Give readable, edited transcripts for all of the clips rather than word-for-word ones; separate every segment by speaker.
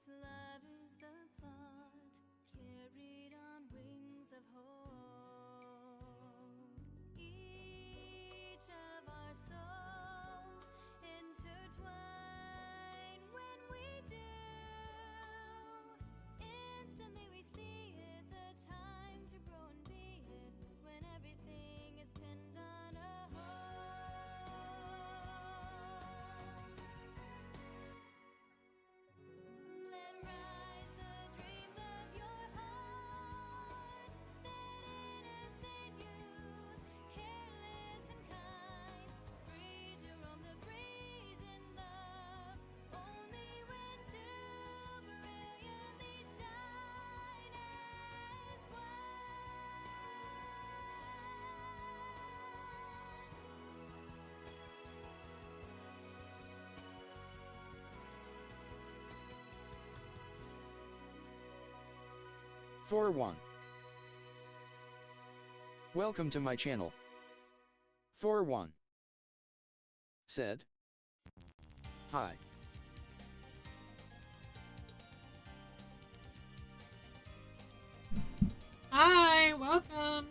Speaker 1: love is the plot, carried on wings of hope. Each of our souls intertwine when we do. Instantly we see it, the time to grow and be it, when everything is pinned on a let rise the dreams of your heart, that innocent youth, careless and kind, free to roam the breeze in love, only when two brilliantly shine as
Speaker 2: For 1. Welcome to my channel. For 1. Said. Hi.
Speaker 3: Hi, welcome.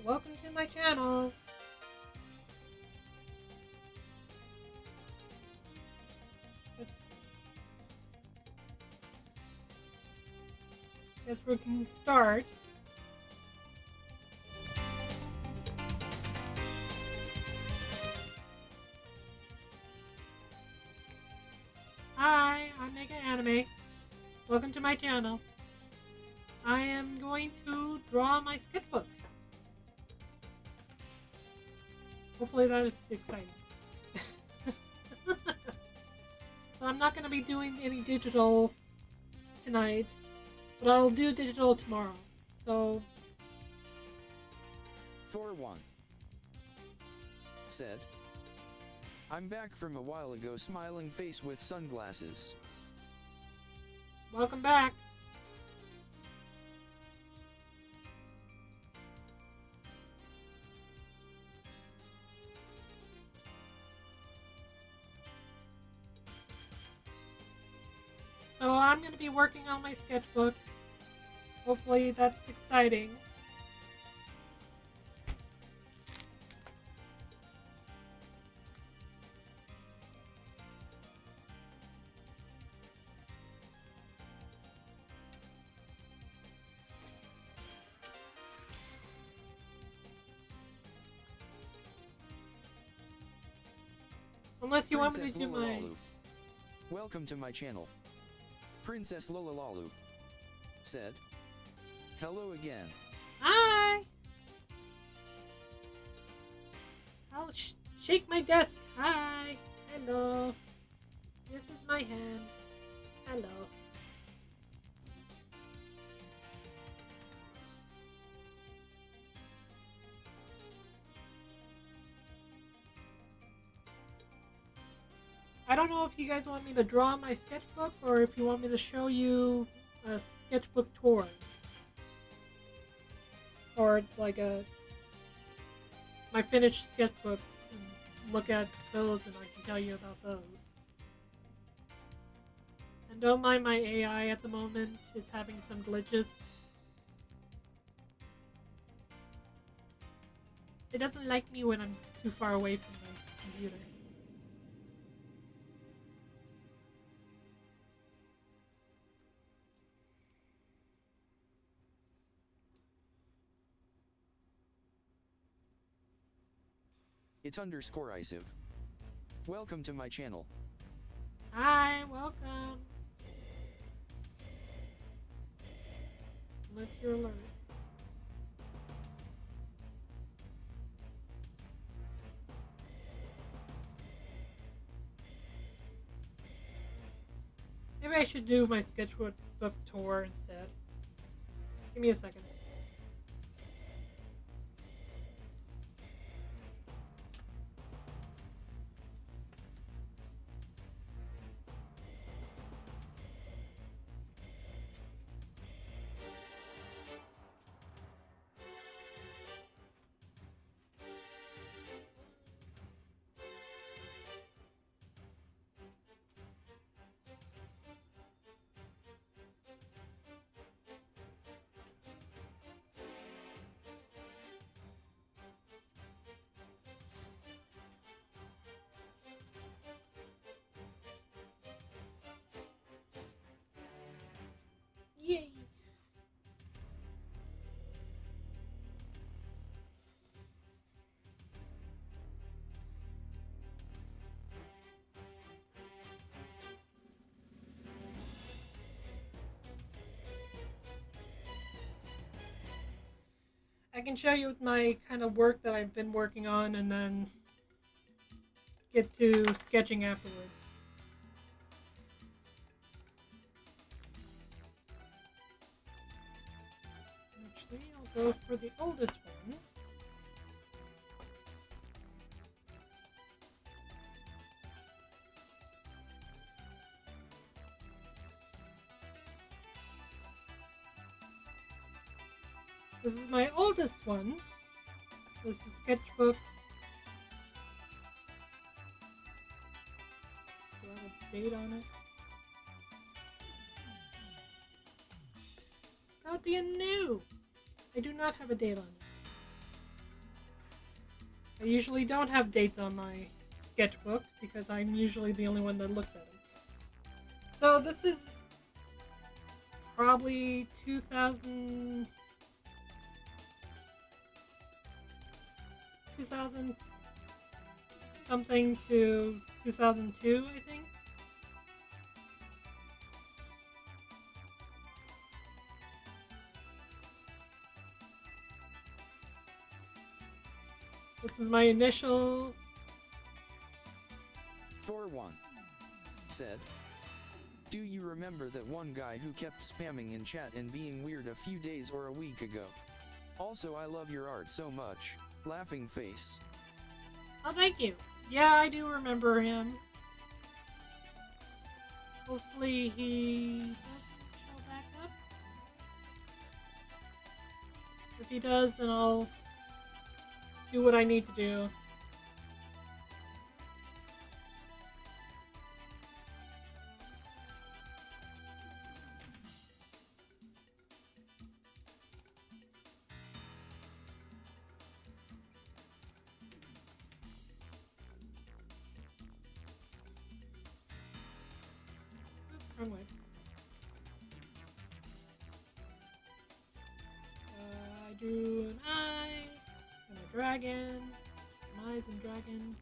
Speaker 3: Welcome to my channel. Let's guess we can start. Hi, I'm Mega Anime. Welcome to my channel. I am going to draw my sketchbook. Hopefully that is exciting. So I'm not going to be doing any digital tonight, but I'll do digital tomorrow. So
Speaker 2: For 1. Said. I'm back from a while ago, smiling face with sunglasses.
Speaker 3: welcome back. So I'm going to be working on my sketchbook. Hopefully that's exciting. Unless you want me to
Speaker 2: Princess
Speaker 3: do my...
Speaker 2: Lololalu. Welcome to my channel. Princess Lololalu. Said. Hello again.
Speaker 3: Hi! I'll shake my desk. Hi! Hello. This is my hand. Hello. I don't know if you guys want me to draw my sketchbook or if you want me to show you a sketchbook tour. Or like my finished sketchbooks and look at those and I can tell you about those. And don't mind my AI at the moment, it's having some glitches. It doesn't like me when I'm too far away from the computer.
Speaker 2: It_isive. Welcome to my channel.
Speaker 3: Hi, welcome. Let's your alert. Maybe I should do my sketchbook tour instead. Give me a second. I can show you my kind of work that I've been working on and then get to sketching afterwards. Actually, I'll go for the oldest one. This is my oldest one. This is Sketchbook. Do I have a date on it? That would be a new. I do not have a date on it. I usually don't have dates on my sketchbook because I'm usually the only one that looks at them. So this is probably 2000 something to 2002, I think. This is my initial.
Speaker 2: Thor 1 said, "Do you remember that one guy who kept spamming in chat and being weird a few days or a week ago? Also, I love your art so much. Laughing face."
Speaker 3: Oh, thank you. Yeah, I do remember him. Hopefully he doesn't show back up. If he does, then I'll do what I need to do. Wrong way. I drew an eye and a dragon, an eyes and dragon.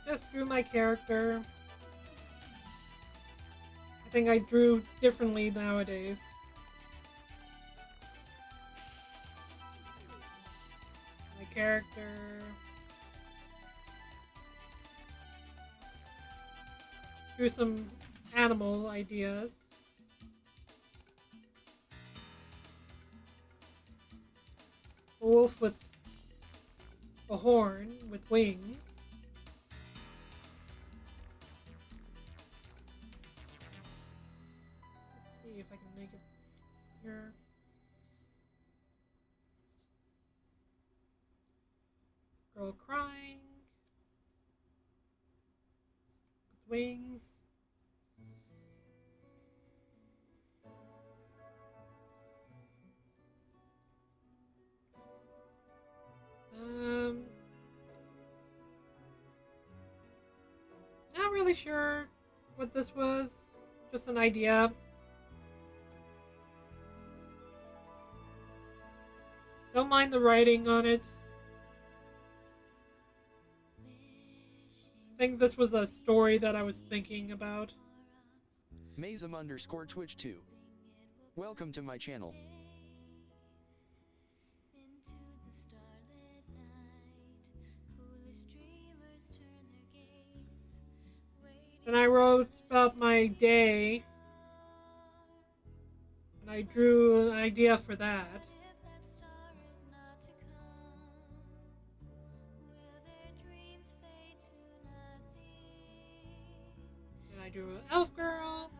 Speaker 3: Just drew my character. I think I drew differently nowadays. My character. Drew some animal ideas. A wolf with a horn with wings. If I can make it here. Girl crying. With wings. Not really sure what this was. Just an idea. Don't mind the writing on it. I think this was a story that I was thinking about.
Speaker 2: Mazem_Twitch2. Welcome to my channel.
Speaker 3: Then I wrote about my day. And I drew an idea for that. I drew an elf girl.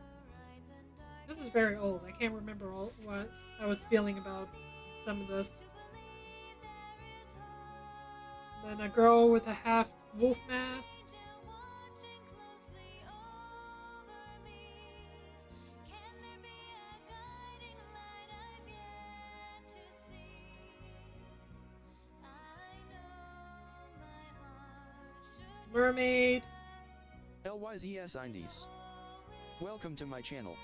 Speaker 3: This is very old. I can't remember what I was feeling about some of this. Then a girl with a half wolf mask. Mermaid.
Speaker 2: LYZS90s. Welcome to my channel.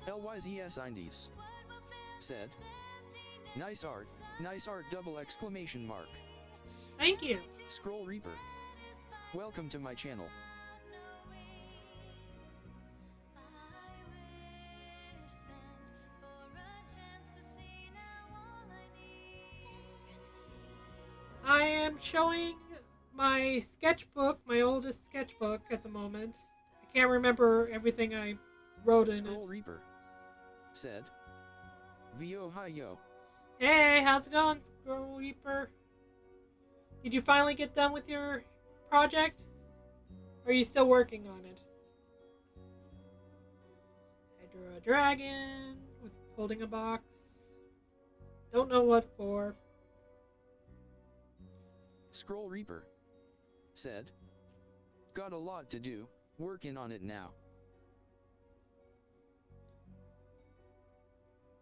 Speaker 2: LYZS90s. Said. Nice art double exclamation mark.
Speaker 3: Thank you.
Speaker 2: Scroll Reaper. Welcome to my channel.
Speaker 3: I am showing my sketchbook, my oldest sketchbook at the moment. I can't remember everything I wrote in
Speaker 2: Scroll
Speaker 3: it.
Speaker 2: Reaper. Said. VO hi yo.
Speaker 3: Hey, how's it going, Scroll Reaper? Did you finally get done with your project? Or are you still working on it? I drew a dragon with holding a box. Don't know what for.
Speaker 2: Scroll Reaper. Said. Got a lot to do, working on it now.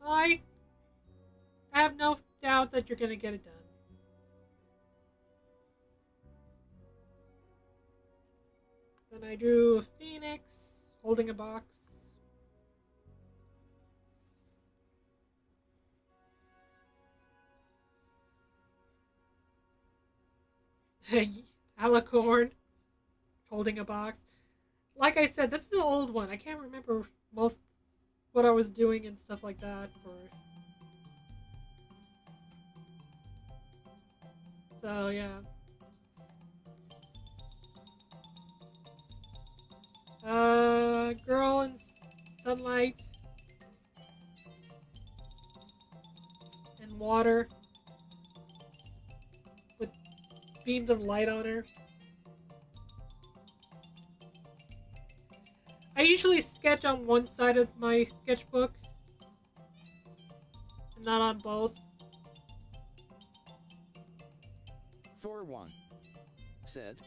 Speaker 3: I have no doubt that you're going to get it done. Then I drew a phoenix holding a box. Alicorn holding a box. Like I said, this is an old one. I can't remember most what I was doing and stuff like that for. So yeah. Girl in sunlight and water with beams of light on her. I usually sketch on one side of my sketchbook and not on both.
Speaker 2: 4-1. Said.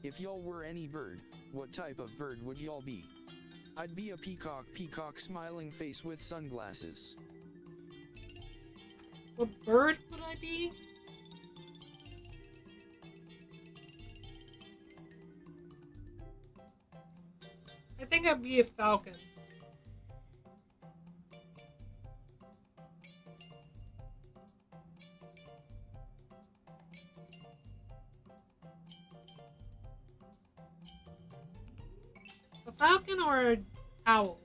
Speaker 2: If y'all were any bird, what type of bird would y'all be? I'd be a peacock smiling face with sunglasses.
Speaker 3: What bird would I be? I think I'd be a falcon. A falcon or an owl?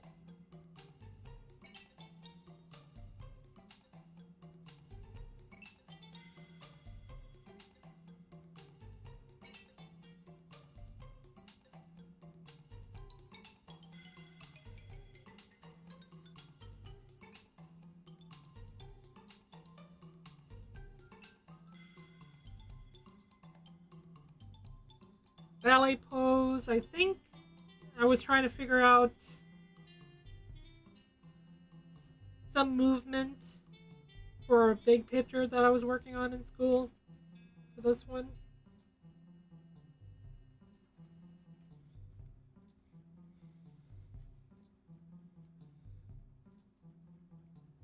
Speaker 3: Ballet pose, I think I was trying to figure out some movement for a big picture that I was working on in school for this one.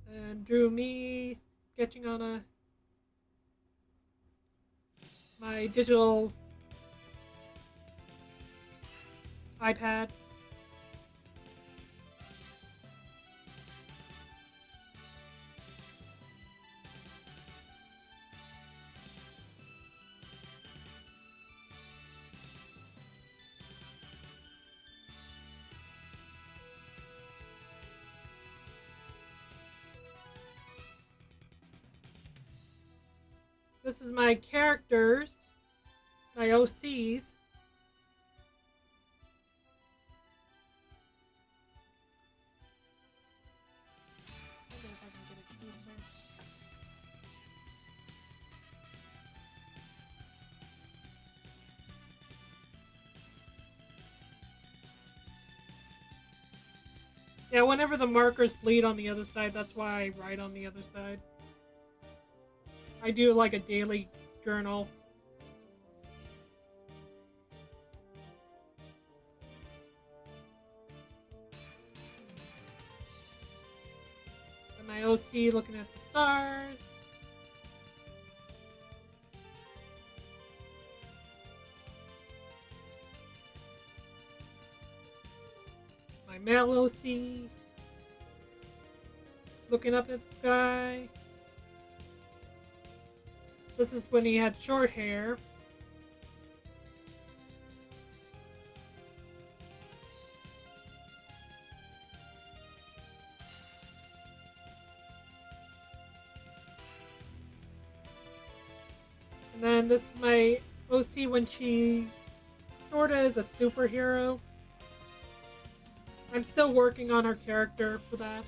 Speaker 3: And drew me sketching on my digital iPad. This is my characters, my OCs. Yeah, whenever the markers bleed on the other side, that's why I write on the other side. I do like a daily journal. And my OC looking at the stars. male OC looking up at the sky. This is when he had short hair. And then this is my OC when she sorta is a superhero. I'm still working on her character for that.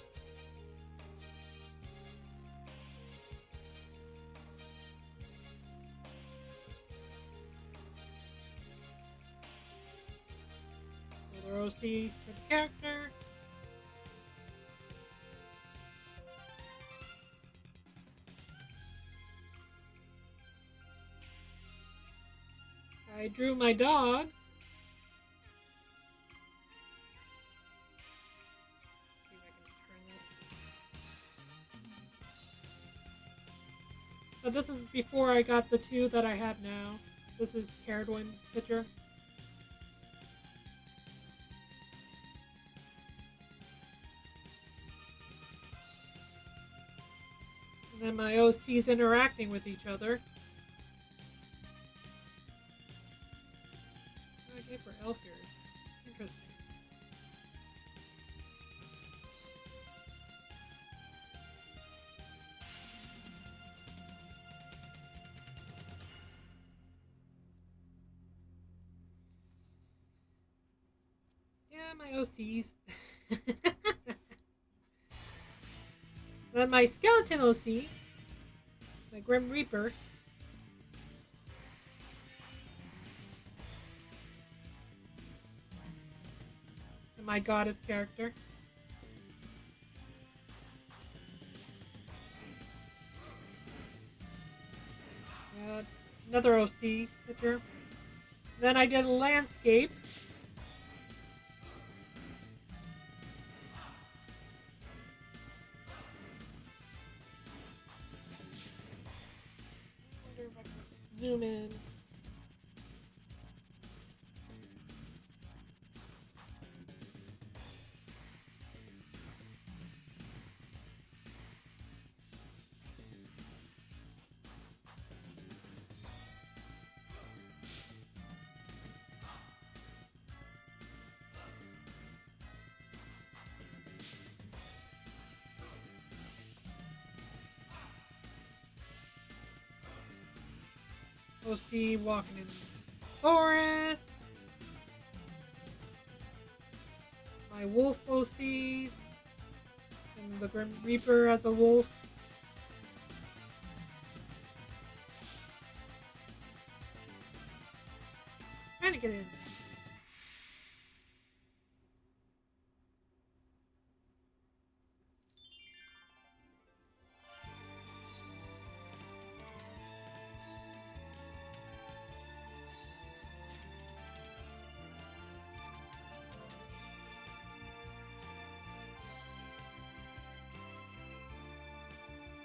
Speaker 3: Another OC for the character. I drew my dogs. Let's see if I can turn this. So this is before I got the two that I have now. This is Caradwin's picture. And then my OC's interacting with each other. For elf ears. Interesting. Yeah, my OCs. Then my skeleton OC, my Grim Reaper. My goddess character. Another OC picture. Then I did a landscape. I wonder if I can zoom in. OC walking in the forest. My wolf OCs. And the Grim Reaper as a wolf. Trying to get in.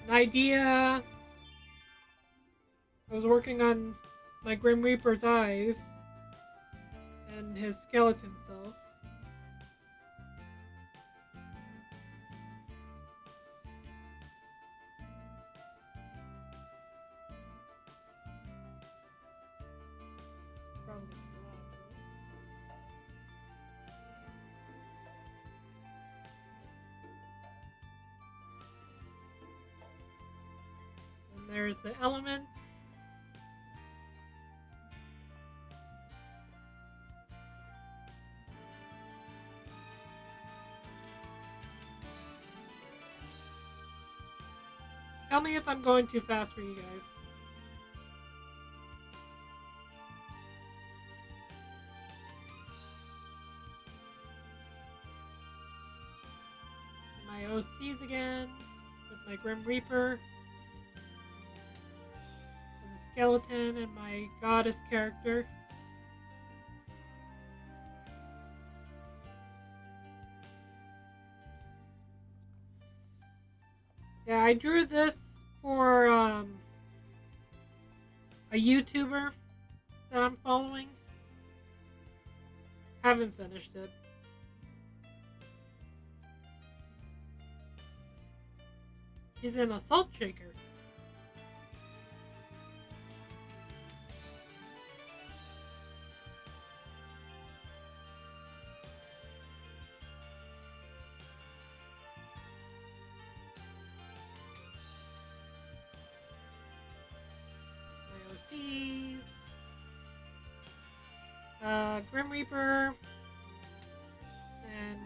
Speaker 3: Idea. I was working on my Grim Reaper's eyes and his skeleton self. Probably wrong. There's the elements. Tell me if I'm going too fast for you guys. My OCs again with my Grim Reaper. Skeleton and my goddess character. Yeah, I drew this for a YouTuber that I'm following. Haven't finished it. She's in a salt shaker. My OCs. Grim Reaper. And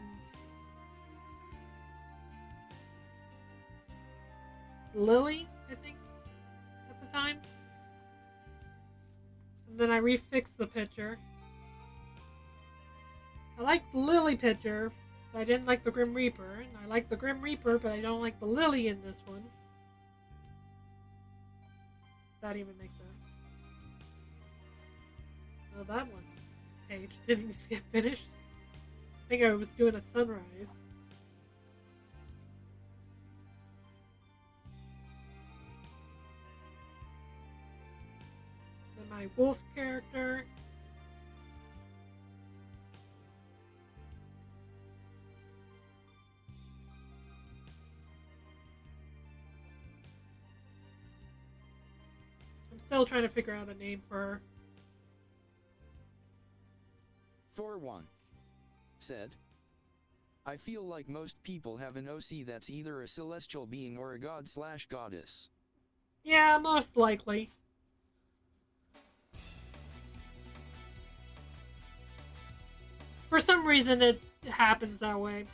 Speaker 3: Lily, I think, at the time. And then I refixed the picture. I like the Lily picture, but I didn't like the Grim Reaper. And I like the Grim Reaper, but I don't like the Lily in this one. That even makes sense. Oh, that one page didn't get finished. I think I was doing a sunrise. Then my wolf character. I'm still trying to figure out a name for her.
Speaker 2: 4-1 said, I feel like most people have an OC that's either a celestial being or a god/goddess.
Speaker 3: Yeah, most likely. For some reason, it happens that way.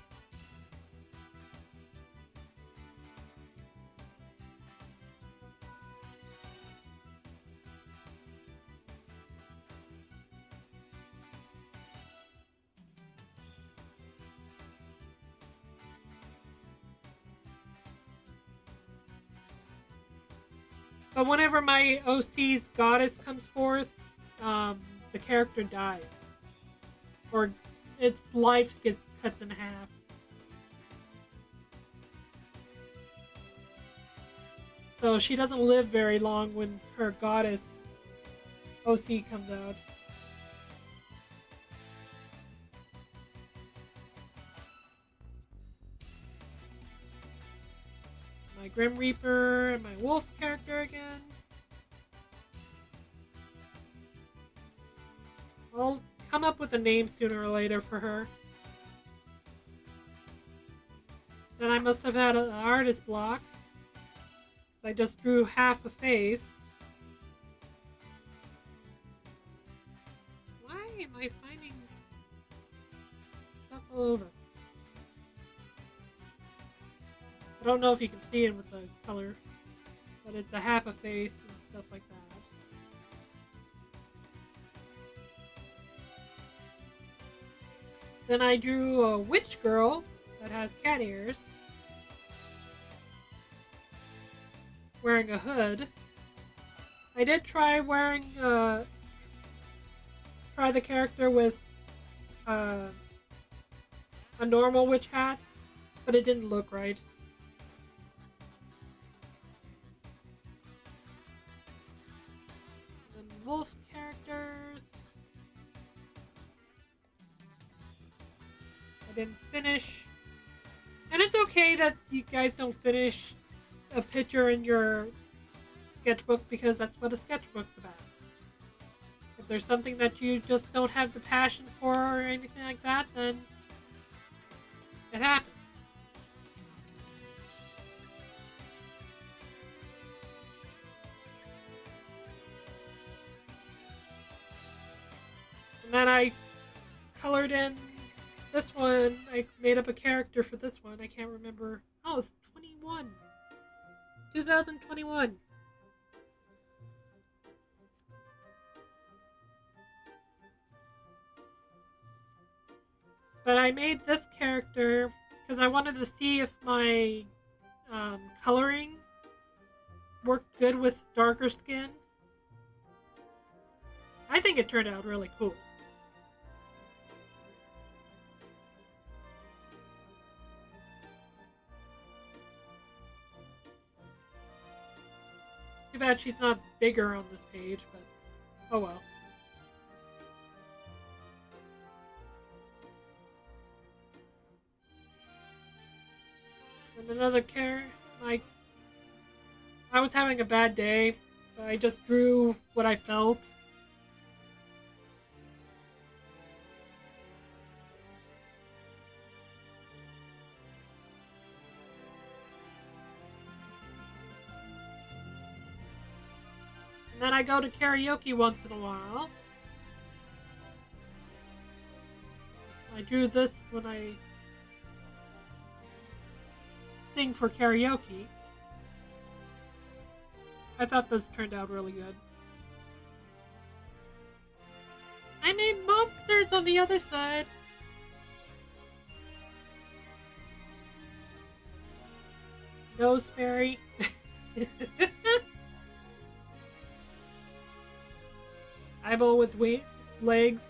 Speaker 3: But whenever my OC's goddess comes forth, the character dies. Or its life gets cut in half. So she doesn't live very long when her goddess OC comes out. My Grim Reaper and my Wolf character again. I'll come up with a name sooner or later for her. Then I must have had an artist block, because I just drew half a face. Why am I finding stuff all over? I don't know if you can see it with the color, but it's a half a face and stuff like that. Then I drew a witch girl that has cat ears, wearing a hood. I did try wearing try the character with a normal witch hat, but it didn't look right. Then wolf characters. I didn't finish. And it's okay that you guys don't finish a picture in your sketchbook, because that's what a sketchbook's about. If there's something that you just don't have the passion for or anything like that, then it happens. And then I colored in this one. I made up a character for this one. I can't remember. Oh, it's 21. 2021. But I made this character because I wanted to see if my coloring worked good with darker skin. I think it turned out really cool. Too bad she's not bigger on this page, but oh well. And another character, my I was having a bad day, so I just drew what I felt. And then I go to karaoke once in a while. I drew this when I sing for karaoke. I thought this turned out really good. I made monsters on the other side. Nose fairy. Eyeball with legs.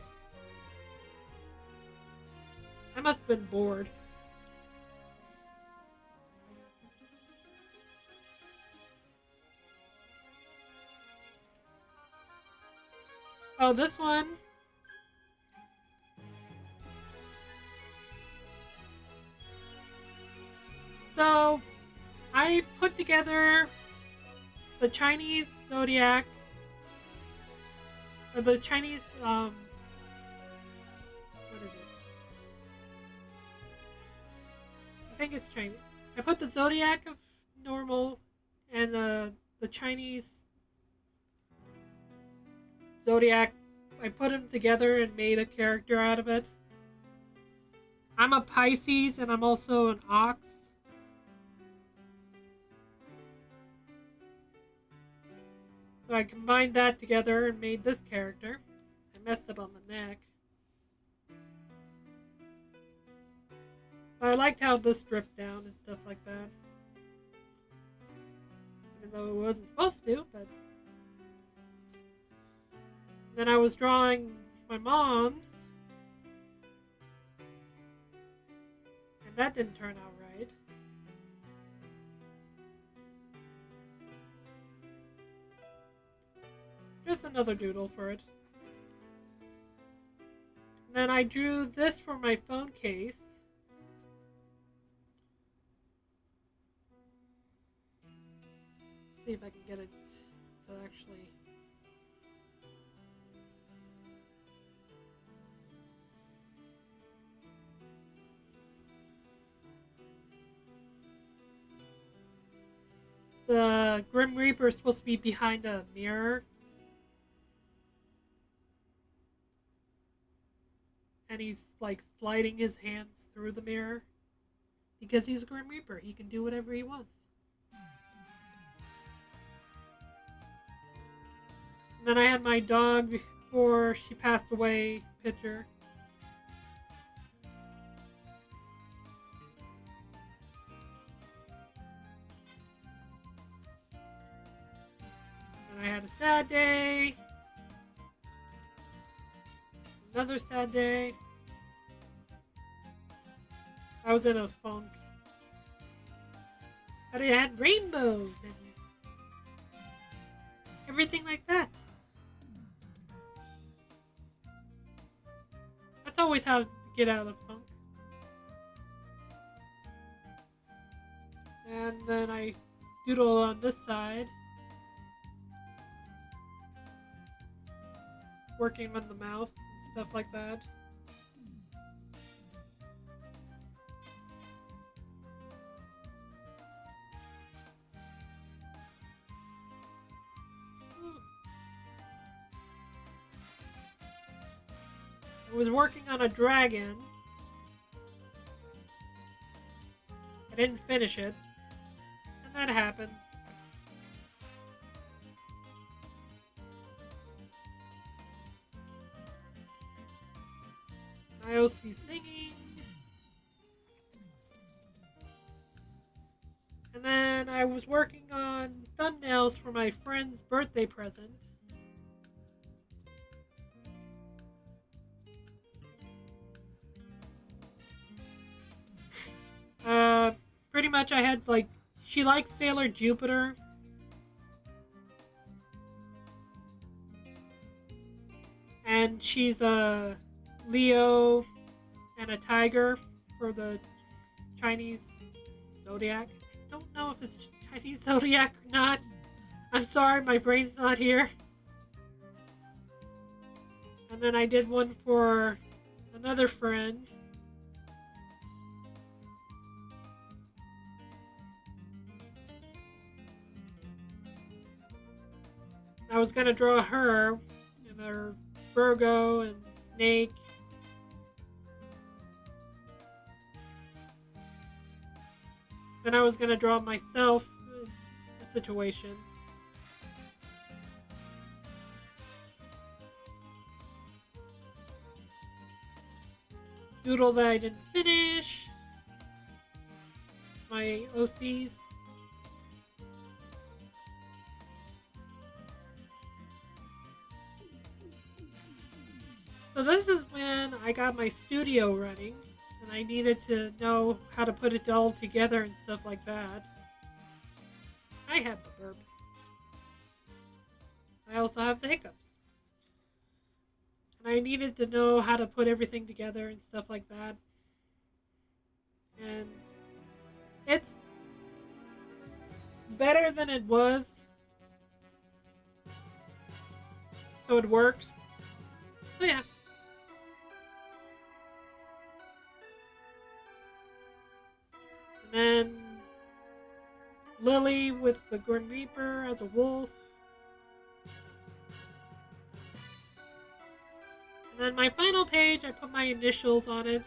Speaker 3: I must have been bored. Oh, this one. So, I put together the Chinese zodiac, or the Chinese, what is it? I think it's Chinese. I put the zodiac of normal and the Chinese zodiac. I put them together and made a character out of it. I'm a Pisces and I'm also an ox. So I combined that together and made this character. I messed up on the neck. But I liked how this dripped down and stuff like that. Even though it wasn't supposed to, but... Then I was drawing my mom's. And that didn't turn out right. Just another doodle for it. And then I drew this for my phone case. See if I can get it to actually... The Grim Reaper is supposed to be behind a mirror. And he's like sliding his hands through the mirror. Because he's a Grim Reaper. He can do whatever he wants. And then I had my dog before she passed away picture. And I had a sad day. Another sad day. I was in a funk. But it had rainbows and everything like that. That's always how to get out of funk. And then I doodle on this side. Working on the mouth and stuff like that. I was working on a dragon. I didn't finish it. And that happens. IOC singing. And then I was working on thumbnails for my friend's birthday present. Pretty much I had like, she likes Sailor Jupiter. And she's a Leo and a tiger for the Chinese zodiac. Don't know if it's Chinese zodiac or not. I'm sorry, my brain's not here. And then I did one for another friend. I was gonna draw her and her Virgo and snake. Then I was gonna draw myself in a situation. Doodle that I didn't finish. My OCs. So this is when I got my studio running, and I needed to know how to put it all together and stuff like that. I have the burps. I also have the hiccups. And I needed to know how to put everything together and stuff like that. And it's better than it was. So it works. So yeah. And then Lily with the Grim Reaper as a wolf. And then my final page, I put my initials on it.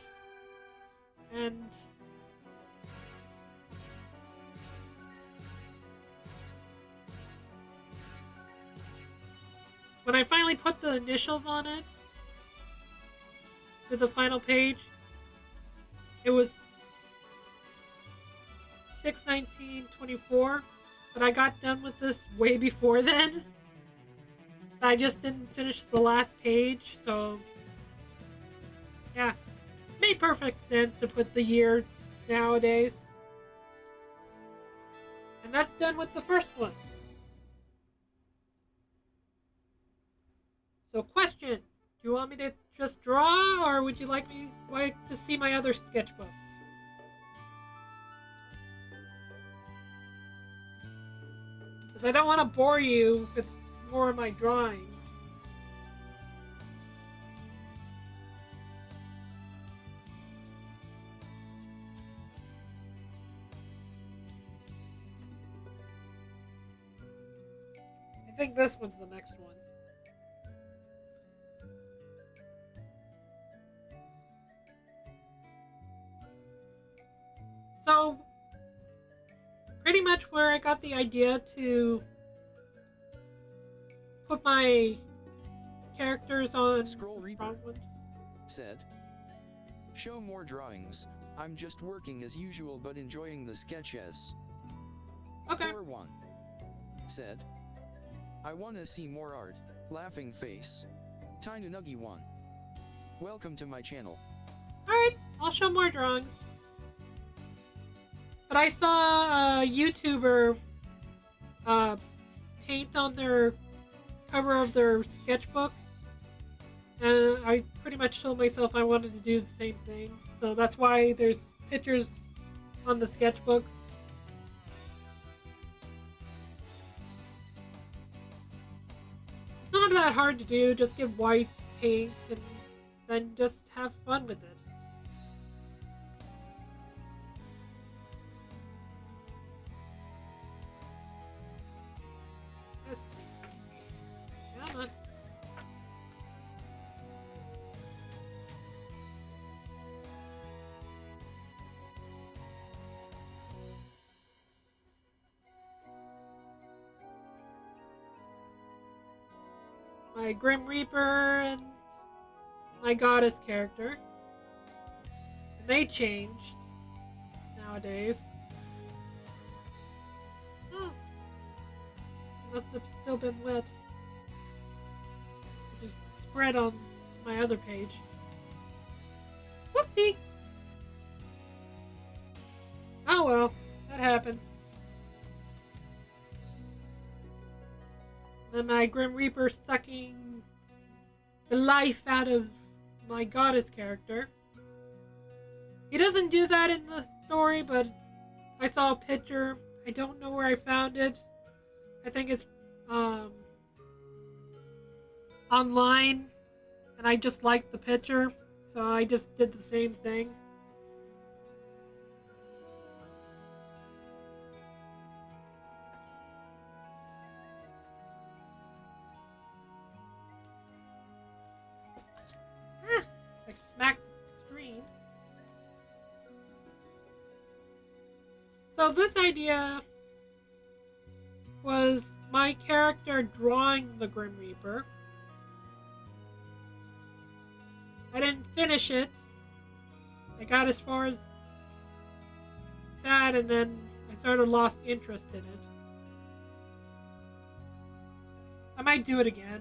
Speaker 3: And when I finally put the initials on it, to the final page, it was 6/19/24, but I got done with this way before then. I just didn't finish the last page, so yeah, made perfect sense to put the year nowadays. And that's done with the first one. So question, do you want me to just draw, or would you like to see my other sketchbooks? Because I don't want to bore you with more of my drawings. I think this one's the next one. So, pretty much where I got the idea to put my characters on
Speaker 2: Scroll
Speaker 3: the
Speaker 2: Reaper
Speaker 3: front one.
Speaker 2: said, "Show more drawings. I'm just working as usual but enjoying the sketches."
Speaker 3: Okay.
Speaker 2: Floor 1 said, "I wanna see more art. Laughing face. Tinunuggy 1. Welcome to my channel."
Speaker 3: Alright, I'll show more drawings. But I saw a YouTuber paint on their cover of their sketchbook, and I pretty much told myself I wanted to do the same thing. So that's why there's pictures on the sketchbooks. It's not that hard to do, just get white paint and then just have fun with it. Let's see. Come on. My Grim Reaper and my Goddess character. And they changed nowadays. Oh. Must have still been wet. It's spread on my other page. Whoopsie! Oh well, that happens. Then my Grim Reaper sucking the life out of my Goddess character. He doesn't do that in the story, but I saw a picture I don't know where I found it. I think it's um, online, and I just liked the picture, so I just did the same thing. Ah, I smacked the screen. So this idea was my character drawing the Grim Reaper. I didn't finish it. I got as far as that, and then I sort of lost interest in it. I might do it again.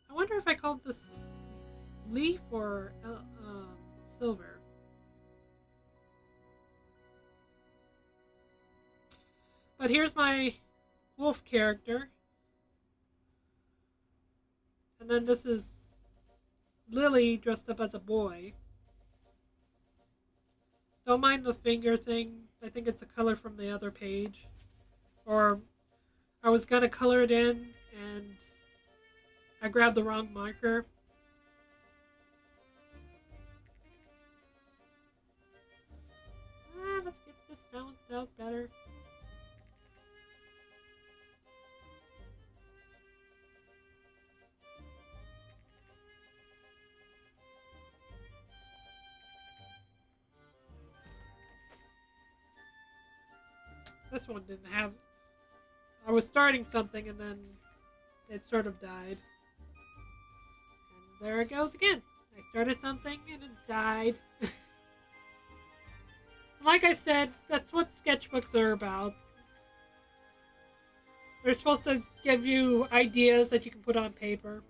Speaker 3: I wonder if I called this leaf or silver. But here's my wolf character. And then this is Lily dressed up as a boy. Don't mind the finger thing. I think it's a color from the other page. Or I was going to color it in and I grabbed the wrong marker. Let's get this balanced out better. This one didn't have... I was starting something and then it sort of died. And there it goes again. I started something and it died. Like I said, that's what sketchbooks are about. They're supposed to give you ideas that you can put on paper.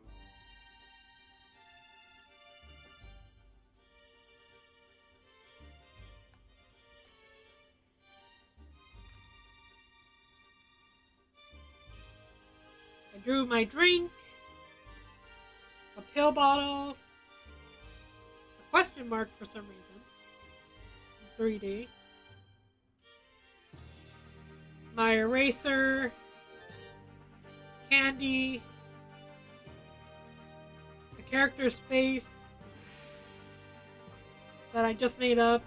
Speaker 3: I drew my drink, a pill bottle, a question mark for some reason, in 3D, my eraser, candy, the character's face that I just made up.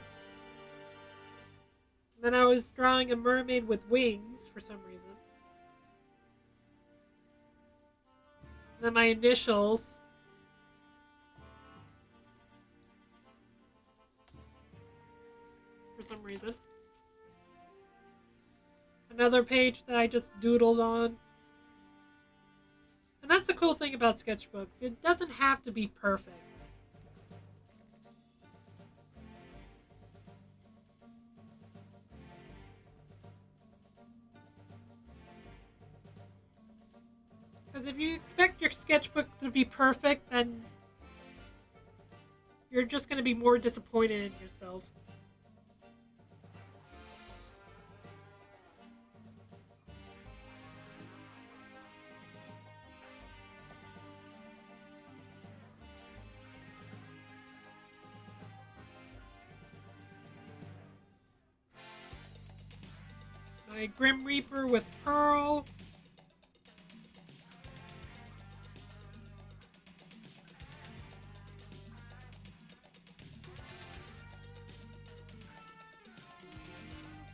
Speaker 3: And then I was drawing a mermaid with wings for some reason. And then my initials. For some reason. Another page that I just doodled on. And that's the cool thing about sketchbooks. It doesn't have to be perfect. Because if you expect your sketchbook to be perfect, then you're just going to be more disappointed in yourself. My Grim Reaper with Pearl.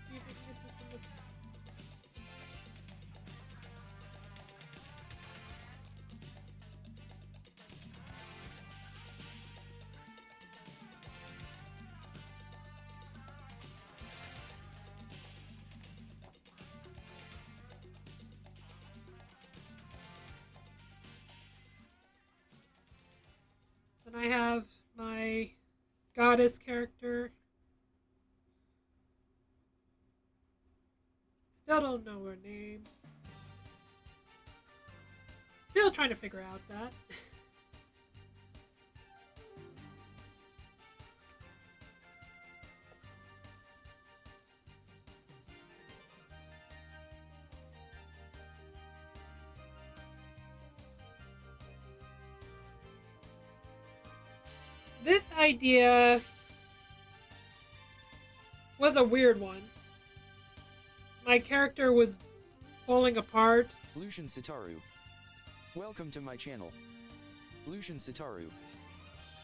Speaker 3: See if I can get this in the... Then I have my goddess character. Still don't know her name. Still trying to figure out that. This idea was a weird one. My character was falling apart.
Speaker 2: Lucian Sitaru. Welcome to my channel. Lucian Sitaru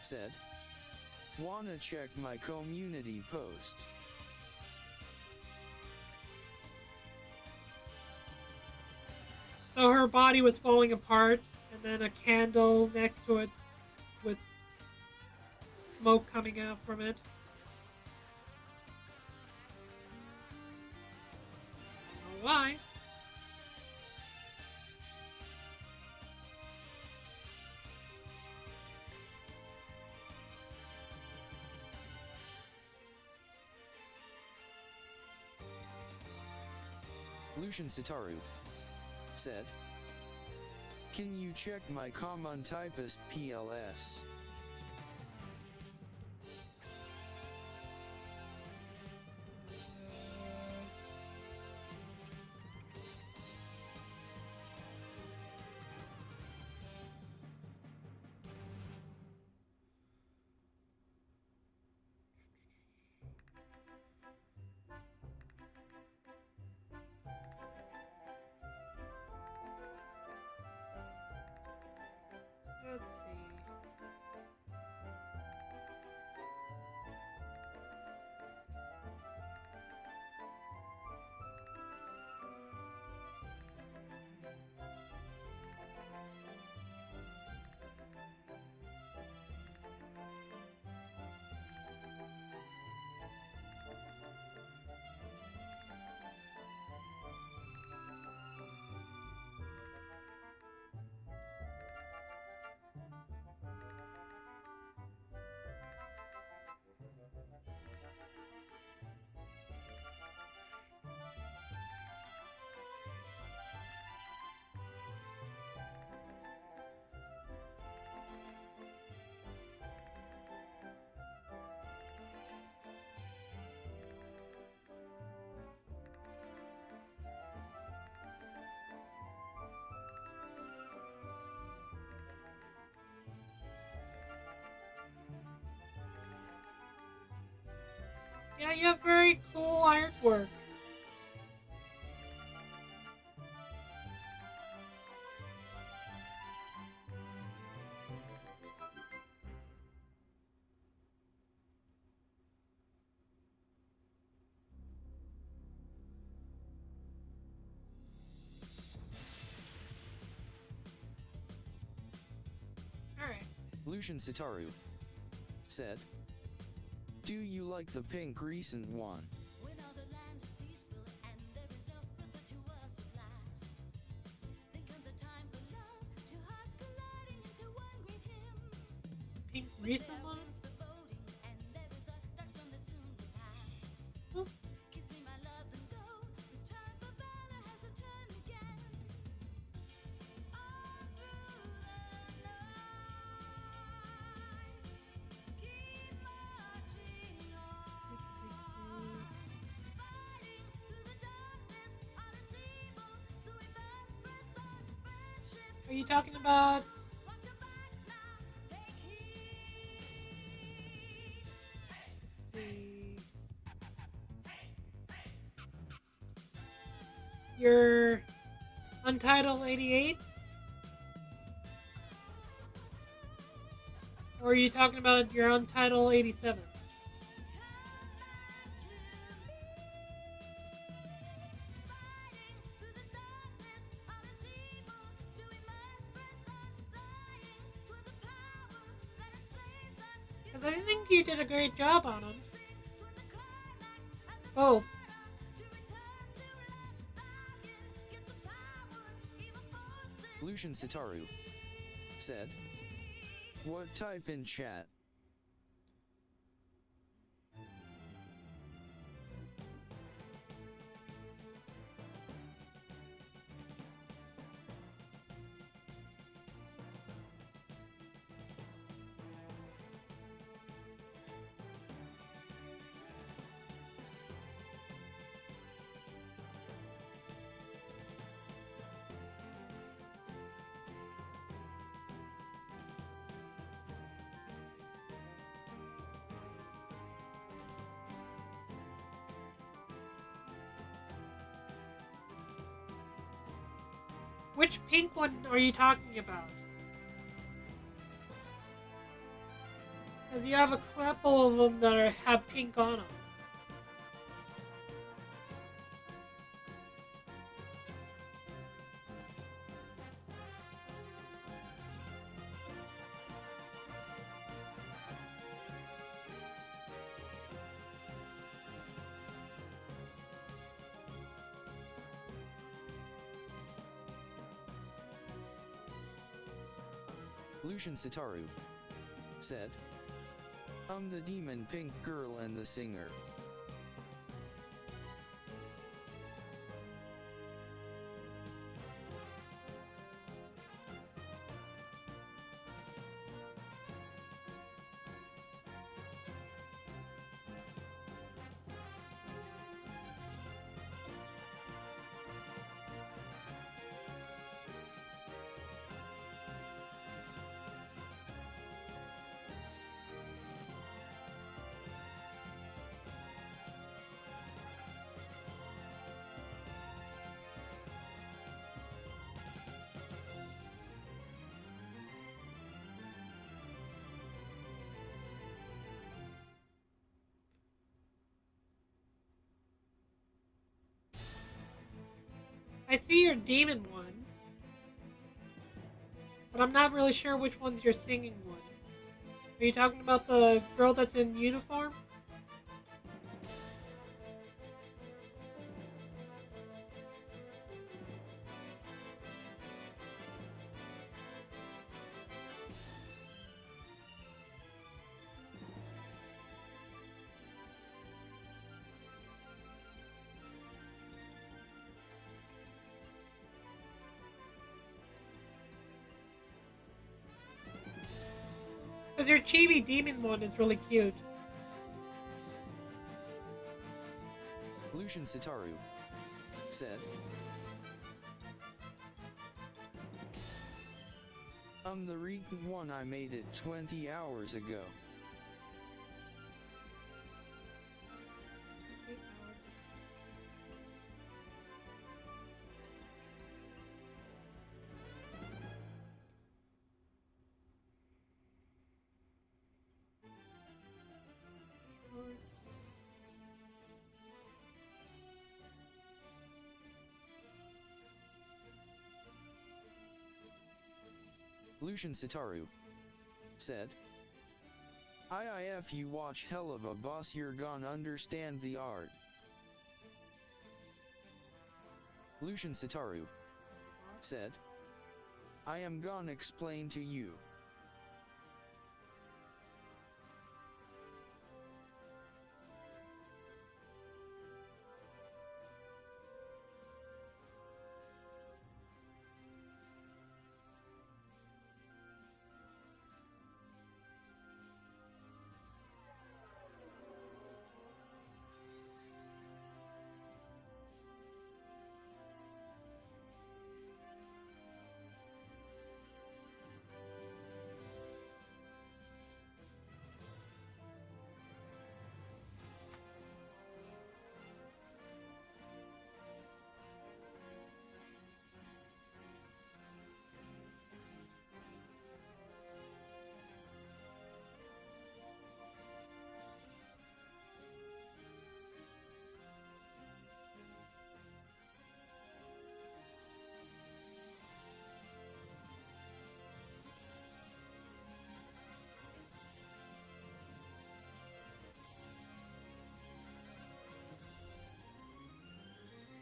Speaker 2: said, wanna check my community post?
Speaker 3: So her body was falling apart, and then a candle next to it with smoke coming out from it. I don't know why.
Speaker 2: Lucian Sitaru said, can you check my common typist PLS?
Speaker 3: Let's see. Yeah, you have very cool artwork. Alright.
Speaker 2: Lucian Sitaru said, do you like the pink recent one?
Speaker 1: When all the land is peaceful and there is no further to us at last, then comes a time for love, two hearts colliding into one great hymn.
Speaker 3: Pink recent one?
Speaker 1: Winds foreboding and there is a dark storm that soon will pass.
Speaker 3: Oh.
Speaker 1: Kiss me, my love, then go. The time for valor has returned again. All through the night, keep marching on. Fighting through the darkness, all is evil, so we must press on. Friendship,
Speaker 3: Are you talking about
Speaker 1: watch your backs now, take heed.
Speaker 3: your Untitled 88? Or are you talking about your Untitled 87? Because I think you did a great job on them. Both.
Speaker 2: Lucian Sitaru said, what type in chat?
Speaker 3: Which pink one are you talking about? Because you have a couple of them that have pink on them.
Speaker 2: Lucian Sitaru said, I'm the demon pink girl and the singer.
Speaker 3: I see your demon one, but I'm not really sure which one's your singing one. Are you talking about the girl that's in uniform? Because your chibi demon one is really cute.
Speaker 2: Lucian Sitaru said, I'm the recent one, I made it 20 hours ago. Lucian Sitaru said, if you watch hell of a boss you're gonna understand the art. Lucian Sitaru said, I am gonna explain to you.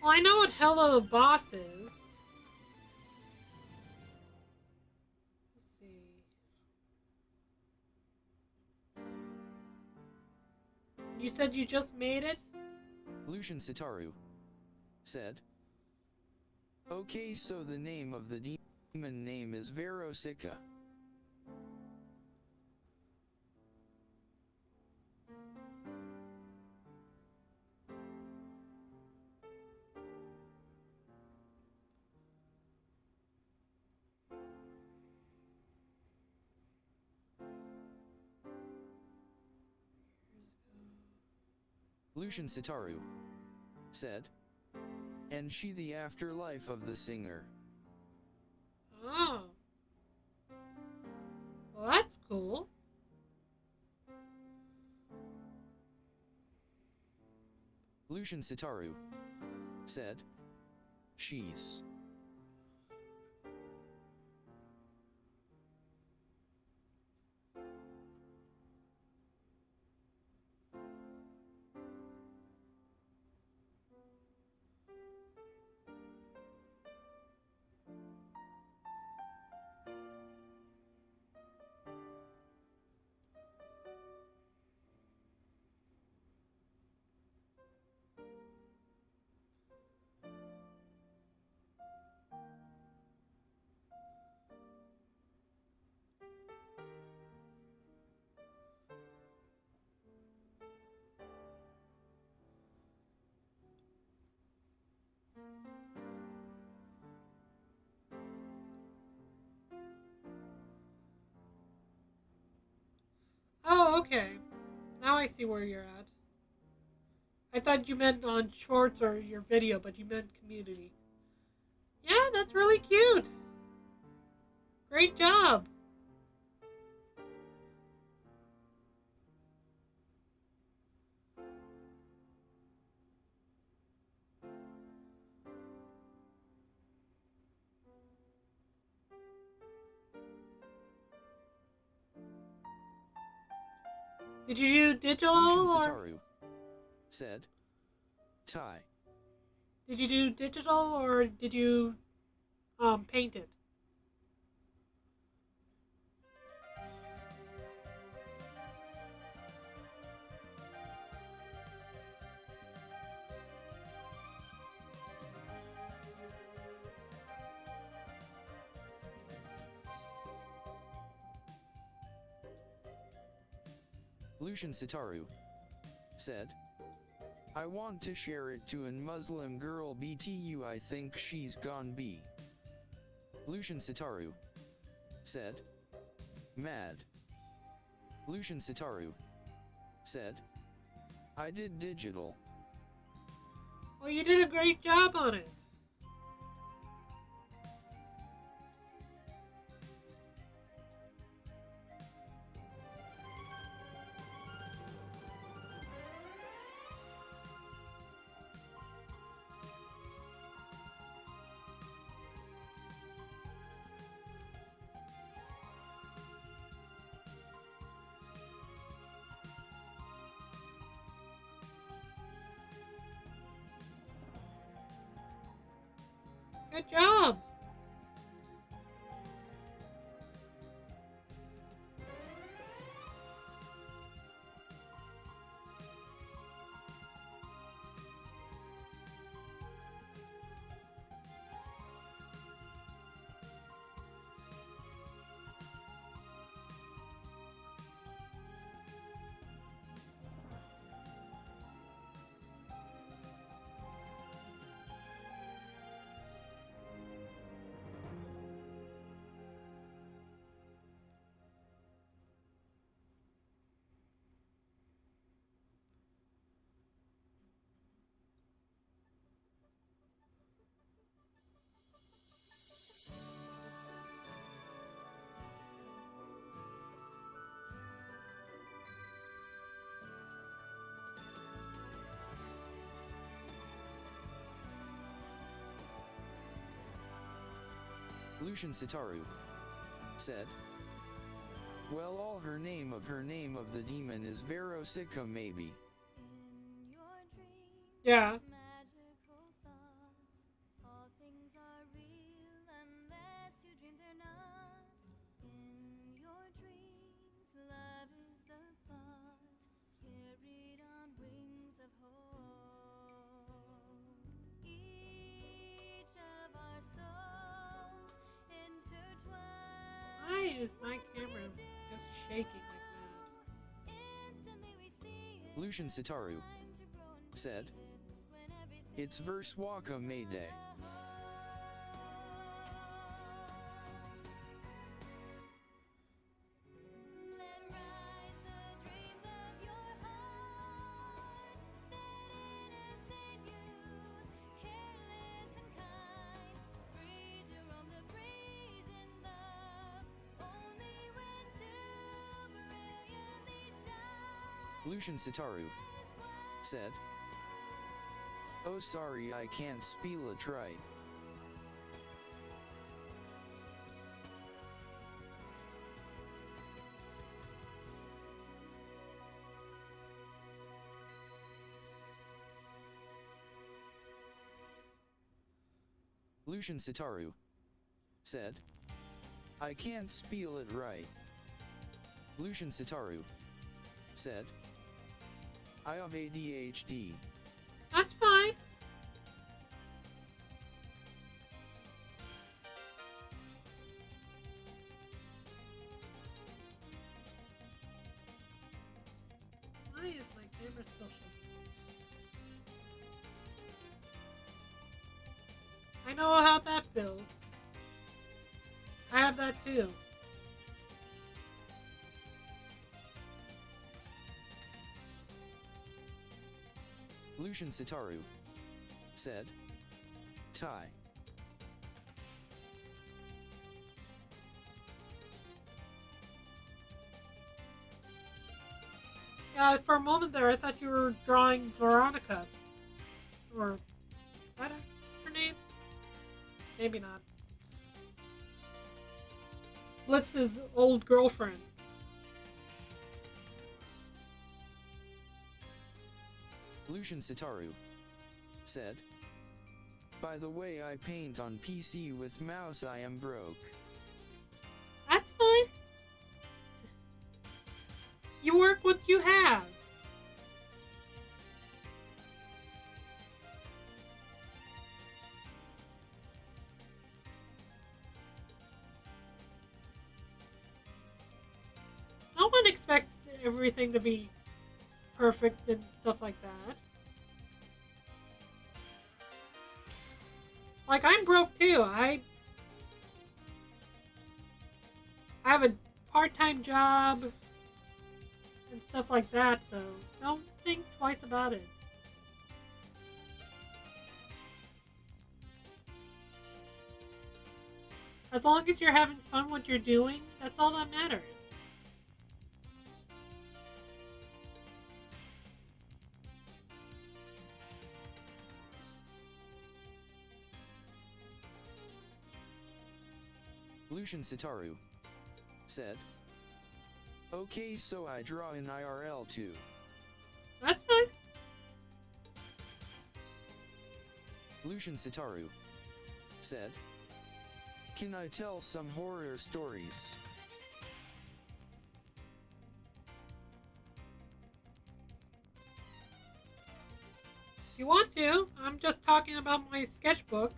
Speaker 3: Well, I know what Hell of a Boss is. Let's see. You said you just made it?
Speaker 2: Lucian Sitaru said, okay, so the name of the demon name is Verosika. Lucian Sitaru said, and she the afterlife of the singer.
Speaker 3: Oh. Well, that's cool.
Speaker 2: Lucian Sitaru said, "She's."
Speaker 3: Oh, okay. Now I see where you're at. I thought you meant on shorts or your video, but you meant community. Yeah, that's really cute. Great job. Did you do digital
Speaker 2: Lucian
Speaker 3: or
Speaker 2: Sitaru said, "Tie."
Speaker 3: did you do digital or did you paint it?
Speaker 2: Lucian Sitaru said, "I want to share it to an Muslim girl BTU. I think she's gone B." Lucian Sitaru said, "Mad." Lucian Sitaru said, "I did digital."
Speaker 3: Well, you did a great job on it. Good job.
Speaker 2: Lucian Sitaru said, "Well, all her name of the demon is Verosika maybe."
Speaker 1: In your dreams,
Speaker 3: Yeah.
Speaker 1: magical thoughts, all things are real unless you dream they're not. In your dreams, love is the plot, carried on wings of hope. Each of our souls intertwined.
Speaker 3: Why is my camera just shaking like that?
Speaker 1: Instantly we see it.
Speaker 2: Lucian Sitaru
Speaker 1: Time to grow and
Speaker 2: said,
Speaker 1: when everything
Speaker 2: "It's verse Waka Mayday."
Speaker 1: Let rise the dreams of your heart, that innocent youth, careless and kind, free to roam the breeze
Speaker 2: Lucian Sitaru said, "Oh sorry, I can't spell it right." Lucian Sitaru said, "I can't spell it right." Lucian Sitaru said, "I have ADHD."
Speaker 3: That's fine. Why is my camera still shaking? I know how that feels. I have that too.
Speaker 2: Lucian Sitaru said, "Tie."
Speaker 3: Yeah, for a moment there, I thought you were drawing Veronica. Or, is that her name? Maybe not. Blitz's old girlfriend.
Speaker 2: Lucian Sitaru said, "By the way, I paint on PC with mouse. I am broke."
Speaker 3: That's fine. You work what you have. No one expects everything to be perfect and stuff like that. Like, I'm broke too. I have a part-time job and stuff like that, so don't think twice about it. As long as you're having fun what you're doing, that's all that matters.
Speaker 2: Lucian Sitaru said, "Okay, so I draw in IRL too."
Speaker 3: That's fine.
Speaker 2: Lucian Sitaru said, "Can I tell some horror stories?"
Speaker 3: If you want to, I'm just talking about my sketchbook.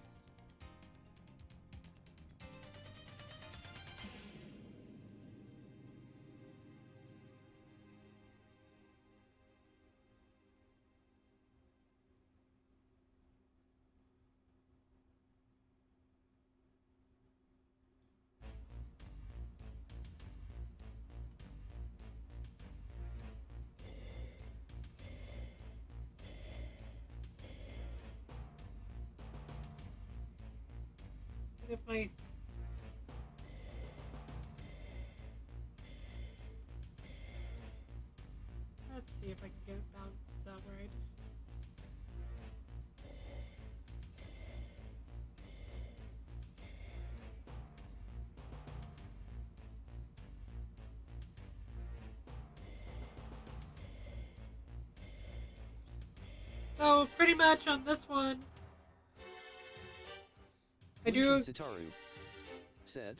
Speaker 3: If I let's see if I can get it balanced out right. So pretty much on this one, I drew.
Speaker 2: Lucian Sitaru said,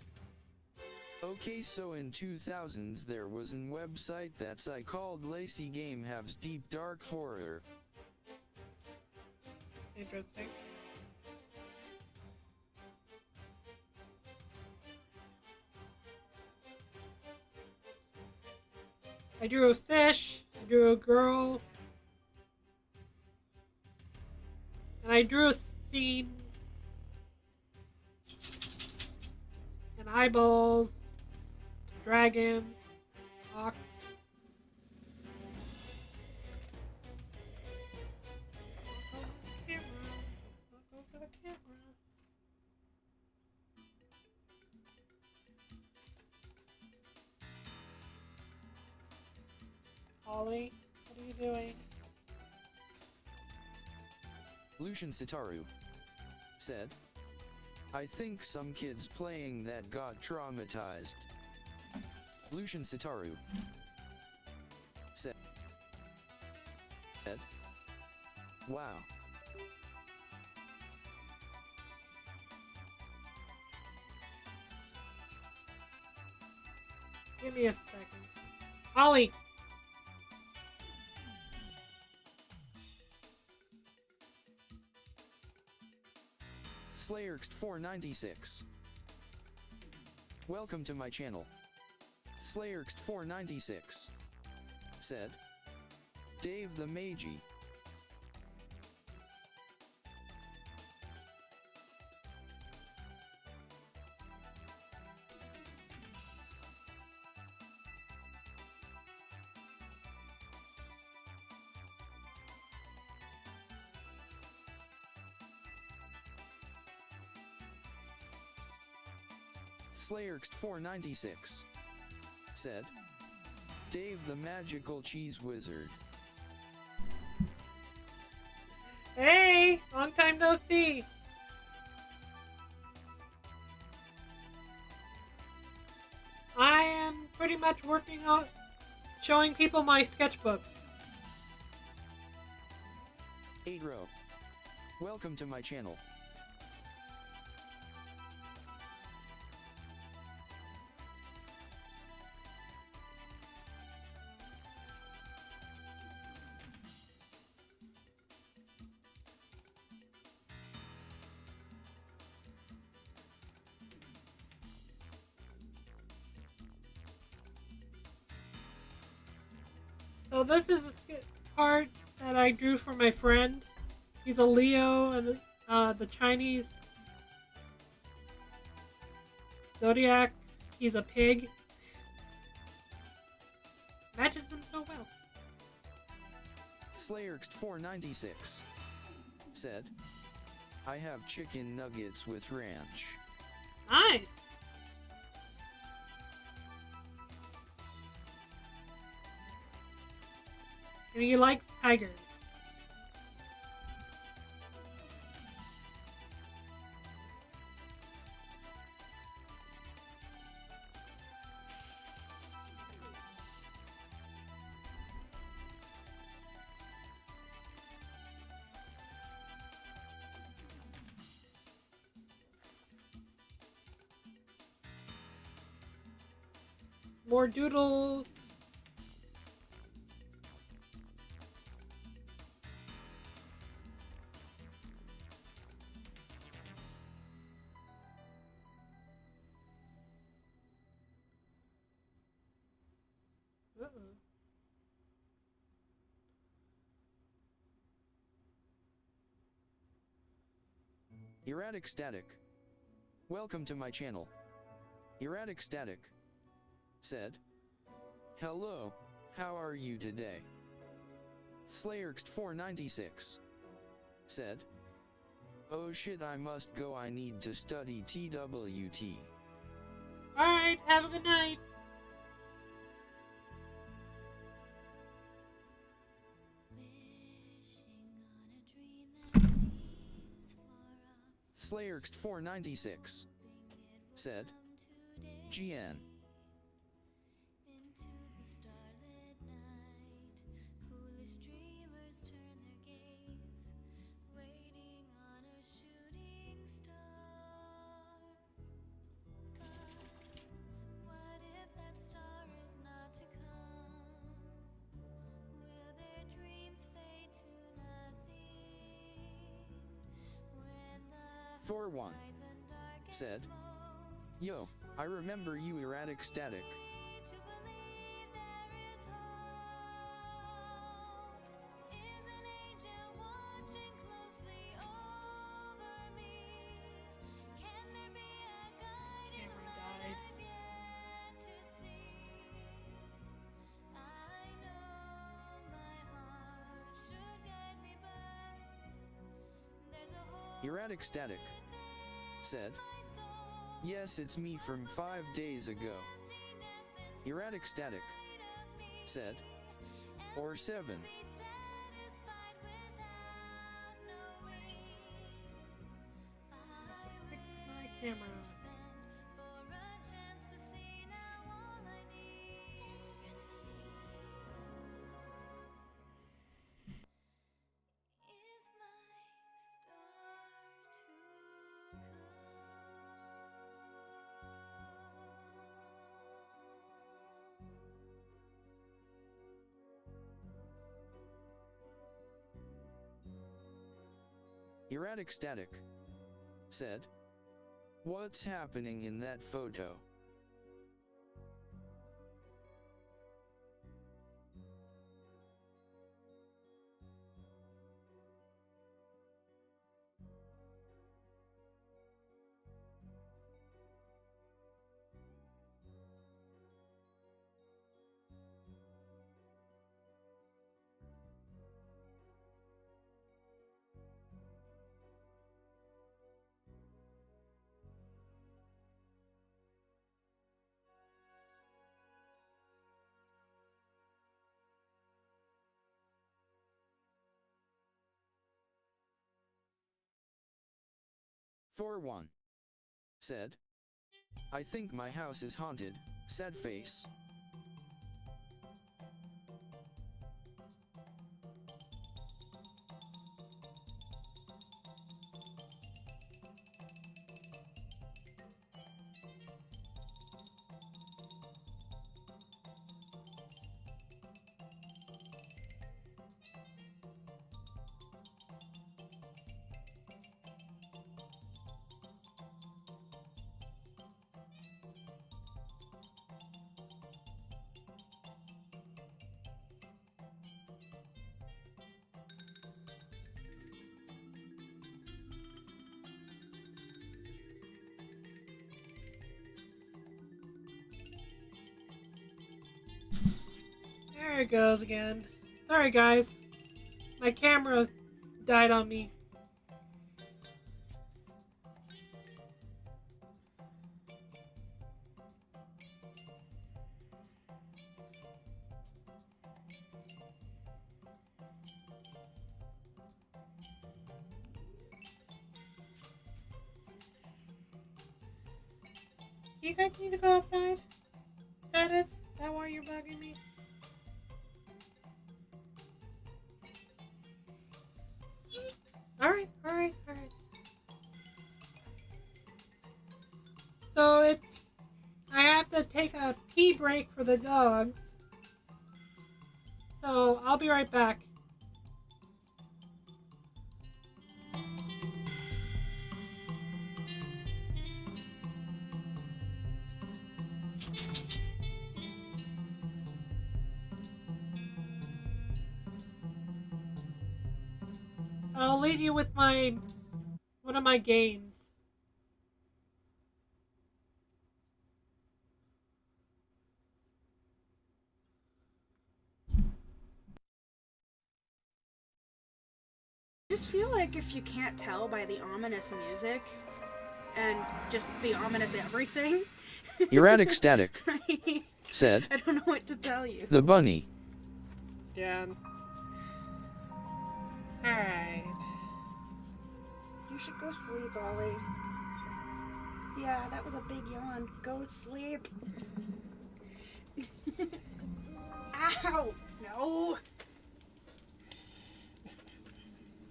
Speaker 2: "Okay, so in 2000s there was an website that's I called Lazy Game Haves Deep Dark Horror."
Speaker 3: Interesting. I drew a fish, I drew a girl, and I drew a scene, and eyeballs, dragon, ox. Go for the camera. Ollie. What are you doing?
Speaker 2: Lucian Sitaru said, I think some kids playing that got traumatized. Lucian Sitaru said, wow.
Speaker 3: Give me a second. Ollie!
Speaker 2: Slayerxt496 Welcome to my channel. Slayerxt496 said, Dave the Magi. Slayerxt496 said, Dave the Magical Cheese Wizard.
Speaker 3: Hey! Long time no see! I am pretty much working on showing people my sketchbooks.
Speaker 2: 8row. Welcome to my channel.
Speaker 3: So this is a card that I drew for my friend. He's a Leo, and the Chinese zodiac. He's a pig. Matches him so well.
Speaker 2: Slayerxt496 said, I have chicken nuggets with ranch.
Speaker 3: Nice. And he likes tigers. More doodles.
Speaker 2: Erratic Static. Welcome to my channel. Erratic Static said, hello, how are you today? Slayerxt496 said, oh shit, I must go, I need to study TWT.
Speaker 3: Alright, have a good night.
Speaker 2: Slayerxt496 said, GN.
Speaker 1: Into the starlit night, foolish dreamers turn their gaze, waiting on a shooting star. God, what if that star is not to come? Will their dreams fade to nothing when the
Speaker 2: Thor1 said, yo, I remember you, Erratic Static.
Speaker 1: to believe there is hope is an angel watching closely over me. Can there be a guiding light I've yet to see? I know my heart should guide me, but there's a hole
Speaker 2: Erratic Static said,
Speaker 1: in my soul.
Speaker 2: yes, it's me from 5 days ago. Erratic Static said, or 7.
Speaker 1: Be satisfied without knowing. I
Speaker 3: Fix my
Speaker 1: wish
Speaker 3: camera.
Speaker 1: then for a chance to see now all I need desperately is my star to come.
Speaker 2: Erratic Static said, "What's happening in that photo?" For one said, "I think my house is haunted, sad face."
Speaker 3: There it goes again. Sorry guys. My camera died on me. You guys need to go outside? Is that it? Is that why you're bugging me? Alright. So I have to take a pee break for the dogs. So I'll be right back. I'll leave you with one of my games.
Speaker 4: I just feel like if you can't tell by the ominous music and just the ominous everything,
Speaker 2: Erratic Static said,
Speaker 4: I don't know what to tell you.
Speaker 2: "The bunny."
Speaker 3: Yeah. Alright.
Speaker 4: You should go sleep, Ollie. Yeah, that was a big yawn. Go sleep. Ow! No!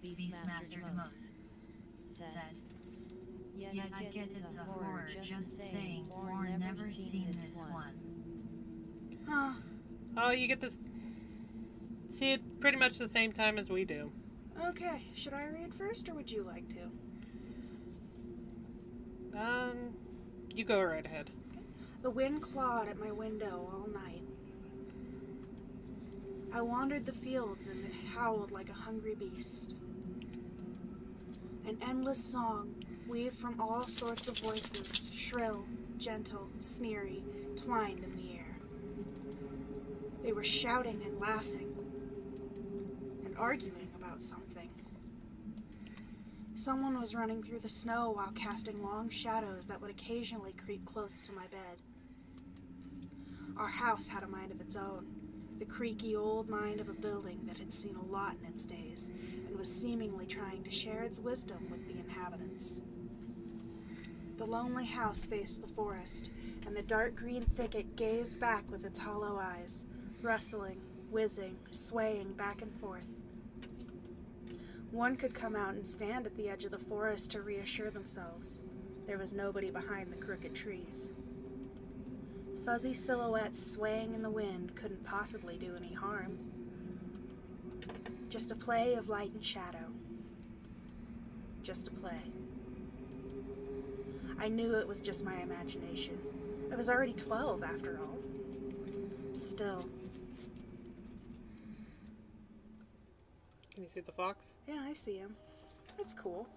Speaker 5: Beastmaster Demos said, "Yeah, I get it's a horror, just saying, or never seen this one."
Speaker 4: Huh.
Speaker 3: Oh, you get to see it pretty much the same time as we do.
Speaker 4: Okay, should I read first, or would you like to?
Speaker 3: You go right ahead.
Speaker 4: The wind clawed at my window all night. I wandered the fields and it howled like a hungry beast. An endless song, weaved from all sorts of voices, shrill, gentle, sneery, twined in the air. They were shouting and laughing, and arguing about something. Someone was running through the snow while casting long shadows that would occasionally creep close to my bed. Our house had a mind of its own. The creaky old mind of a building that had seen a lot in its days and was seemingly trying to share its wisdom with the inhabitants. The lonely house faced the forest, and the dark green thicket gazed back with its hollow eyes, rustling, whizzing, swaying back and forth. One could come out and stand at the edge of the forest to reassure themselves. There was nobody behind the crooked trees. Fuzzy silhouettes swaying in the wind couldn't possibly do any harm. Just a play of light and shadow. Just a play. I knew it was just my imagination. I was already 12, after all. Still.
Speaker 3: Can you see the fox?
Speaker 4: Yeah, I see him. That's cool.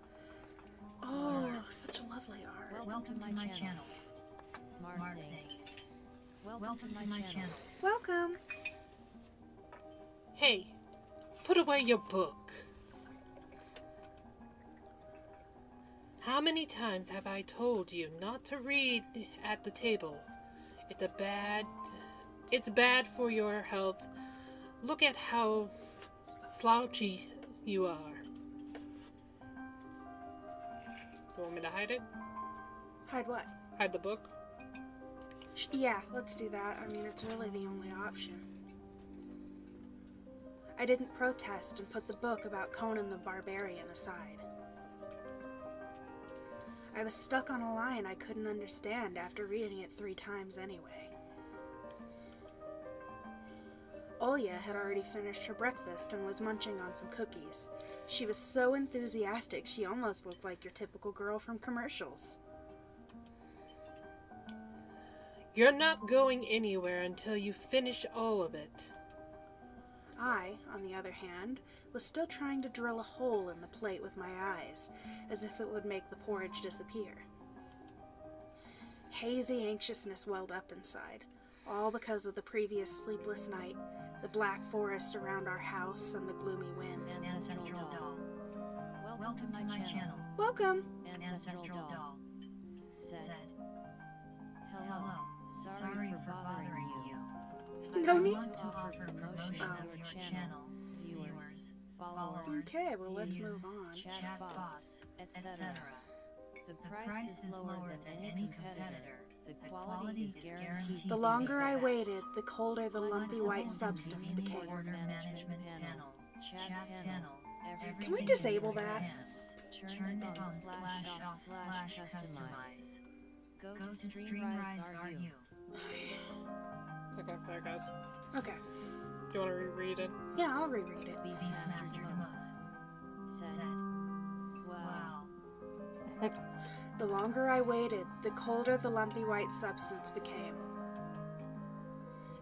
Speaker 4: Oh, such a lovely art.
Speaker 5: Welcome to my channel. Marzing. Welcome to my channel.
Speaker 4: Welcome.
Speaker 3: Hey, put away your book. How many times have I told you not to read at the table? It's bad for your health. Look at how slouchy you are. You want me to hide it?
Speaker 4: Hide what?
Speaker 3: Hide the book?
Speaker 4: Yeah, let's do that. I mean, it's really the only option. I didn't protest and put the book about Conan the Barbarian aside. I was stuck on a line I couldn't understand after reading it 3 times anyway. Olya had already finished her breakfast and was munching on some cookies. She was so enthusiastic she almost looked like your typical girl from commercials.
Speaker 3: You're not going anywhere until you finish all of it.
Speaker 4: I, on the other hand, was still trying to drill a hole in the plate with my eyes, as if it would make the porridge disappear. Hazy anxiousness welled up inside, all because of the previous sleepless night, the black forest around our house, and the gloomy wind.
Speaker 5: Ancestral doll. Welcome to my channel.
Speaker 4: Welcome!
Speaker 5: Ancestral doll. Said. Hello. Sorry for bothering you.
Speaker 4: No
Speaker 5: I
Speaker 4: need.
Speaker 5: want to offer promotion of your channel, viewers, followers,
Speaker 4: Okay, well, let's
Speaker 5: views,
Speaker 4: move on.
Speaker 5: chatbots, etc. The price is lower than any competitor. The quality is guaranteed.
Speaker 4: The longer I waited, the colder the lumpy white substance became.
Speaker 5: Order management panel, chat panel.
Speaker 4: Can we disable that?
Speaker 5: Turn it on /off/customize. Go to StreamRise.ru.
Speaker 3: Okay, there it goes.
Speaker 4: Okay.
Speaker 3: Do you want to reread it?
Speaker 4: Yeah, I'll reread it.
Speaker 5: These Master Demos said, wow.
Speaker 4: The longer I waited, the colder the lumpy white substance became.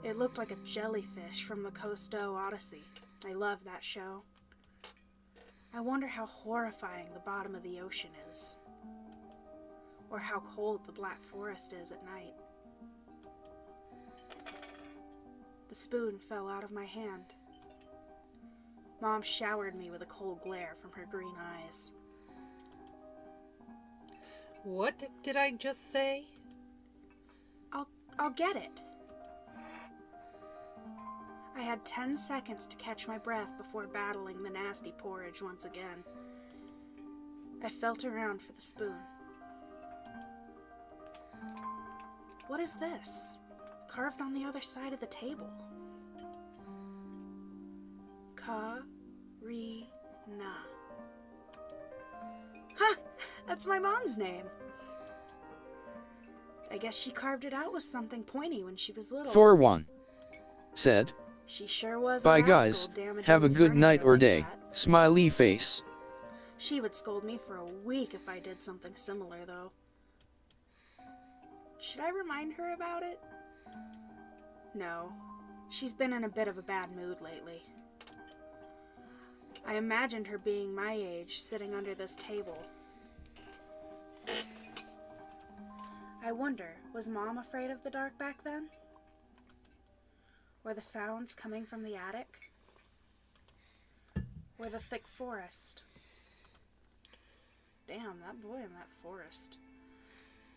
Speaker 4: It looked like a jellyfish from the Cousteau Odyssey. I love that show. I wonder how horrifying the bottom of the ocean is. Or how cold the Black Forest is at night. The spoon fell out of my hand. Mom showered me with a cold glare from her green eyes.
Speaker 3: What did I just say?
Speaker 4: I'll get it. I had 10 seconds to catch my breath before battling the nasty porridge once again. I felt around for the spoon. What is this? Carved on the other side of the table. Ka-ri-na. Ha! That's my mom's name. I guess she carved it out with something pointy when she was little.
Speaker 2: 4-1. Said.
Speaker 4: She sure was a
Speaker 2: Bye
Speaker 4: rascal
Speaker 2: guys,
Speaker 4: damaging
Speaker 2: have a
Speaker 4: the
Speaker 2: good night
Speaker 4: furniture
Speaker 2: or
Speaker 4: like
Speaker 2: day.
Speaker 4: that.
Speaker 2: Smiley face.
Speaker 4: She would scold me for a week if I did something similar, though. Should I remind her about it? No. She's been in a bit of a bad mood lately. I imagined her being my age, sitting under this table. I wonder, was Mom afraid of the dark back then? Were the sounds coming from the attic? Or the thick forest? Damn, that boy in that forest.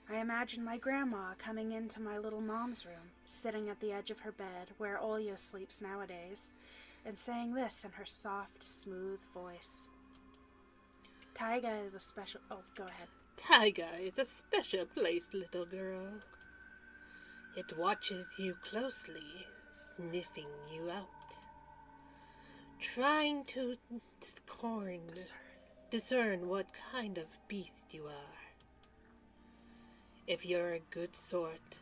Speaker 4: I imagine my grandma coming into my little mom's room, sitting at the edge of her bed where Olya sleeps nowadays, and saying this in her soft, smooth voice. Taiga is a special... Oh, go ahead.
Speaker 6: Taiga is a special place, little girl. It watches you closely, sniffing you out, trying to discern what kind of beast you are. If you're a good sort,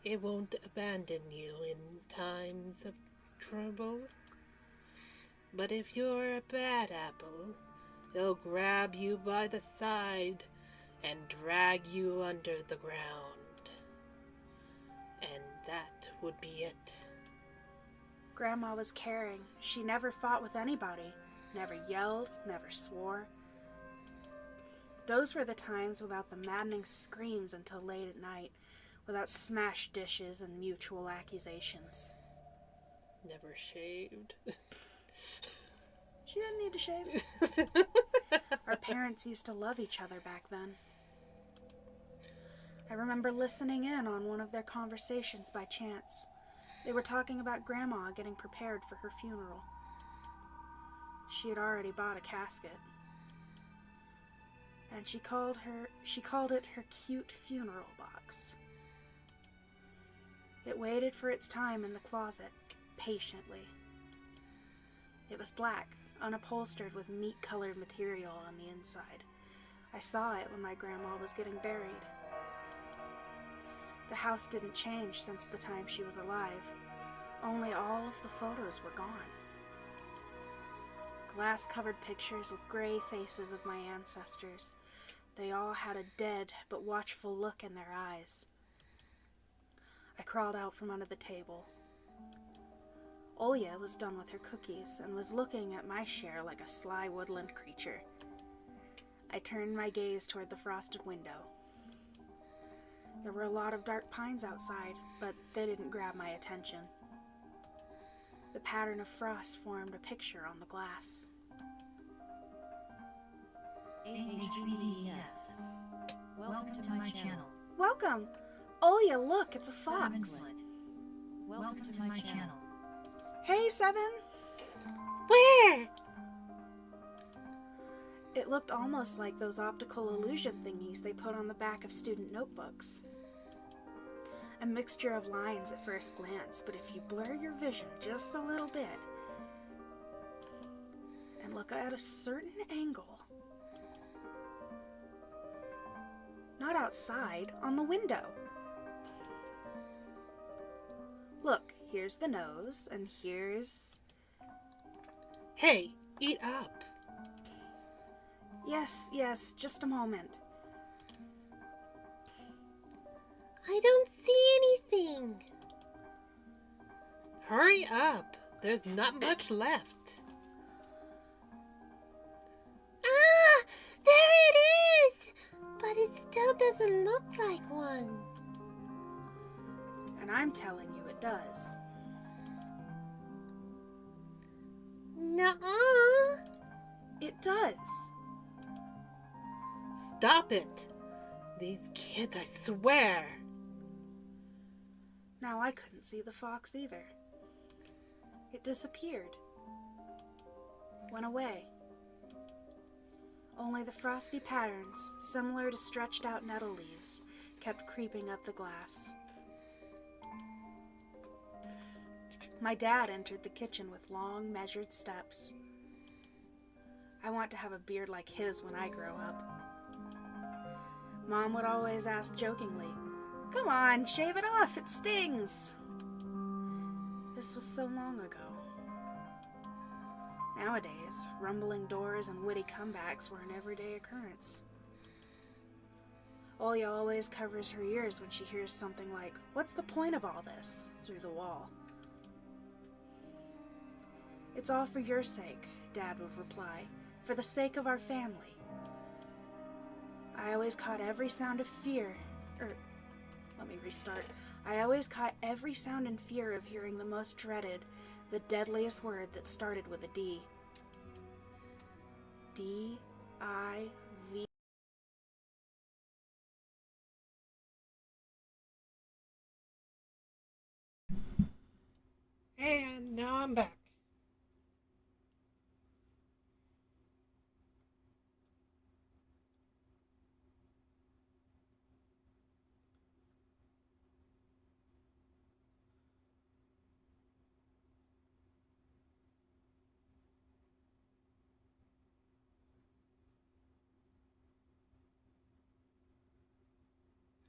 Speaker 6: it won't abandon you in times of trouble. But if you're a bad apple, it'll grab you by the side and drag you under the ground. And that would be it.
Speaker 4: Grandma was caring. She never fought with anybody, never yelled, never swore. Those were the times without the maddening screams until late at night, without smashed dishes and mutual accusations.
Speaker 6: Never shaved.
Speaker 4: She didn't need to shave. Our parents used to love each other back then. I remember listening in on one of their conversations by chance. They were talking about Grandma getting prepared for her funeral. She had already bought a casket. And she called it her cute funeral box. It waited for its time in the closet, patiently. It was black, unupholstered with meat-colored material on the inside. I saw it when my grandma was getting buried. The house didn't change since the time she was alive. Only all of the photos were gone. Glass-covered pictures with gray faces of my ancestors. They all had a dead but watchful look in their eyes. I crawled out from under the table. Olya was done with her cookies and was looking at my share like a sly woodland creature. I turned my gaze toward the frosted window. There were a lot of dark pines outside, but they didn't grab my attention. The pattern of frost formed a picture on the glass.
Speaker 5: HBDS. Welcome to my channel.
Speaker 4: Welcome! Olya, look, it's a fox.
Speaker 5: Welcome to my channel.
Speaker 4: Hey, Seven!
Speaker 6: Where?
Speaker 4: It looked almost like those optical illusion thingies they put on the back of student notebooks. A mixture of lines at first glance, but if you blur your vision just a little bit and look at a certain angle, not outside, on the window. Look, here's the nose, and here's...
Speaker 6: Hey, eat up.
Speaker 4: Yes, just a moment.
Speaker 6: I don't see anything. Hurry up. There's not much left. Ah! There it is! But it still doesn't look like one.
Speaker 4: And I'm telling you it does.
Speaker 6: Nuh-uh.
Speaker 4: It does.
Speaker 6: Stop it. These kids, I swear.
Speaker 4: Now I couldn't see the fox either. It disappeared. Went away. Only the frosty patterns, similar to stretched out nettle leaves, kept creeping up the glass. My dad entered the kitchen with long, measured steps. I want to have a beard like his when I grow up. Mom would always ask jokingly, "Come on, shave it off, it stings." This was so long ago. Nowadays, rumbling doors and witty comebacks were an everyday occurrence. Olya always covers her ears when she hears something like, "What's the point of all this?" through the wall. "It's all for your sake," Dad would reply, "for the sake of our family." I always caught every sound of fear, I always caught every sound in fear of hearing the most dreaded, the deadliest word that started with a D. D-I
Speaker 3: And now I'm back.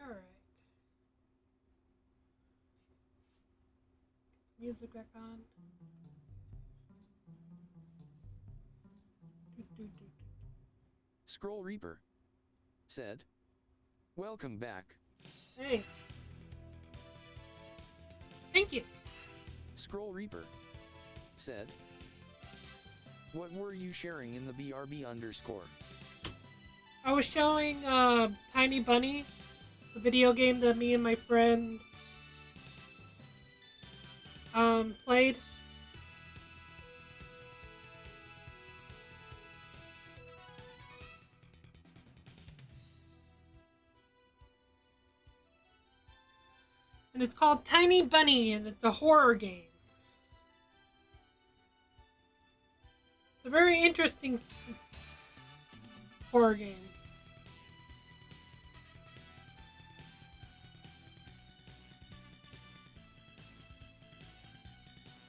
Speaker 3: Alright. Music back on.
Speaker 2: Scroll Reaper said, "Welcome back."
Speaker 3: Hey. Thank you.
Speaker 2: Scroll Reaper said, "What were you sharing in the BRB underscore?"
Speaker 3: I was showing Tiny Bunny, the video game that me and my friend played. And it's called Tiny Bunny, and it's a horror game. It's a very interesting horror game.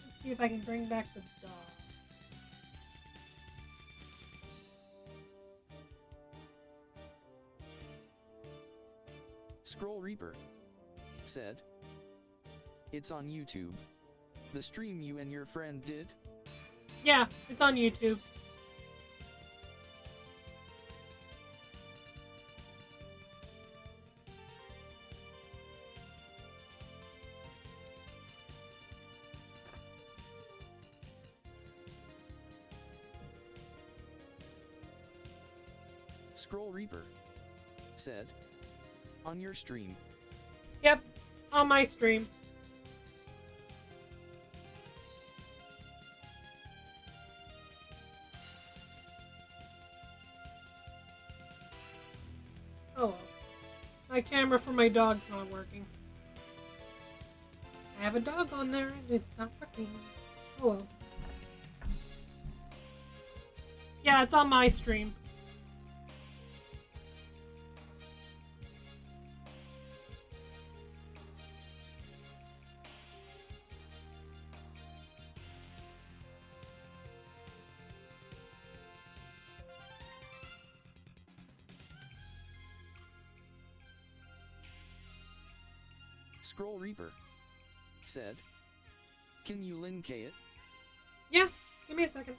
Speaker 3: Let's see if I can bring back the dog.
Speaker 2: Scroll Reaper said, "It's on YouTube. The stream you and your friend did?"
Speaker 3: Yeah, it's on YouTube.
Speaker 2: Scroll Reaper said, "On your stream."
Speaker 3: Yep, on my stream. Oh well. My camera for my dog's not working. I have a dog on there and it's not working. Oh well. Yeah, it's on my stream.
Speaker 2: Scroll Reaper said, "Can you link it?"
Speaker 3: Yeah, give me a second.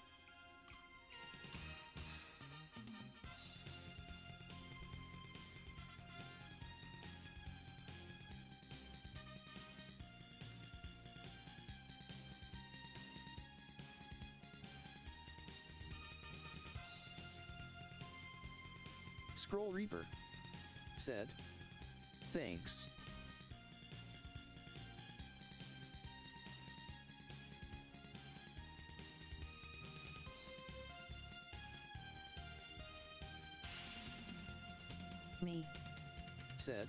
Speaker 2: Scroll Reaper said, "Thanks."
Speaker 5: Me
Speaker 2: said,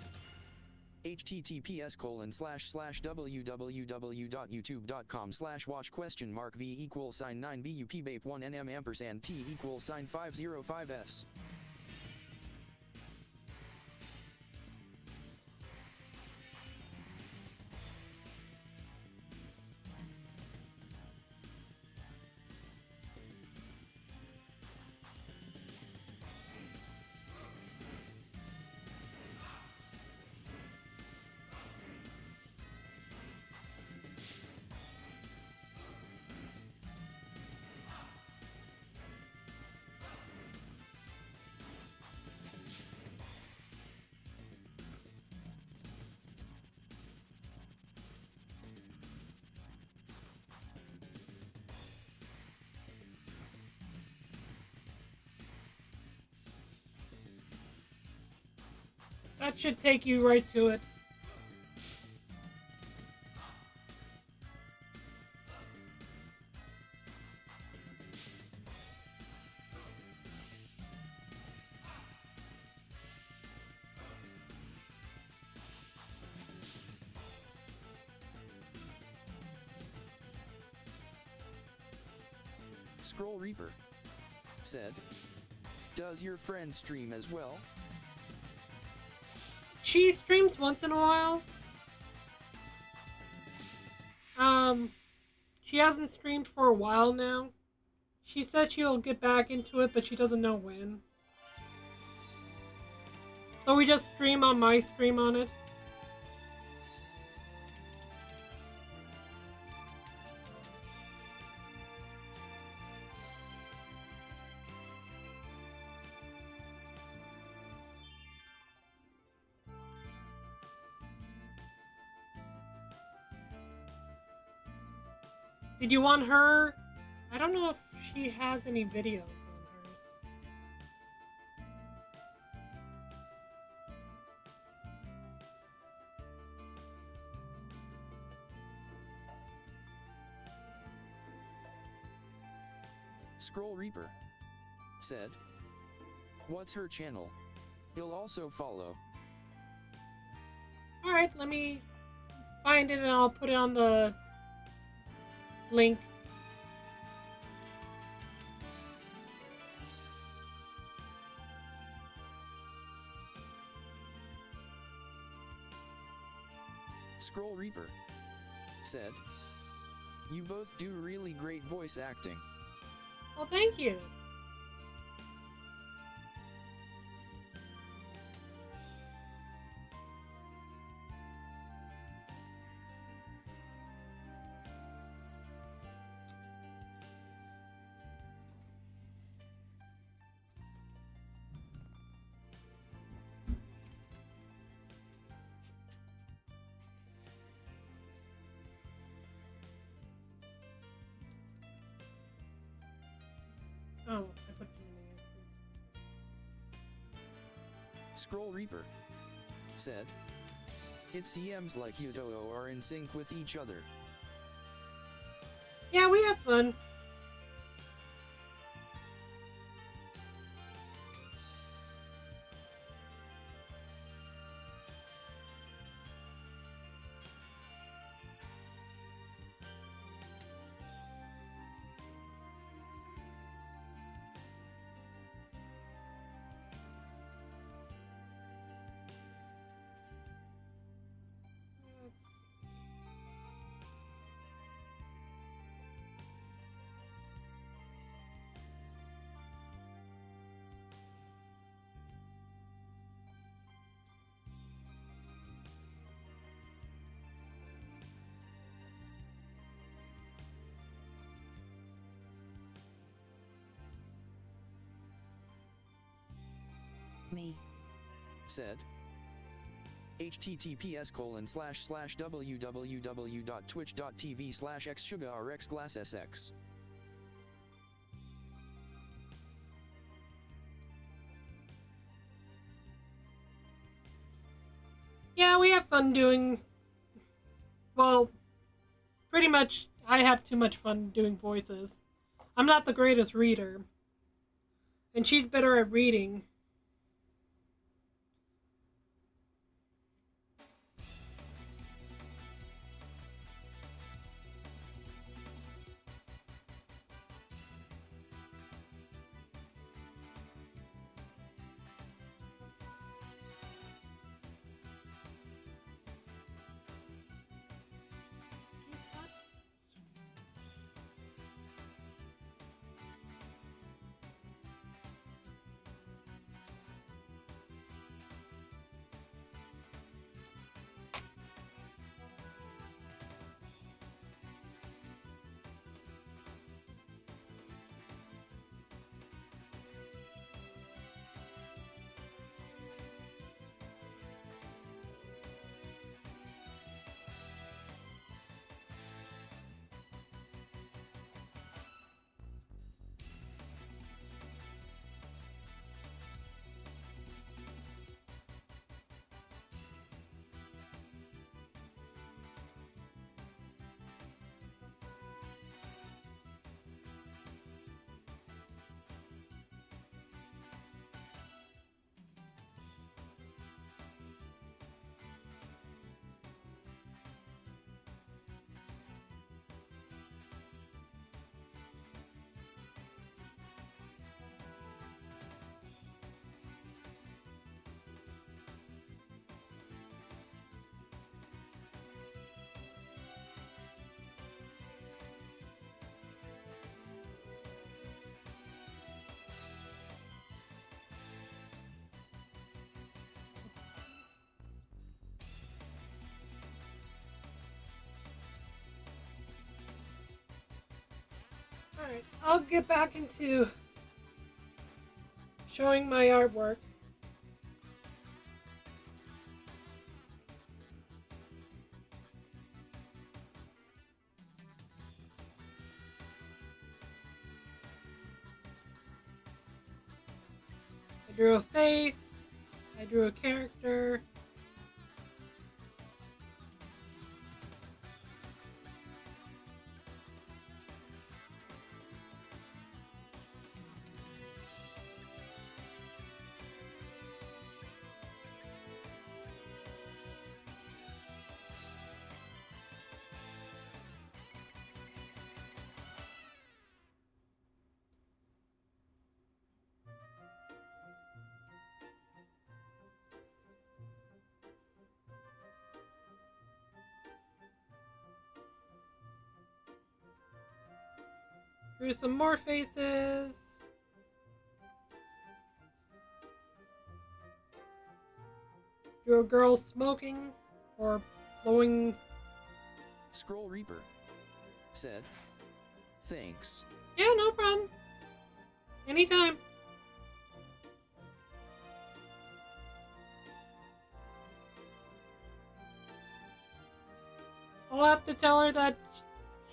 Speaker 2: https://www.youtube.com/watch?v=9bup1nm&t=505s.
Speaker 3: That should take you right to it.
Speaker 2: Scroll Reaper said, does your friend stream as well?
Speaker 3: She streams once in a while. She hasn't streamed for a while now. She said she'll get back into it, but she doesn't know when. So we just stream on my stream on it. Did you want her? I don't know if she has any videos on hers.
Speaker 2: Scroll Reaper said, what's her channel? He'll also follow.
Speaker 3: Alright, let me find it and I'll put it on the link.
Speaker 2: Scroll Reaper said, you both do really great voice acting.
Speaker 3: Well, thank you. Oh, I put too many X's.
Speaker 2: Scroll Reaper said, it seems like you two are in sync with each other.
Speaker 3: Yeah, we have fun.
Speaker 5: Me.
Speaker 2: Said, https://www.twitch.tv/xsugarrxglassSX.
Speaker 3: Yeah, we have fun doing... Well, pretty much I have too much fun doing voices. I'm not the greatest reader. And she's better at reading. Alright, I'll get back into showing my artwork. I drew a face, I drew a character. Drew some more faces. Drew a girl smoking or blowing.
Speaker 2: Scroll Reaper said, thanks.
Speaker 3: Yeah, no problem. Anytime. I'll have to tell her that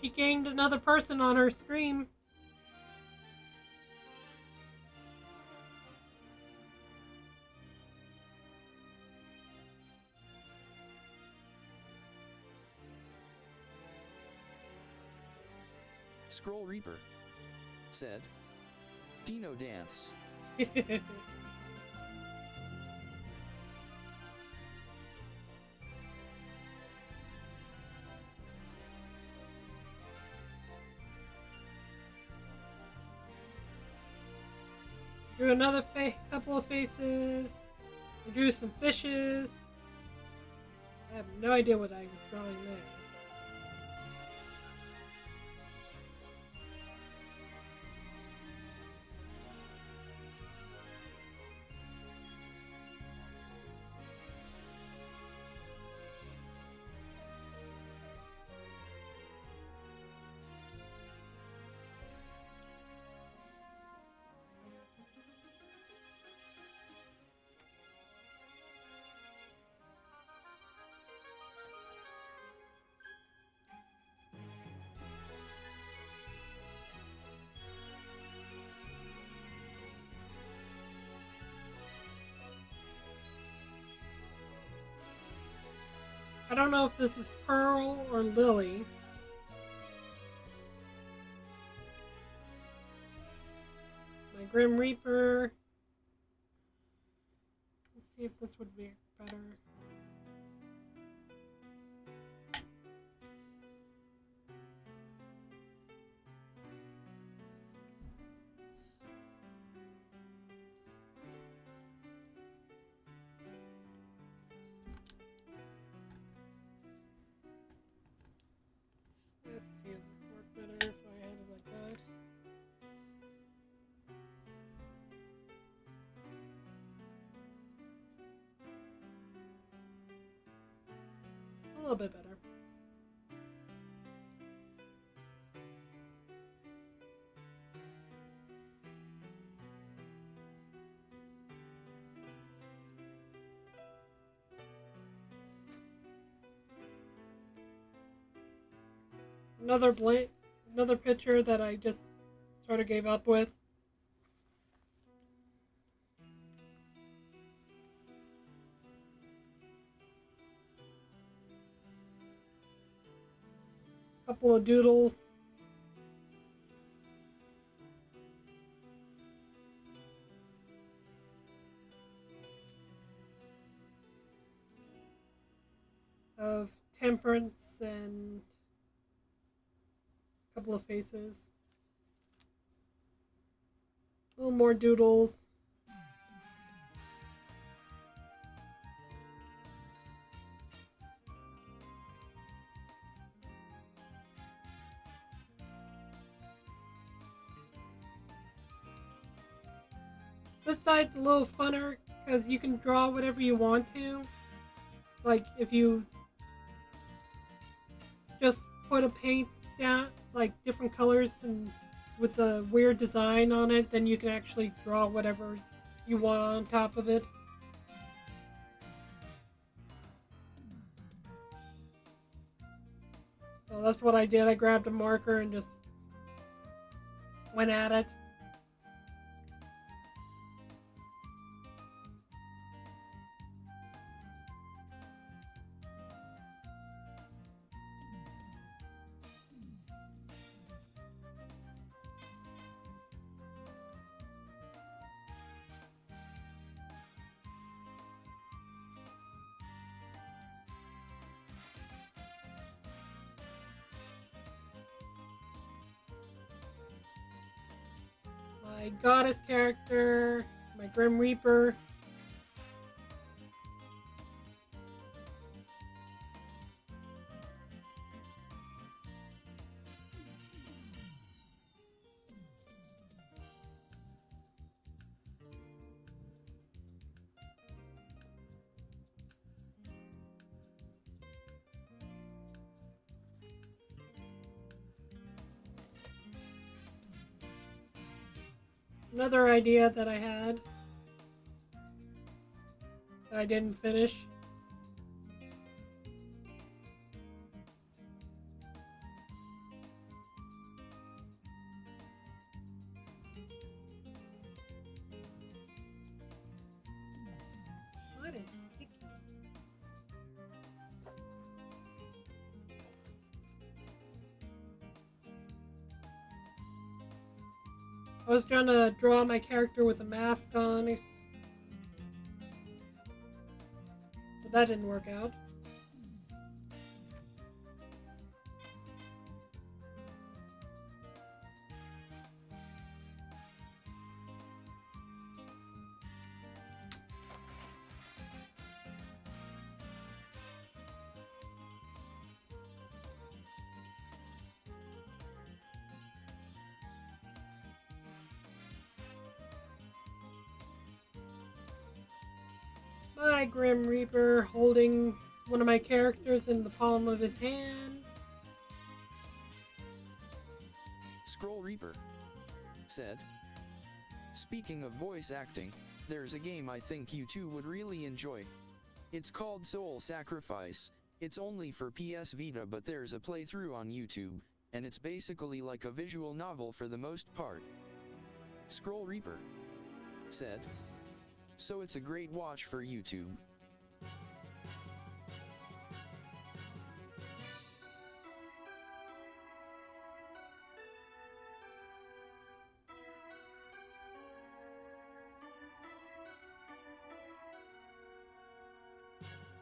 Speaker 3: she gained another person on her stream.
Speaker 2: Scroll Reaper said, Dino Dance.
Speaker 3: Drew another couple of faces. I drew some fishes. I have no idea what I was drawing there. I don't know if this is Pearl or Lily. My Grim Reaper. Let's see if this would be better. Let's see if it would work better if I had it like that. A little bit better. Another picture that I just sort of gave up with. Couple of doodles. Of temperance and a couple of faces. A little more doodles. This side's a little funner because you can draw whatever you want to. Like if you just put a paint down, like different colors, and with a weird design on it, then you can actually draw whatever you want on top of it. So that's what I did. I grabbed a marker and just went at it. My goddess character, my Grim Reaper. Another idea that I had that I didn't finish. What is sticky? I was trying to draw my character with a mask on, but that didn't work out. My Grim Reaper holding one of my characters in the palm of his hand.
Speaker 2: Scroll Reaper said, "Speaking of voice acting, there's a game I think you two would really enjoy. It's called Soul Sacrifice. It's only for PS Vita, but there's a playthrough on YouTube, and it's basically like a visual novel for the most part." Scroll Reaper said, "So it's a great watch for YouTube."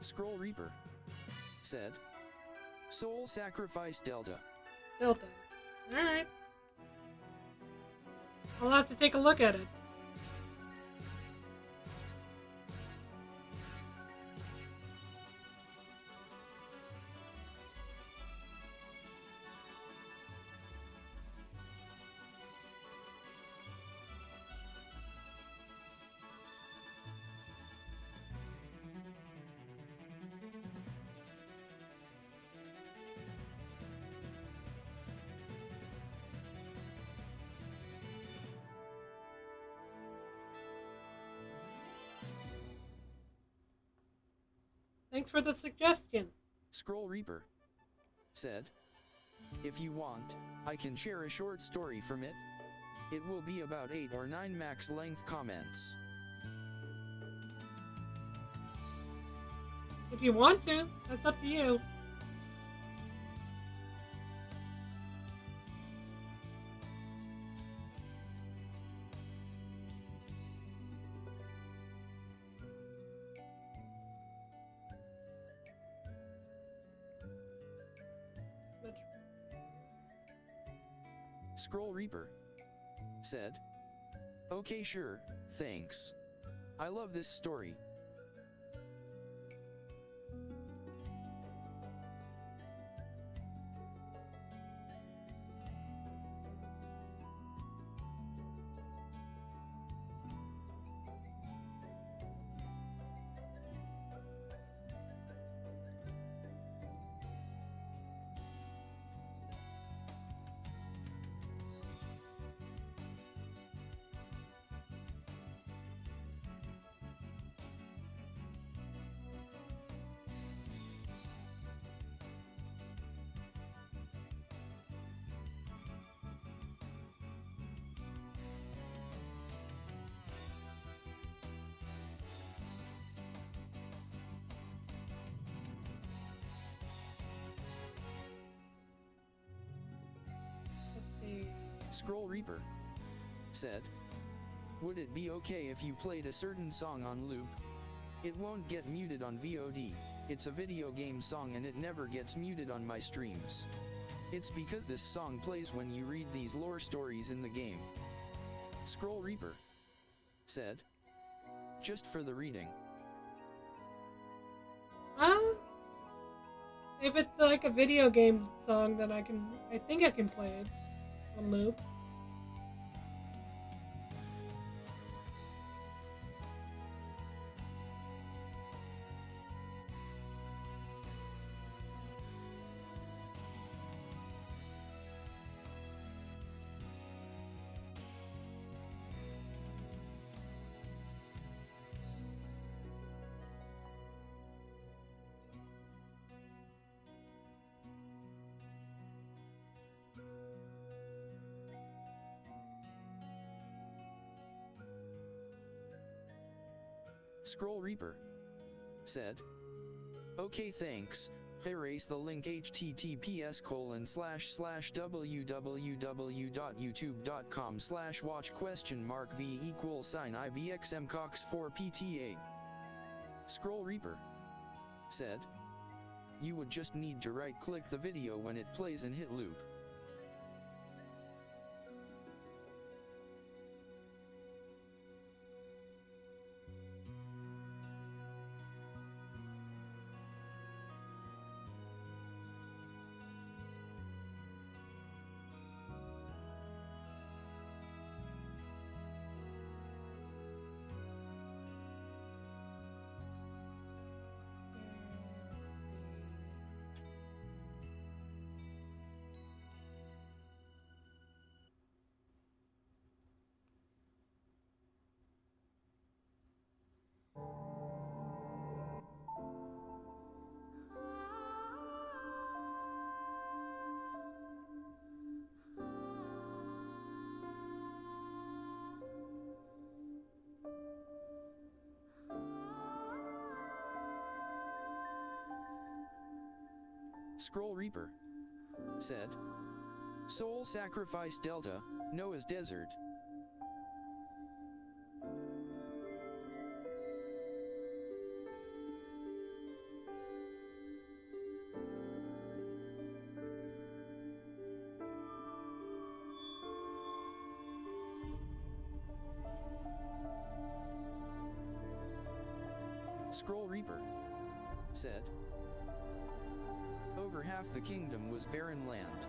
Speaker 2: Scroll Reaper said, "Soul Sacrifice Delta."
Speaker 3: Delta. Alright. I'll have to take a look at it. Thanks for the suggestion.
Speaker 2: Scroll Reaper said, "If you want, I can share a short story from it. It will be about 8 or 9 max length comments."
Speaker 3: If you want to, that's up to you.
Speaker 2: Scroll Reaper said, "Okay, sure, thanks. I love this story." Scroll Reaper said, would it be okay if you played a certain song on loop? It won't get muted on VOD, it's a video game song and it never gets muted on my streams. It's because this song plays when you read these lore stories in the game. Scroll Reaper said, just for the reading.
Speaker 3: If it's like a video game song, then I think I can play it on loop.
Speaker 2: Scroll Reaper said, okay, thanks. Erase the link https://www.youtube.com/watch?v=IBXMCox4PTA. Scroll Reaper said, you would just need to right-click the video when it plays and hit loop. Scroll Reaper said, Soul Sacrifice Delta, Noah's Desert. Scroll Reaper said, over half the kingdom was barren land.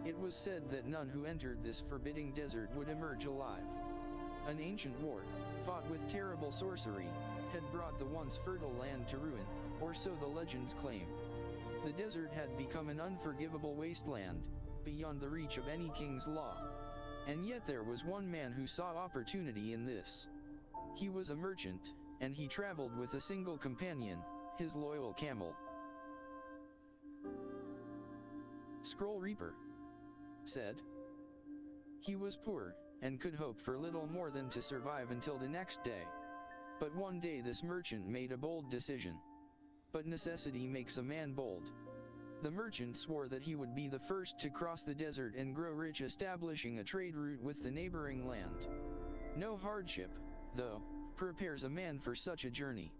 Speaker 2: It was said that none who entered this forbidding desert would emerge alive. An ancient war, fought with terrible sorcery, had brought the once fertile land to ruin, or so the legends claim. The desert had become an unforgivable wasteland, beyond the reach of any king's law. And yet there was one man who saw opportunity in this. He was a merchant, and he traveled with a single companion, his loyal camel. Scroll Reaper said, he was poor, and could hope for little more than to survive until the next day. But one day this merchant made a bold decision. But necessity makes a man bold. The merchant swore that he would be the first to cross the desert and grow rich, establishing a trade route with the neighboring land. No hardship, though, prepares a man for such a journey.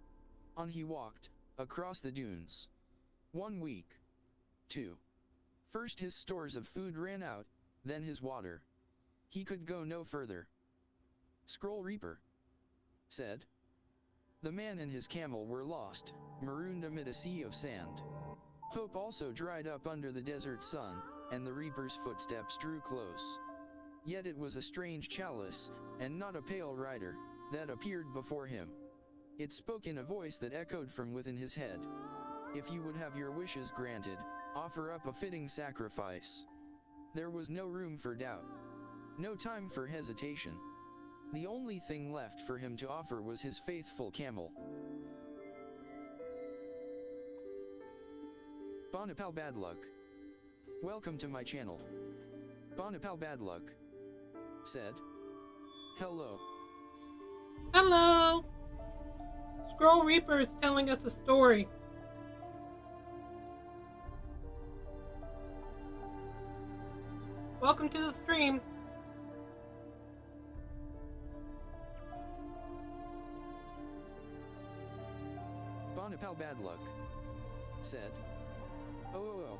Speaker 2: On he walked, across the dunes. 1 week. 2. First his stores of food ran out, then his water. He could go no further. Scroll Reaper said, the man and his camel were lost, marooned amid a sea of sand. Hope also dried up under the desert sun, and the reaper's footsteps drew close. Yet it was a strange chalice, and not a pale rider, that appeared before him. It spoke in a voice that echoed from within his head. If you would have your wishes granted, offer up a fitting sacrifice. There was no room for doubt. No time for hesitation. The only thing left for him to offer was his faithful camel. Bonapal Bad Luck. Welcome to my channel. Bonapal Bad Luck said, hello.
Speaker 3: Hello! Scroll Reaper is telling us a story. Welcome to the stream.
Speaker 2: Bonapal bad luck, said. Oh.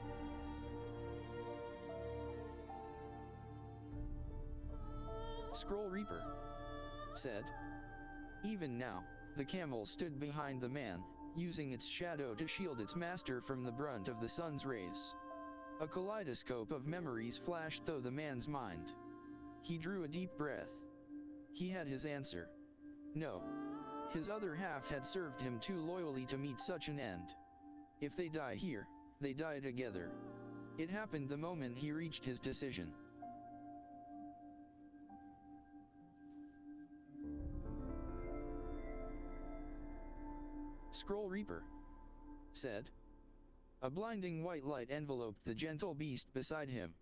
Speaker 2: Scroll Reaper, said. Even now, the camel stood behind the man, using its shadow to shield its master from the brunt of the sun's rays. A kaleidoscope of memories flashed through the man's mind. He drew a deep breath. He had his answer. No. His other half had served him too loyally to meet such an end. If they die here, they die together. It happened the moment he reached his decision. Scroll Reaper, said. A blinding white light enveloped the gentle beast beside him.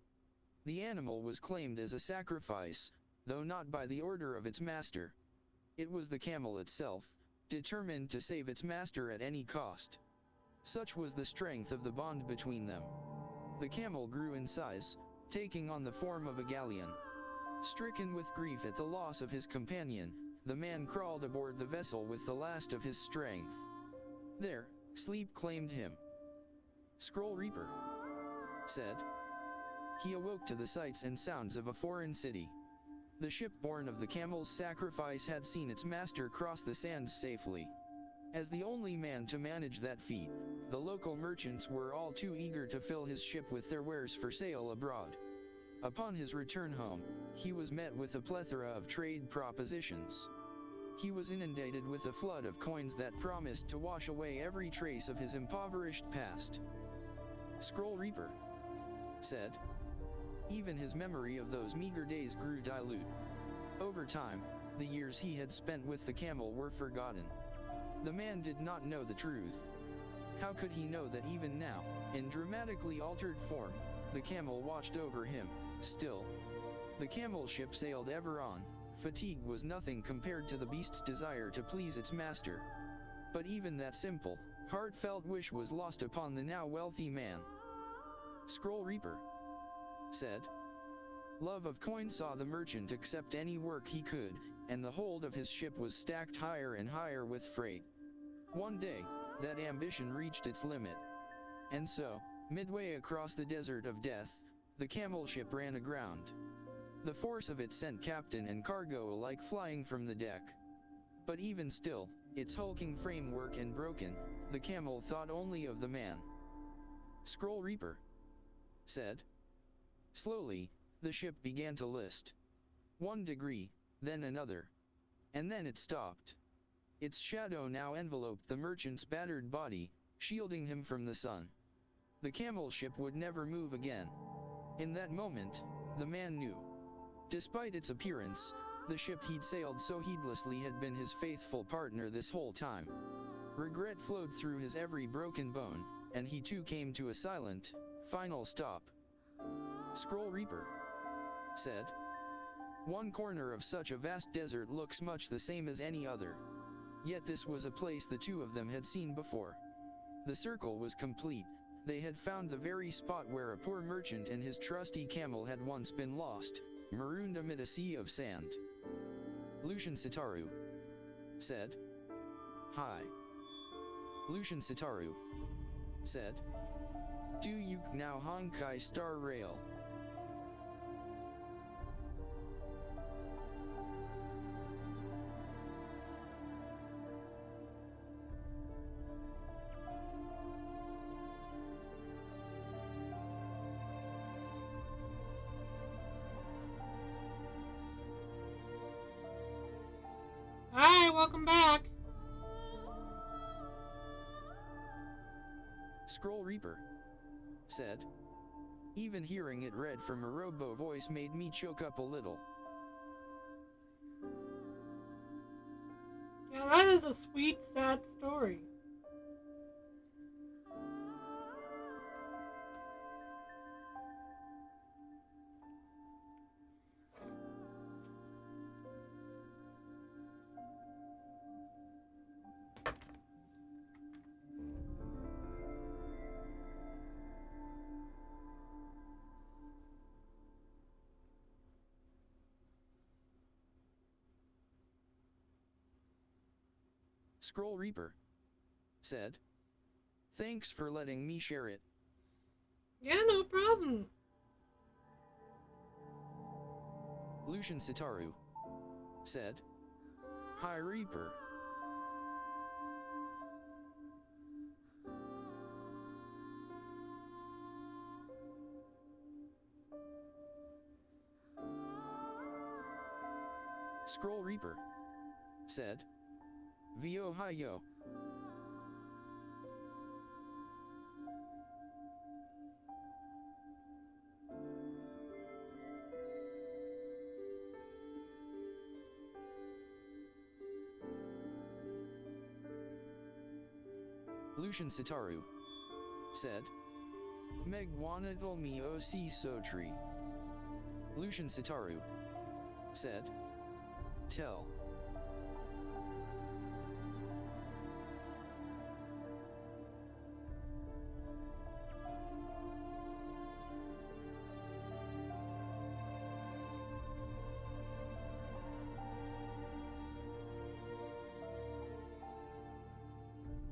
Speaker 2: The animal was claimed as a sacrifice, though not by the order of its master. It was the camel itself, determined to save its master at any cost. Such was the strength of the bond between them. The camel grew in size, taking on the form of a galleon. Stricken with grief at the loss of his companion, the man crawled aboard the vessel with the last of his strength. There, sleep claimed him. Scroll Reaper, said. He awoke to the sights and sounds of a foreign city. The ship born of the camel's sacrifice had seen its master cross the sands safely. As the only man to manage that feat, the local merchants were all too eager to fill his ship with their wares for sale abroad. Upon his return home, he was met with a plethora of trade propositions. He was inundated with a flood of coins that promised to wash away every trace of his impoverished past. Scroll Reaper, said. Even his memory of those meager days grew dilute. Over time, the years he had spent with the camel were forgotten. The man did not know the truth. How could he know that even now, in dramatically altered form, the camel watched over him, still? The camel ship sailed ever on. Fatigue was nothing compared to the beast's desire to please its master. But even that simple, heartfelt wish was lost upon the now wealthy man. Scroll Reaper, said. Love of coin saw the merchant accept any work he could, and the hold of his ship was stacked higher and higher with freight. One day, that ambition reached its limit. And so, midway across the desert of death, the camel ship ran aground. The force of it sent captain and cargo alike flying from the deck. But even still, its hulking framework and broken, the camel thought only of the man. Scroll Reaper, said. Slowly, the ship began to list. 1 degree, then another. And then it stopped. Its shadow now enveloped the merchant's battered body, shielding him from the sun. The camel ship would never move again. In that moment, the man knew. Despite its appearance, the ship he'd sailed so heedlessly had been his faithful partner this whole time. Regret flowed through his every broken bone, and he too came to a silent, final stop. Scroll Reaper, said. One corner of such a vast desert looks much the same as any other. Yet this was a place the two of them had seen before. The circle was complete. They had found the very spot where a poor merchant and his trusty camel had once been lost, marooned amid a sea of sand. Lucian Sitaru, said. Hi. Lucian Sitaru, said. Do you now Honkai Star Rail?
Speaker 3: Hi, welcome back.
Speaker 2: Scroll Reaper, said. Even hearing it read from a robo voice made me choke up a little.
Speaker 3: Yeah, that is a sweet, sad story.
Speaker 2: Scroll Reaper, said. Thanks for letting me share it.
Speaker 3: Yeah, no problem.
Speaker 2: Lucian Sitaru said. Hi Reaper. Scroll Reaper said. Vio hi yo. Lucian Sitaru said. Meg wanadol mi o si so tree. Lucian Sitaru said. Tell.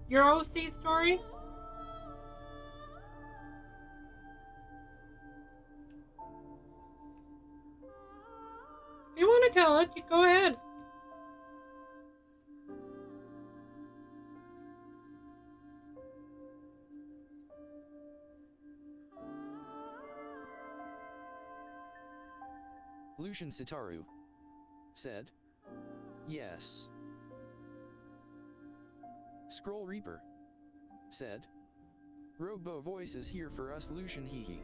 Speaker 3: Your OC story? If you want to tell it, you go ahead.
Speaker 2: Lucian Sitaru said. Yes. Scroll Reaper said. Robo voice is here for us Lucian hee hee.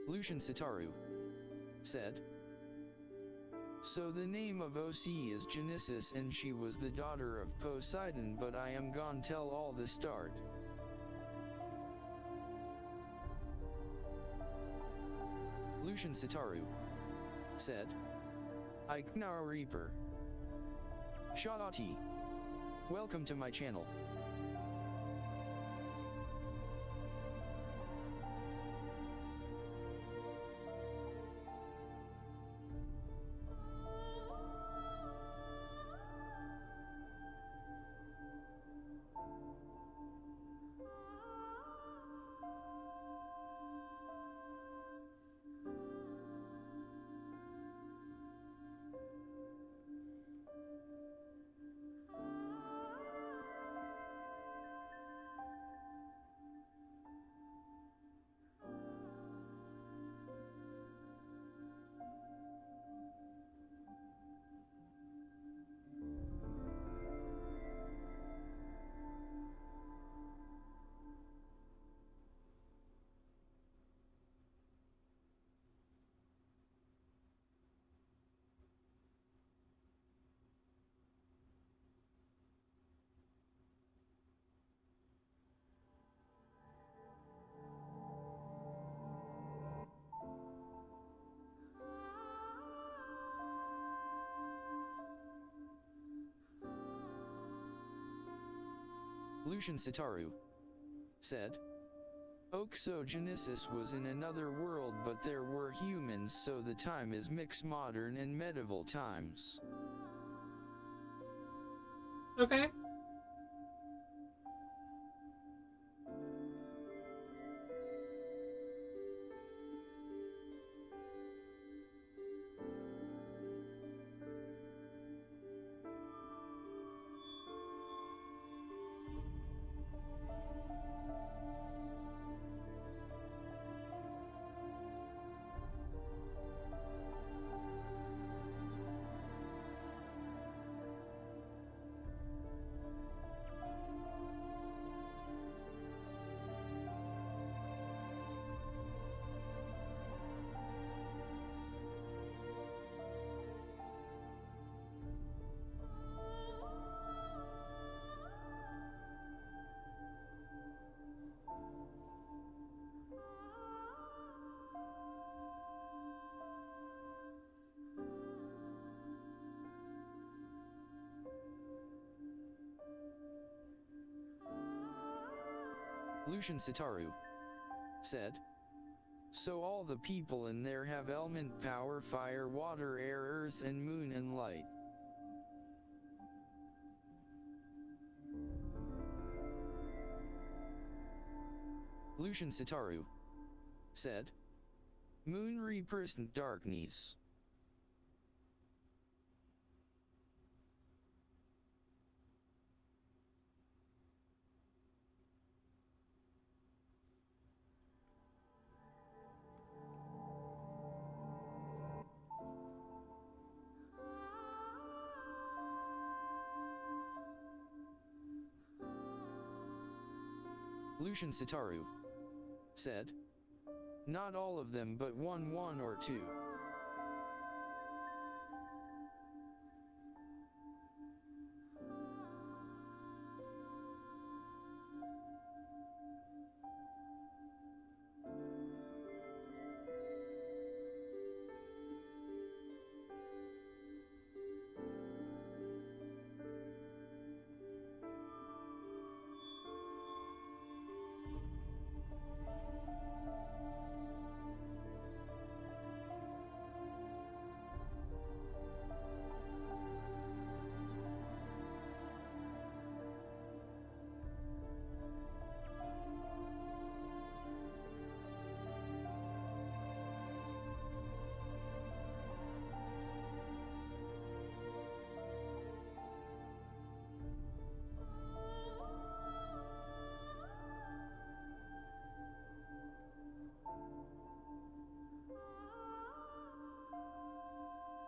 Speaker 2: Lucian Sitaru said. So the name of OC is Genesis and she was the daughter of Poseidon, but I am gone tell all the start. Lucian Sitaru said. Iknar Reaper. Shawati. Welcome to my channel. Lucian Sitaru said. Oxogenesis was in another world, but there were humans, so the time is mixed modern and medieval times.
Speaker 3: Okay.
Speaker 2: Lucian Sitaru said. So all the people in there have element power: fire, water, air, earth, and moon and light. Lucian Sitaru said. Moon represent darkness. Lucian Sitaru said. Not all of them, but one or two.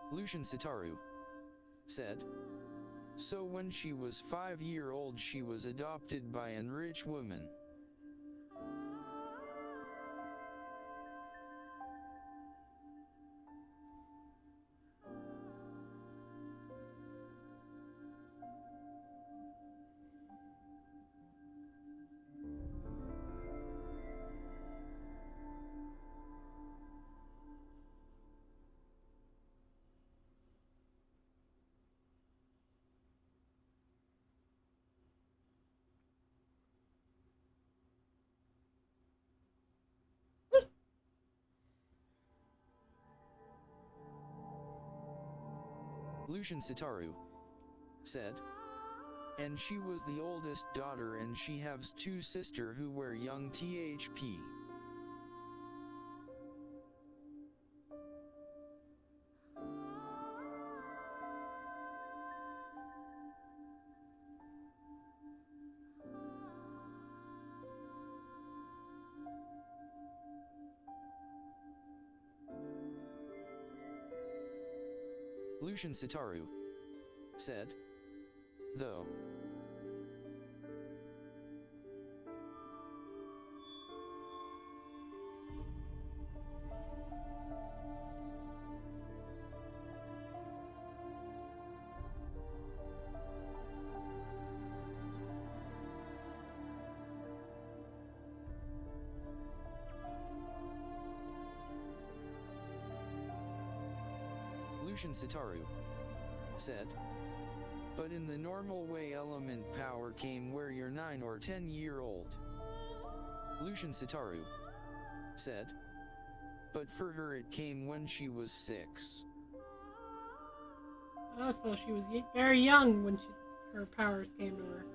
Speaker 2: Lucian Sitaru said. So when she was 5 years old, she was adopted by an rich woman. Lucian Sitaru said. And she was the oldest daughter, and she has two sisters who were young THP. Lucian Sitaru said. Though. Lucian Sitaru said. But in the normal way, element power came where you're 9 or 10 years old. Lucian Sitaru said. But for her it came when she was 6.
Speaker 3: Oh, so she was very young when her powers came to her.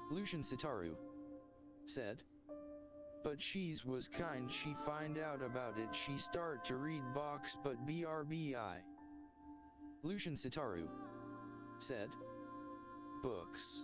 Speaker 2: Lucian Sitaru said. But she's was kind, she find out about it, she start to read books, but brbi. Lucian Sitaru said, books.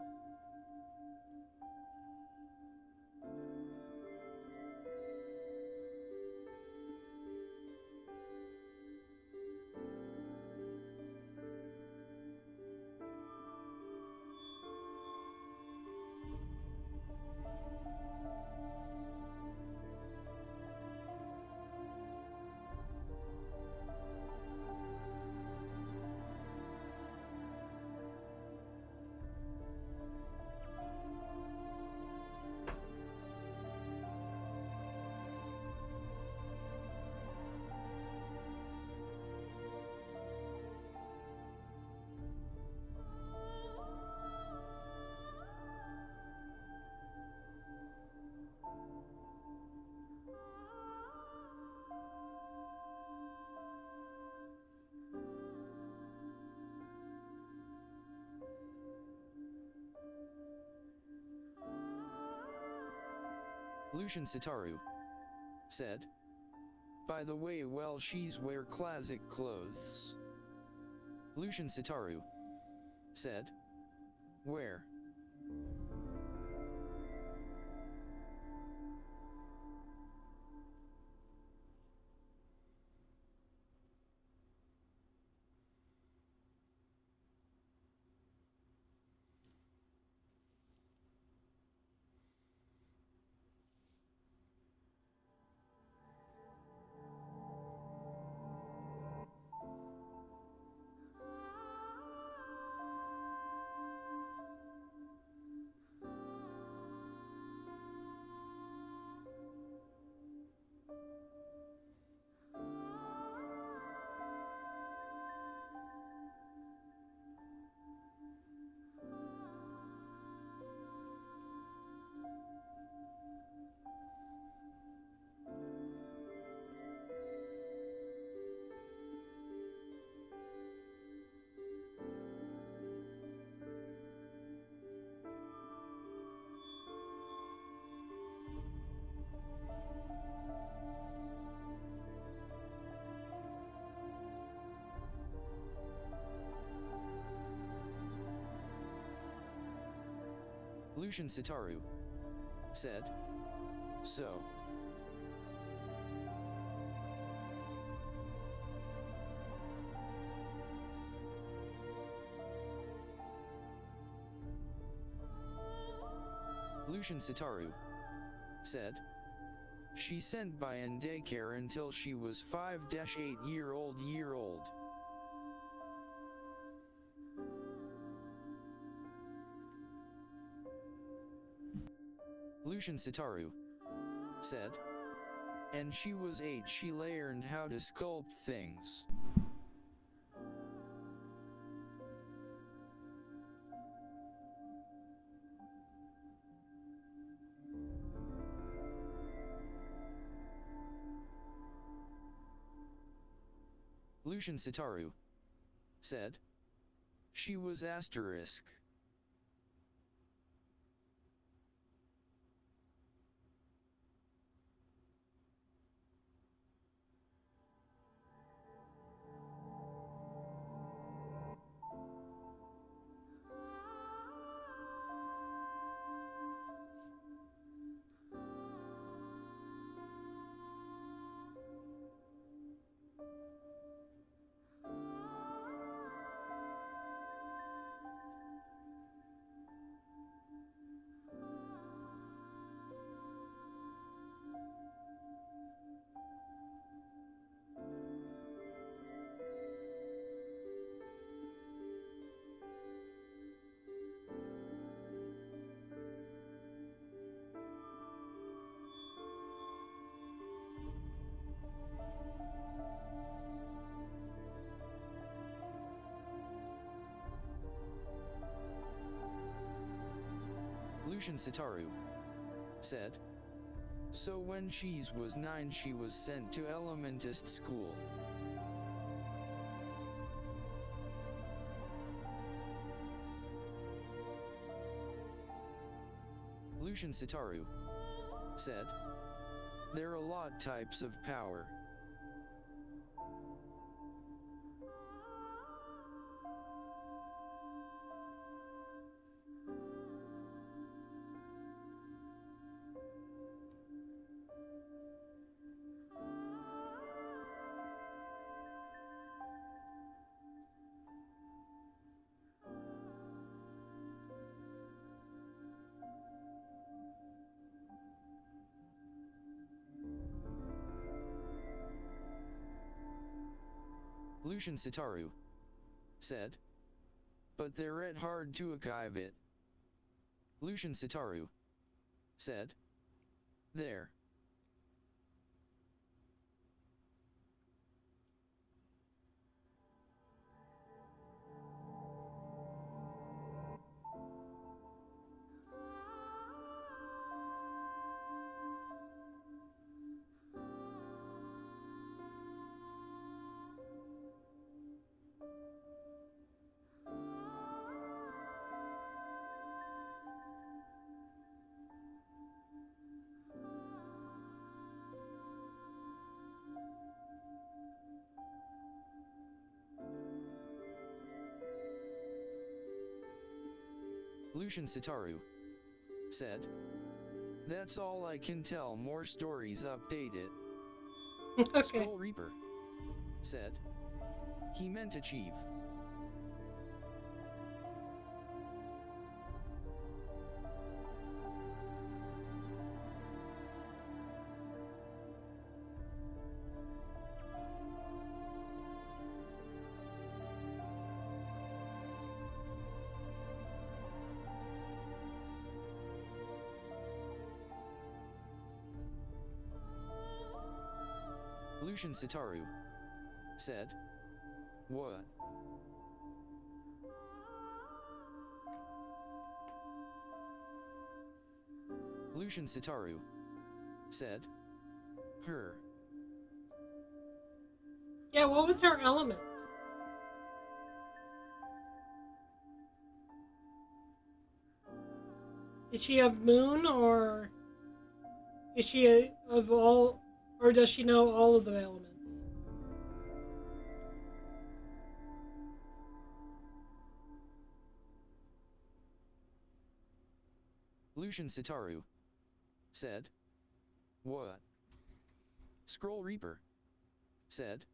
Speaker 2: Lucian Sitaru said, by the way, well, she's wear classic clothes. Lucian Sitaru said, where? Lucian Sitaru said, so. Lucian Sitaru said, she sent by in daycare until she was 5-8-year-old. Lucian Sitaru said, and she was 8, she learned how to sculpt things. Lucian Sitaru said, she was asterisk. Lucian Sitaru said, so when she was 9 she was sent to elementist school. Lucian Sitaru said, there are a lot types of power. Lucian Sitaru said. But they're red hard to archive it. Lucian Sitaru said. There. Lucian Sitaru said. That's all I can tell. More stories, update it.
Speaker 3: Okay.
Speaker 2: Scroll Reaper said. He meant achieve. Lucian Sitaru said. What? Lucian Sitaru said. Her.
Speaker 3: Yeah, what was her element? Is she of moon, or is she of all, or does she know all of the elements?
Speaker 2: Lucian Sitaru said. What? Scroll Reaper said.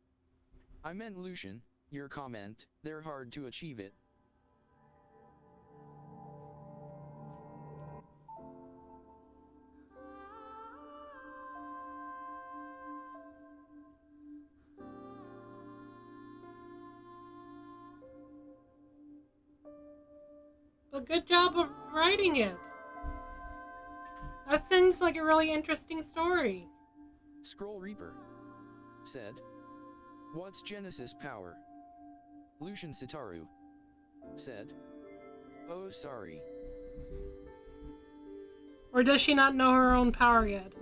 Speaker 2: I meant Lucian, your comment, they're hard to achieve it.
Speaker 3: But good job of writing it. That seems like a really interesting story.
Speaker 2: Scroll Reaper said. What's Genesis power? Lucian Sitaru said. Oh, sorry.
Speaker 3: Or does she not know her own power yet?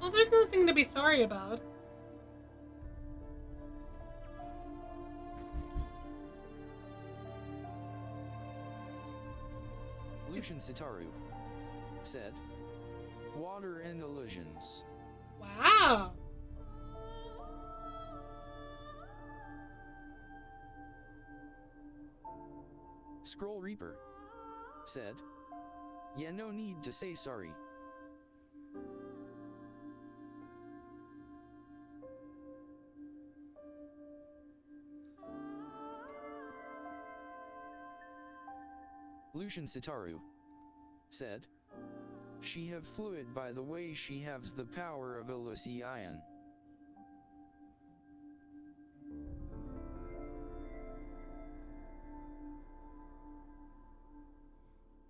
Speaker 3: Well, there's nothing to be sorry about.
Speaker 2: Lucian Sitaru said. Water and illusions.
Speaker 3: Wow.
Speaker 2: Scroll Reaper said. Yeah, no need to say sorry. Lucian Sitaru said. She have fluid by the way she has the power of Illusion.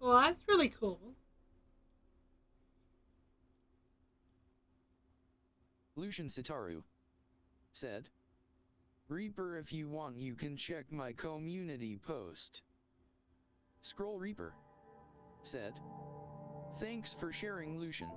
Speaker 3: Well, that's really cool.
Speaker 2: Lucian Sitaru said. Reaper, if you want you can check my community post. Scroll Reaper said. Thanks for sharing, Lucian.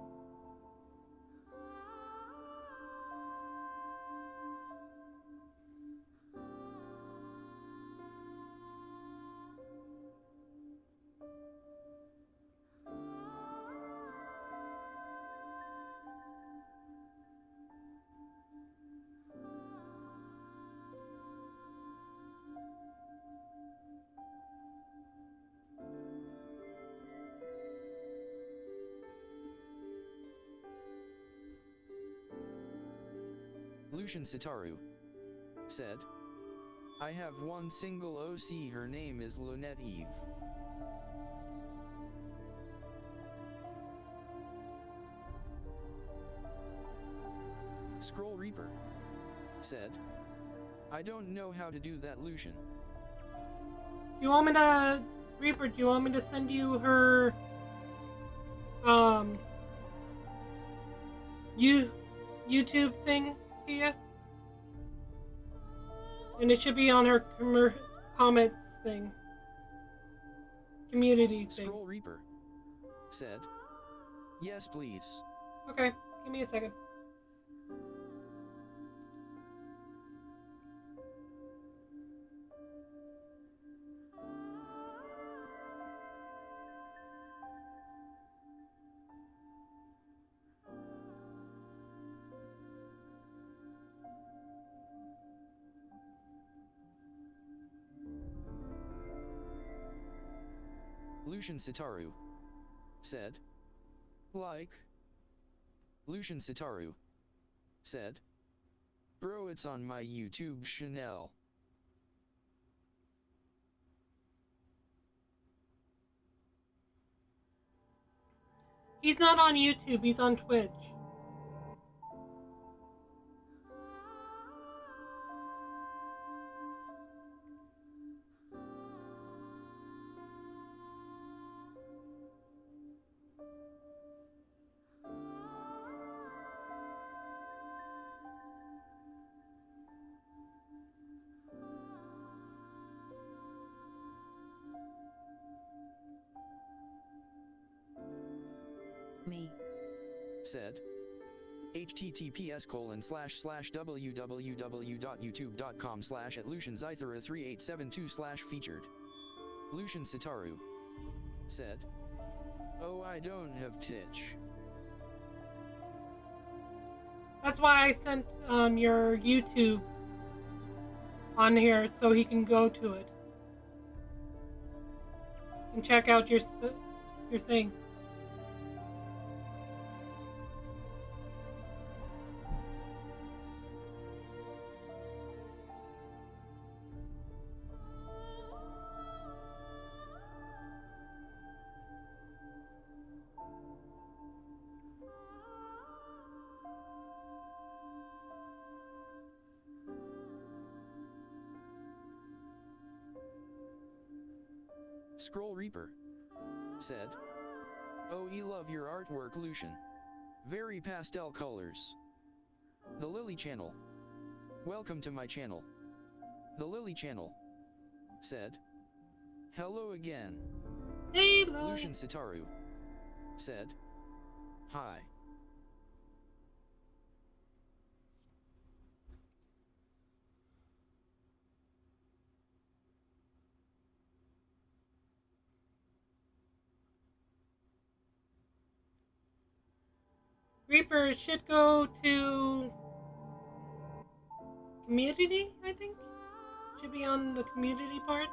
Speaker 2: Lucian Sitaru said, I have one single OC, her name is Lunette Eve. Scroll Reaper said, I don't know how to do that, Lucian.
Speaker 3: Do you want me to, Reaper, do you want me to send you her, YouTube thing to you? And it should be on her comments thing. Community thing.
Speaker 2: Scroll Reaper said, yes, please.
Speaker 3: Okay, give me a second.
Speaker 2: Lucian Sitaru said, like. Lucian Sitaru said, bro, it's on my YouTube channel.
Speaker 3: He's not on YouTube, he's on Twitch.
Speaker 5: Me.
Speaker 2: Said, https://www.youtube.com/@lucianzythera3872/featured. Lucian Sitaru said, oh, I don't have Titch.
Speaker 3: That's why I sent your YouTube on here so he can go to it and check out your thing.
Speaker 2: Scroll Reaper said, oh, I love your artwork, Lucian. Very pastel colors. The Lily Channel. Welcome to my channel. The Lily Channel said, hello again.
Speaker 3: Hey, Lily.
Speaker 2: Lucian Sitaru said, hi.
Speaker 3: Reaper should go to community, I think. Should be on the community part.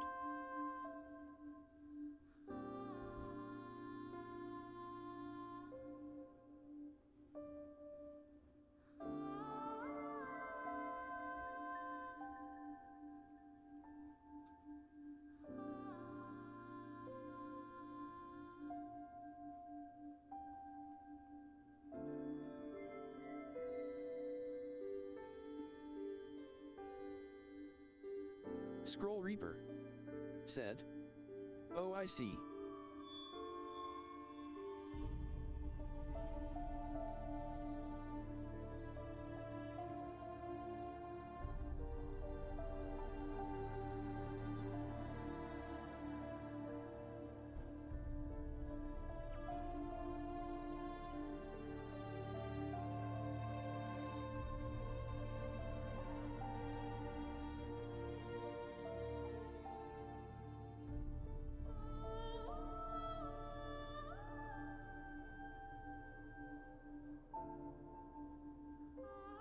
Speaker 2: Scroll Reaper said, oh, I see.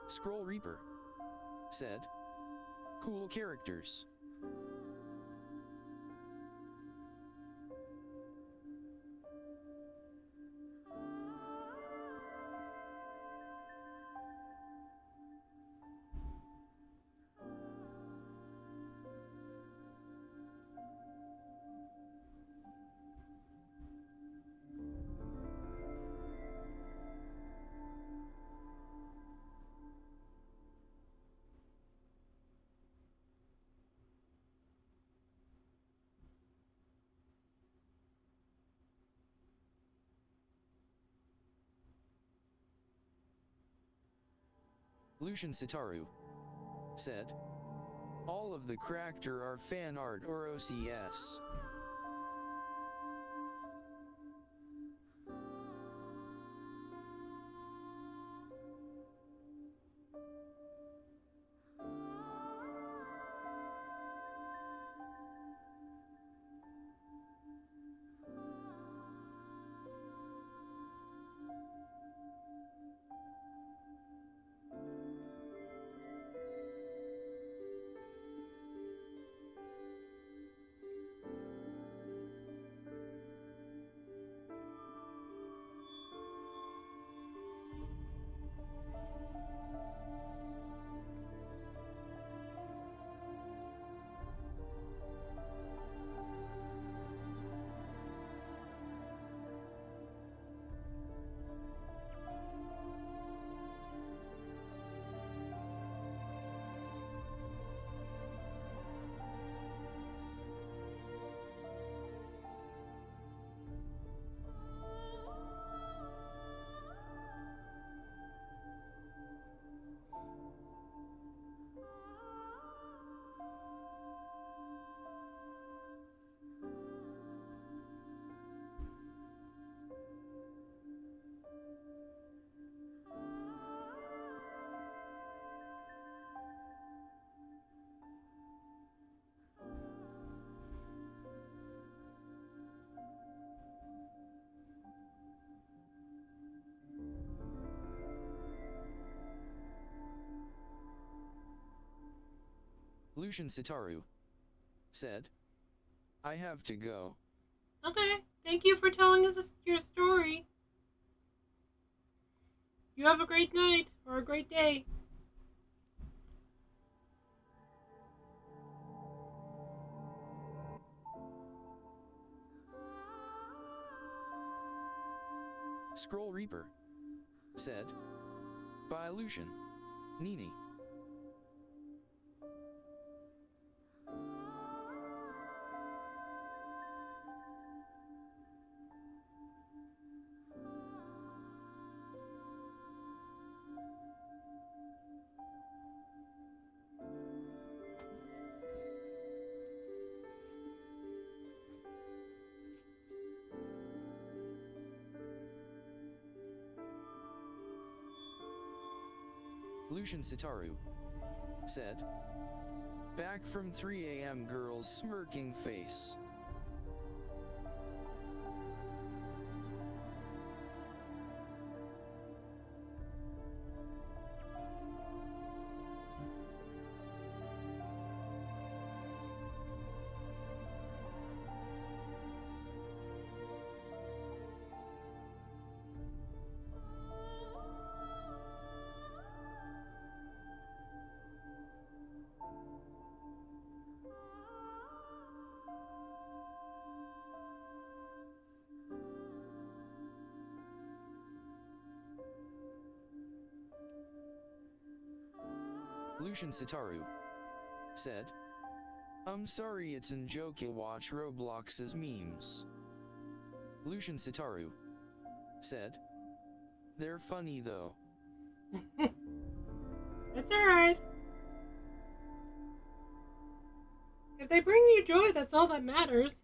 Speaker 2: Scroll Reaper said, cool characters. Lucian Sitaru said, all of the character are fan art or OCS. Lucian Sitaru said, I have to go.
Speaker 3: Okay, thank you for telling us your story. You have a great night or a great day.
Speaker 2: Scroll Reaper said, by Lucian, Nini. Lucian Sitaru said, back from 3 a.m. girl's smirking face. Lucian Sitaru said, I'm sorry it's in joke you watch Roblox's memes. Lucian Sitaru said, they're funny though.
Speaker 3: That's alright. If they bring you joy, that's all that matters.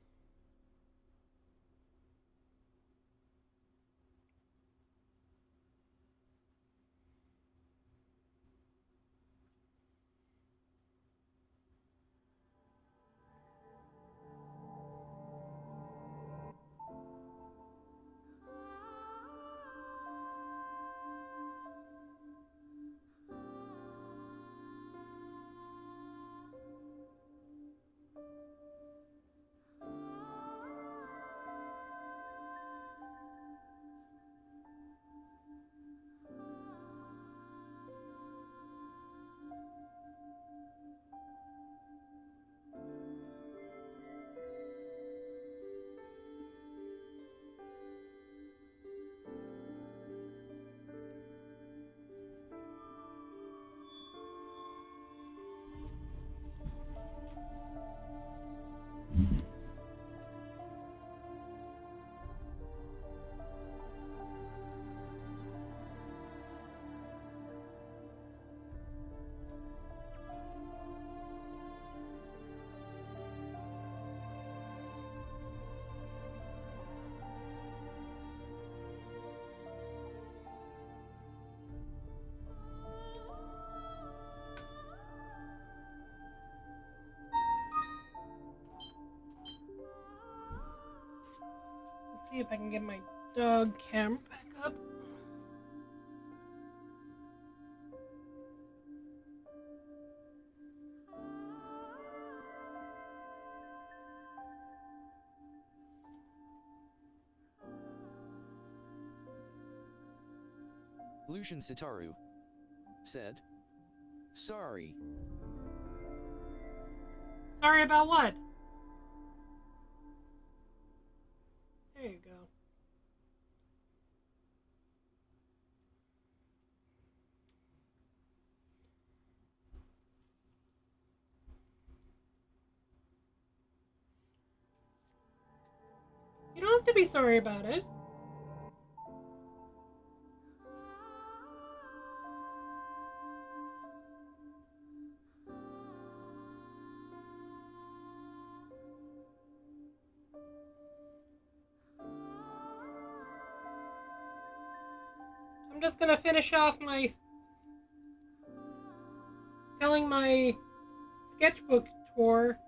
Speaker 3: see if I can get my dog camera back up.
Speaker 2: Lucian Sitaru said, "Sorry."
Speaker 3: Sorry about what? There you go. You don't have to be sorry about it. I'm just gonna finish off my telling my sketchbook tour.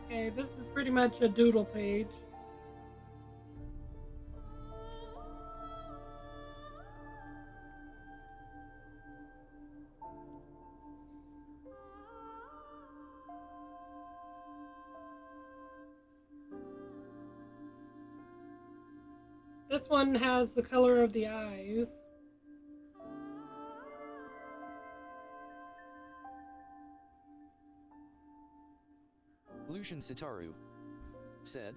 Speaker 3: Okay, this is pretty much a doodle page. This one has the color of the eyes.
Speaker 2: Lucian Sitaru said,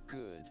Speaker 2: "Good."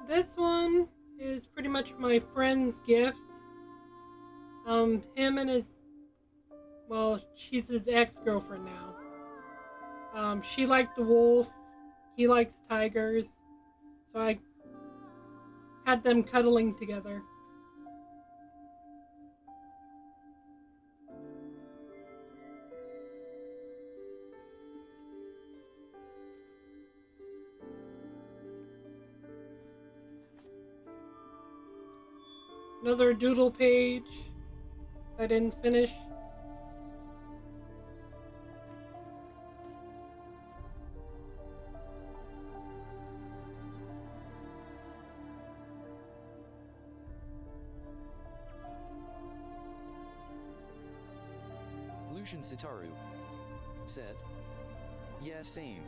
Speaker 3: This one is pretty much my friend's gift. Him and his, well, she's his ex-girlfriend now. She liked the wolf, he likes tigers, so I had them cuddling together. Another doodle page I didn't finish.
Speaker 2: Lucian Sitaru said, "Yeah, same."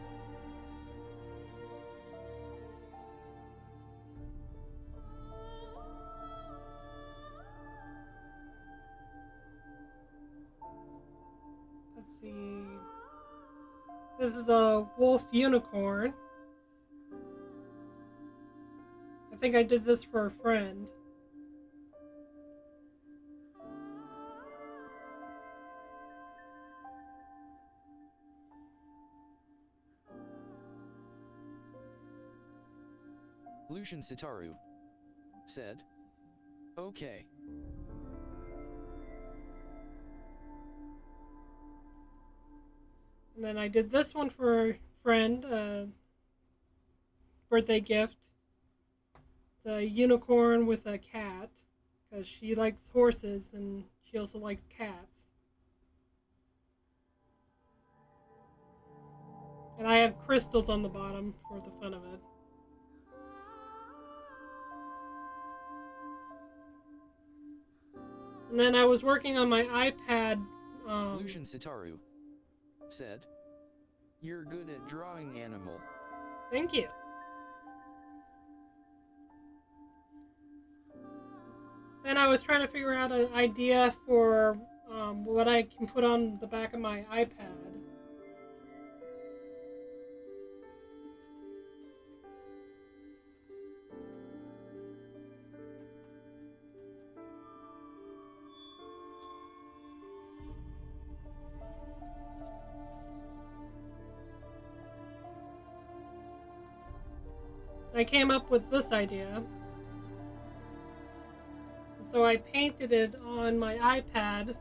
Speaker 3: Let's see. This is a wolf unicorn. I think I did this for a friend.
Speaker 2: Lucian Sitaru said, "Okay."
Speaker 3: And then I did this one for a friend, birthday gift. It's a unicorn with a cat, because she likes horses and she also likes cats. And I have crystals on the bottom for the fun of it. And then I was working on my iPad.
Speaker 2: Lucian Sitaru said, "You're good at drawing animal."
Speaker 3: Thank you. Then I was trying to figure out an idea for what I can put on the back of my iPad. I came up with this idea. So I painted it on my iPad.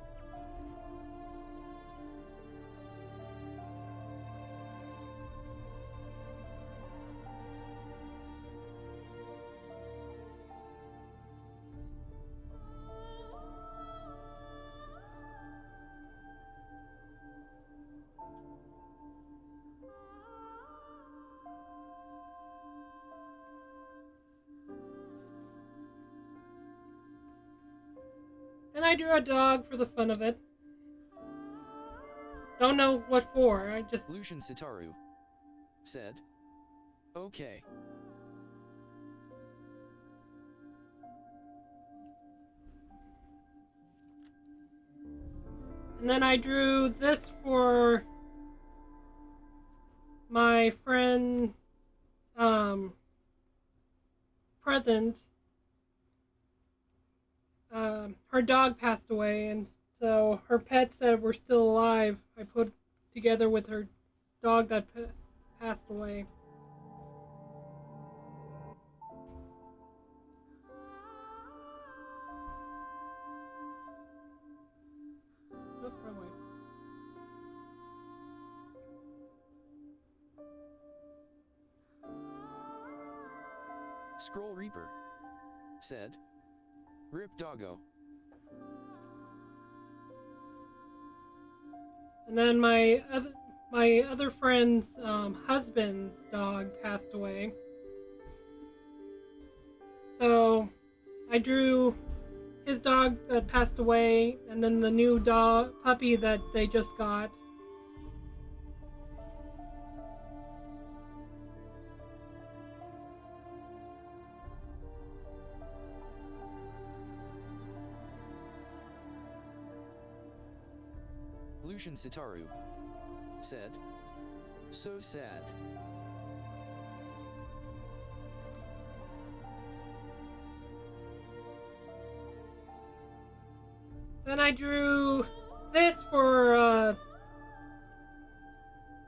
Speaker 3: And I drew a dog for the fun of it. Don't know what for, I just...
Speaker 2: Lucian Sitaru said, "Okay."
Speaker 3: And then I drew this for my friend, present. Her dog passed away, and so her pets that were still alive, I put together with her dog that passed away. Oh, wrong way.
Speaker 2: Scroll Reaper said, "Rip doggo."
Speaker 3: And then my other friend's husband's dog passed away. So I drew his dog that passed away, and then the new dog puppy that they just got.
Speaker 2: Lucian Sitaru said, "So sad."
Speaker 3: Then I drew this for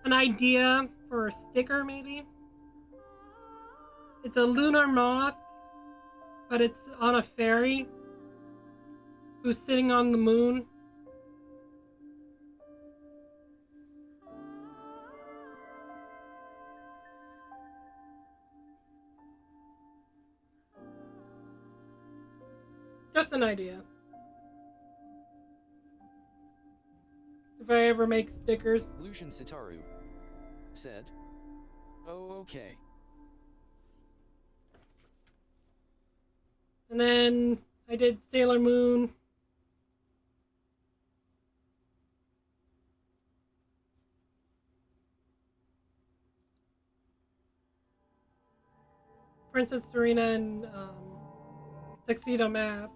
Speaker 3: an idea for a sticker, maybe. It's a lunar moth, but it's on a fairy who's sitting on the moon. Just an idea. If I ever make stickers.
Speaker 2: Lucian Sitaru said, "Oh, okay."
Speaker 3: And then I did Sailor Moon. Princess Serena and Tuxedo Mask.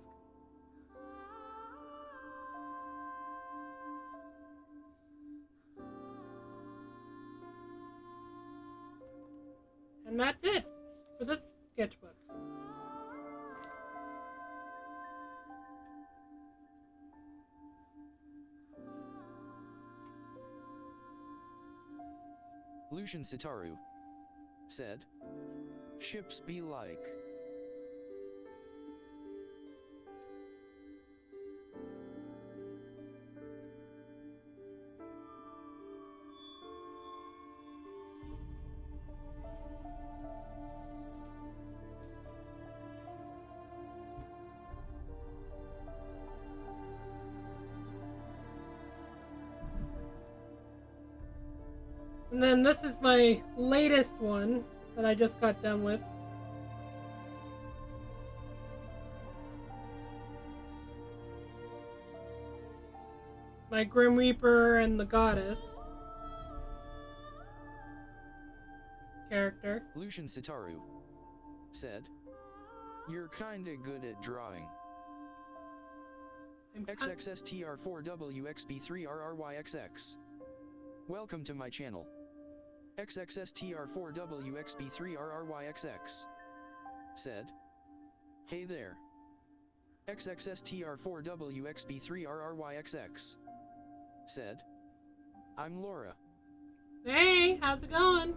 Speaker 3: And that's it for this sketchbook.
Speaker 2: Lucian Sitaru said, "Ships be like."
Speaker 3: And then this is my latest one that I just got done with. my Grim Reaper and the Goddess character.
Speaker 2: Lucian Sitaru said, "You're kinda good at drawing." XXSTR4WXB3RRYXX. Welcome to my channel. XXSTR4WXB3RRYXX said, "Hey there." XXSTR4WXB3RRYXX said, "I'm Laura."
Speaker 3: Hey, how's it going?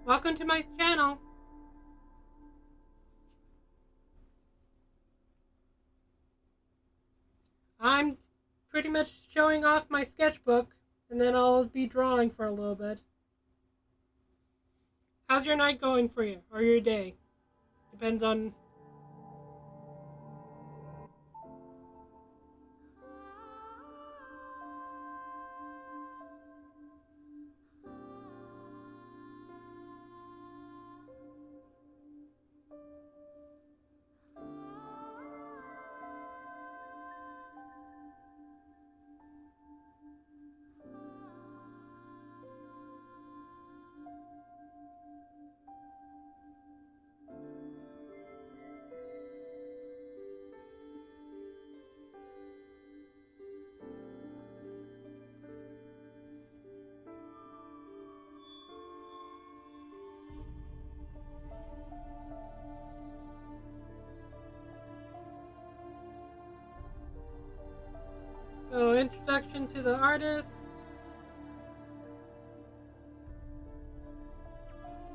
Speaker 3: Welcome to my channel. I'm pretty much showing off my sketchbook, and then I'll be drawing for a little bit. How's your night going for you, or your day? Depends on... So, introduction to the artist.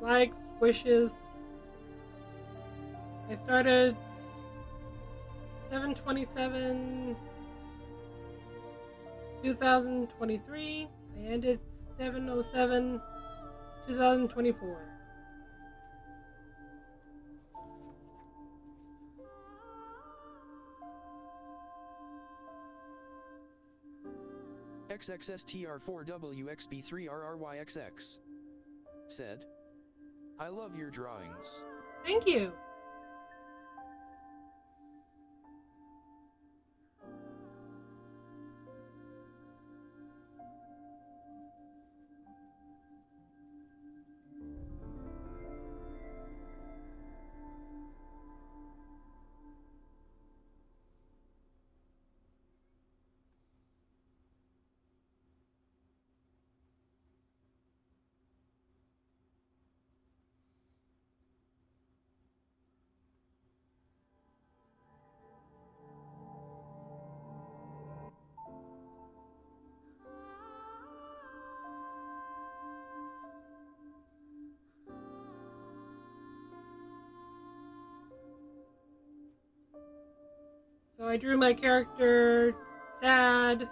Speaker 3: Likes, wishes. I started 7/27/2023. I ended 7/07/2024.
Speaker 2: XXSTR4WXB3RRYXX said, "I love your drawings."
Speaker 3: Thank you. So I drew my character sad.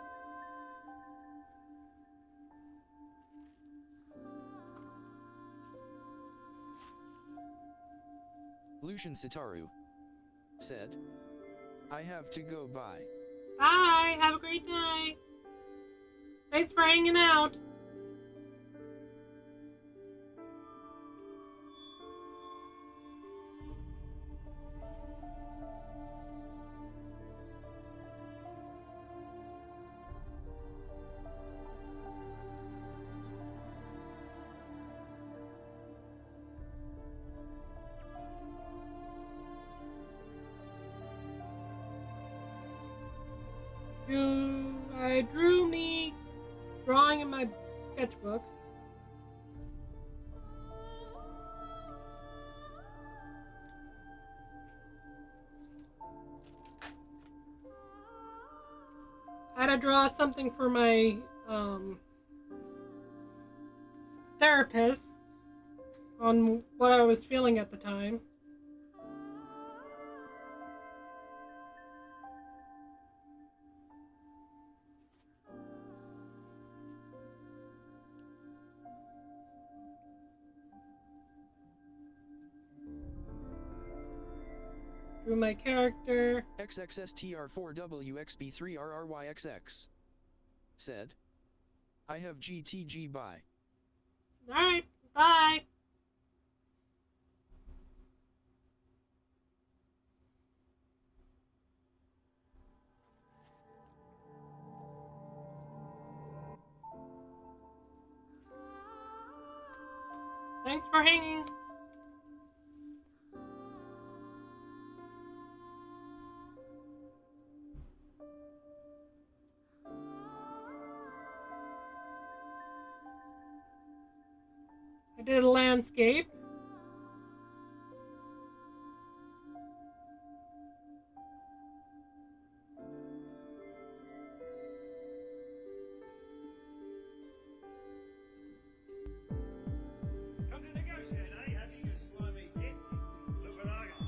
Speaker 2: Lucian Sitaru said, "I have to go bye."
Speaker 3: Bye. Have a great night. Thanks for hanging out. I drew me drawing in my sketchbook. I had to draw something for my therapist on what I was feeling at the time. Drew my character.
Speaker 2: XXSTR4WXB3RRYXX said, "I have GTG bye."
Speaker 3: Alright, bye. Thanks for hanging. I did a landscape.
Speaker 7: Come to negotiate, eh? Have you, you slimy git? Look what I got.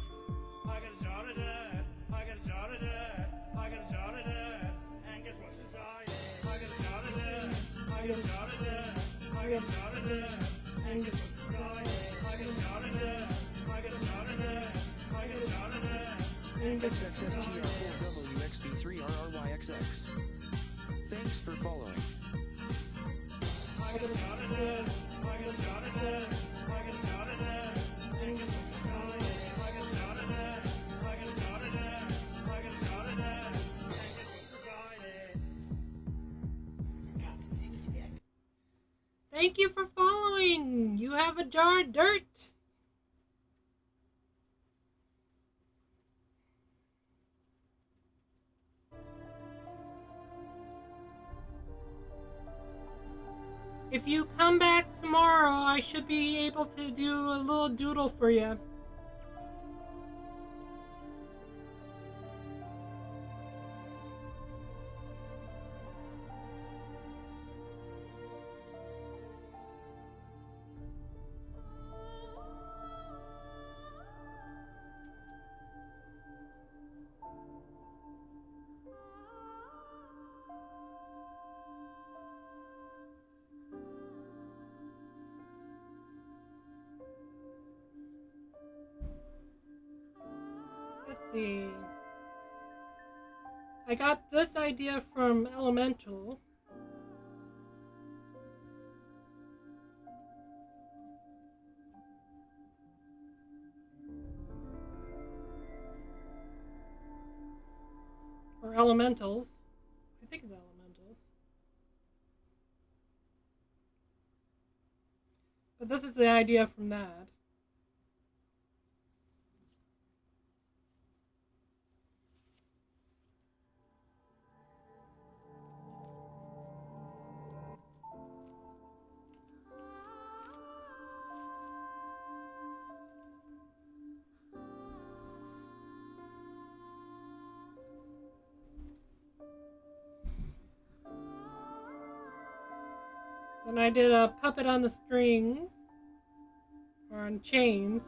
Speaker 7: I got a jar of dirt. I got a jar of dirt. I got a jar of dirt. And guess what's inside? I got a jar of dirt. I got a jar of dirt. I got a jar of dirt. And guess what's inside? I got a jar of dirt. I got a jar of dirt. I got a jar of dirt. And guess what's inside?
Speaker 2: XXSTR4WXB3RRYXX. Thanks for following.
Speaker 7: I got a jar of dirt. I got a jar of dirt. I got a jar of dirt. And guess what's inside? I got a jar of dirt. I got a jar of dirt. I got a jar of dirt. And guess what's inside?
Speaker 3: Thank you for following. You have a jar of dirt. If you come back tomorrow, I should be able to do a little doodle for you. Let's see. I got this idea from Elemental. Or Elementals. I think it's Elementals. But this is the idea from that. Then I did a puppet on the strings, or on chains.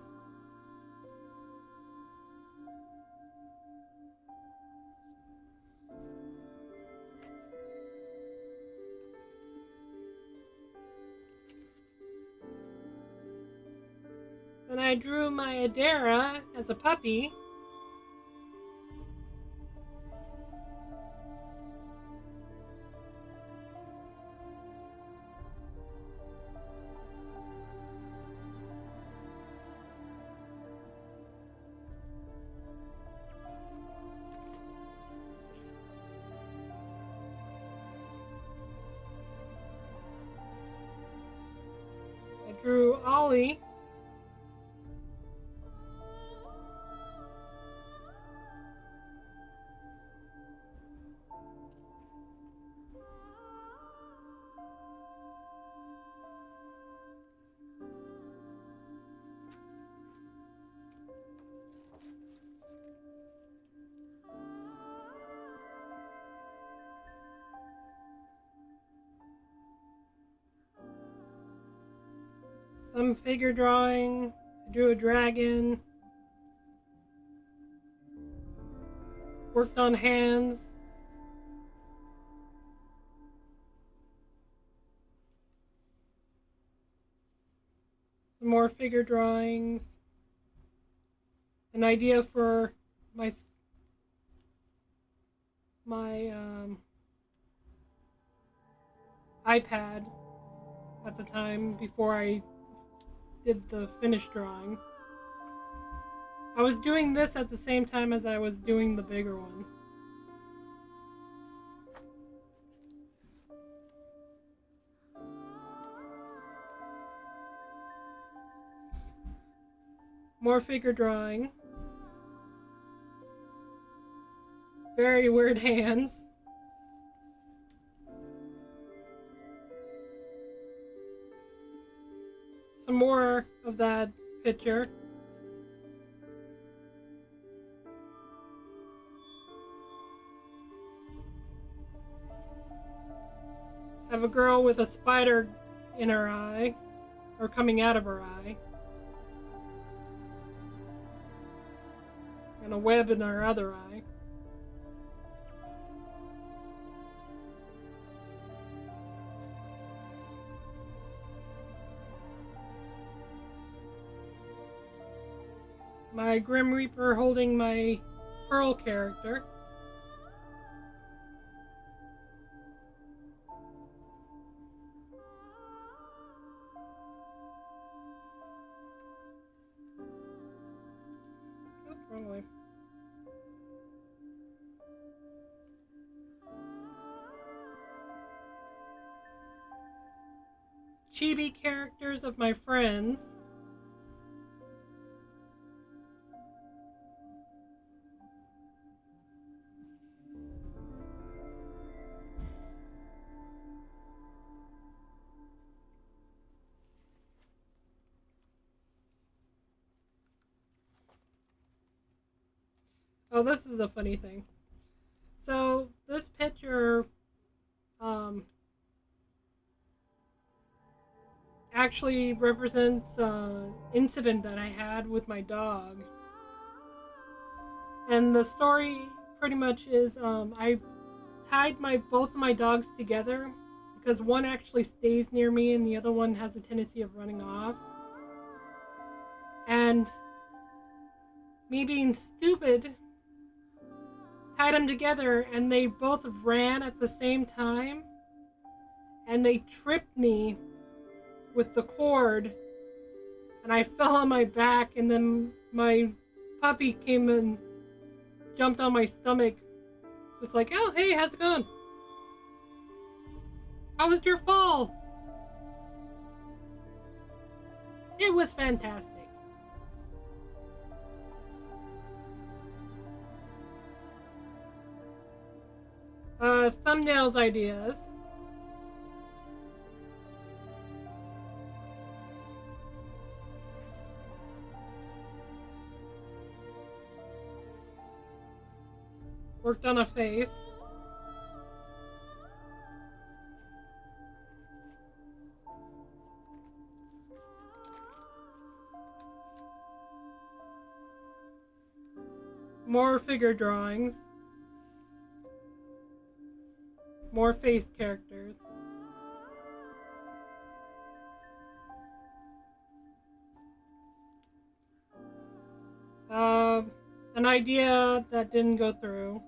Speaker 3: Then I drew my Adara as a puppy. I drew Ollie. Some figure drawing. I drew a dragon. Worked on hands. Some more figure drawings. An idea for my iPad at the time before I did the finished drawing. I was doing this at the same time as I was doing the bigger one. More figure drawing. Very weird hands. Some more of that picture. Have a girl with a spider in her eye, or coming out of her eye. And a web in her other eye. My Grim Reaper holding my Pearl character. Oh, wrong way. Chibi characters of my friends. Oh, this is the funny thing. So this picture actually represents an incident that I had with my dog. And the story pretty much is I tied both of my dogs together because one actually stays near me and the other one has a tendency of running off. And me being stupid, tied them together and they both ran at the same time and they tripped me with the cord and I fell on my back and then my puppy came and jumped on my stomach. Just like, oh, hey, how's it going? How was your fall? It was fantastic. Thumbnails ideas. Worked on a face. More figure drawings. More face characters. An idea that didn't go through.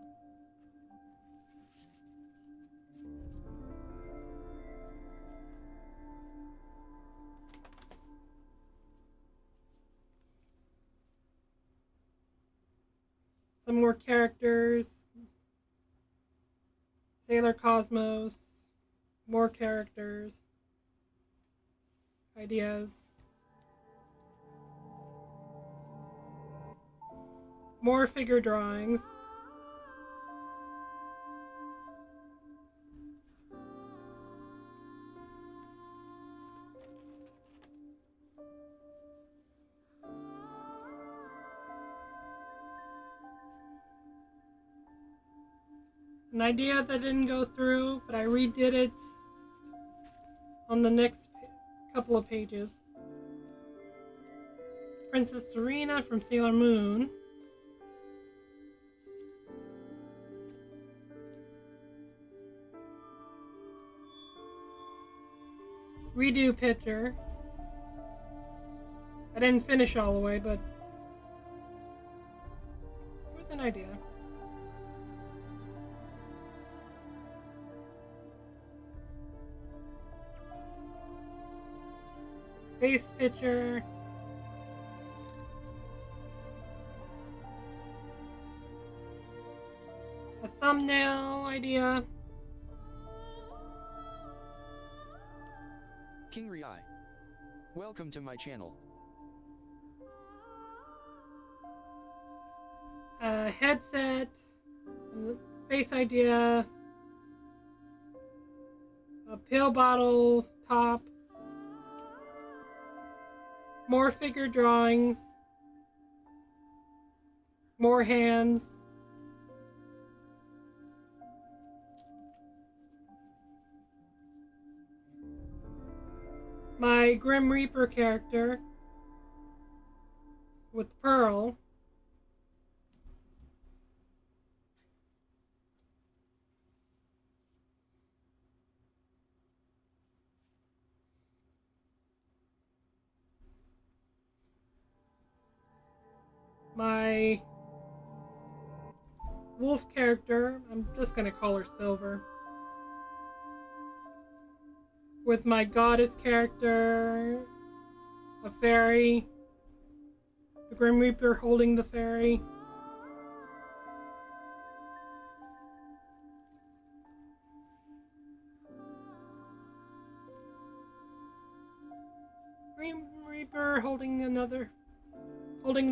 Speaker 3: Some more characters. Sailor Cosmos. More characters. Ideas. More figure drawings. An idea that didn't go through, but I redid it on the next couple of pages. Princess Serena from Sailor Moon. Redo picture. I didn't finish all the way, but it was an idea. Face picture. A thumbnail idea.
Speaker 2: King Rai. Welcome to my channel.
Speaker 3: a headset, a face idea, a pill bottle top, more figure drawings, more hands, my Grim Reaper character with Pearl, my wolf character, I'm just gonna call her Silver, with my goddess character, a fairy, the Grim Reaper holding the fairy, Grim Reaper holding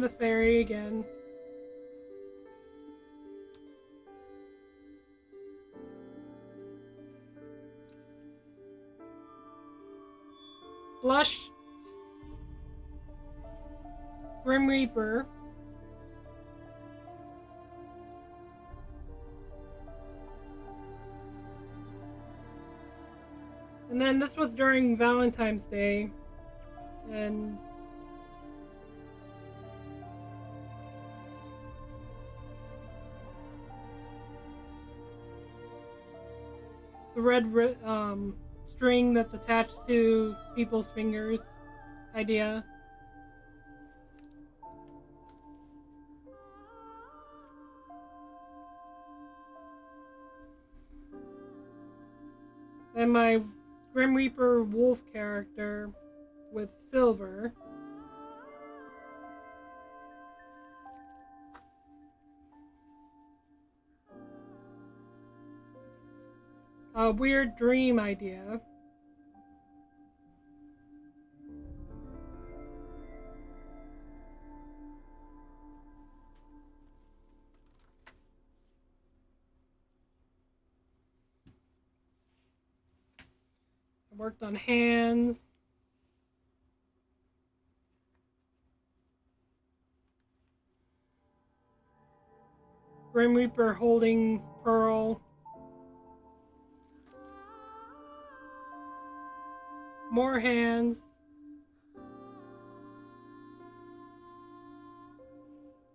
Speaker 3: the fairy again. Blush Grim Reaper. And then this was during Valentine's Day, and the red string that's attached to people's fingers idea. And my Grim Reaper wolf character with Silver. A weird dream idea. I worked on hands. Grim Reaper holding Pearl. More hands.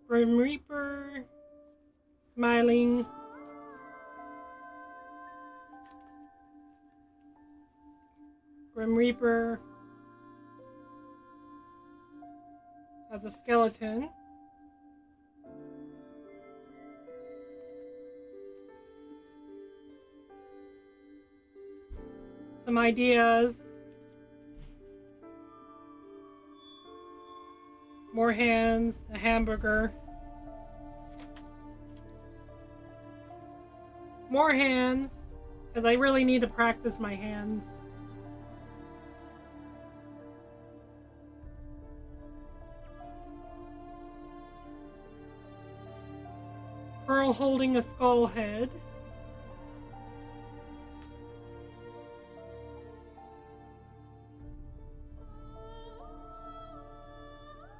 Speaker 3: Grim Reaper smiling. Grim Reaper as a skeleton. Some ideas. More hands, a hamburger. More hands, because I really need to practice my hands. Pearl holding a skull head.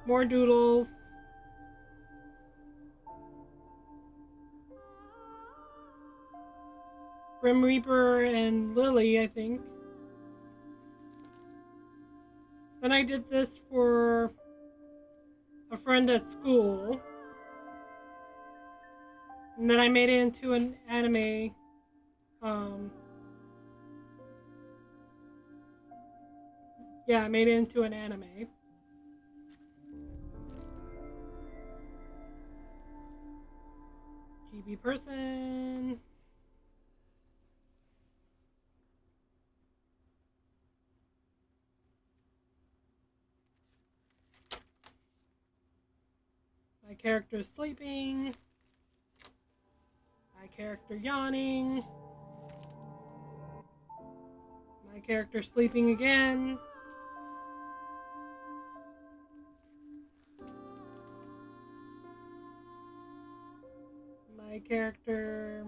Speaker 3: More doodles. Grim Reaper and Lily, I think. Then I did this for a friend at school. And then I made it into an anime. I made it into an anime. GB person. My character is sleeping. My character yawning. My character sleeping again. My character...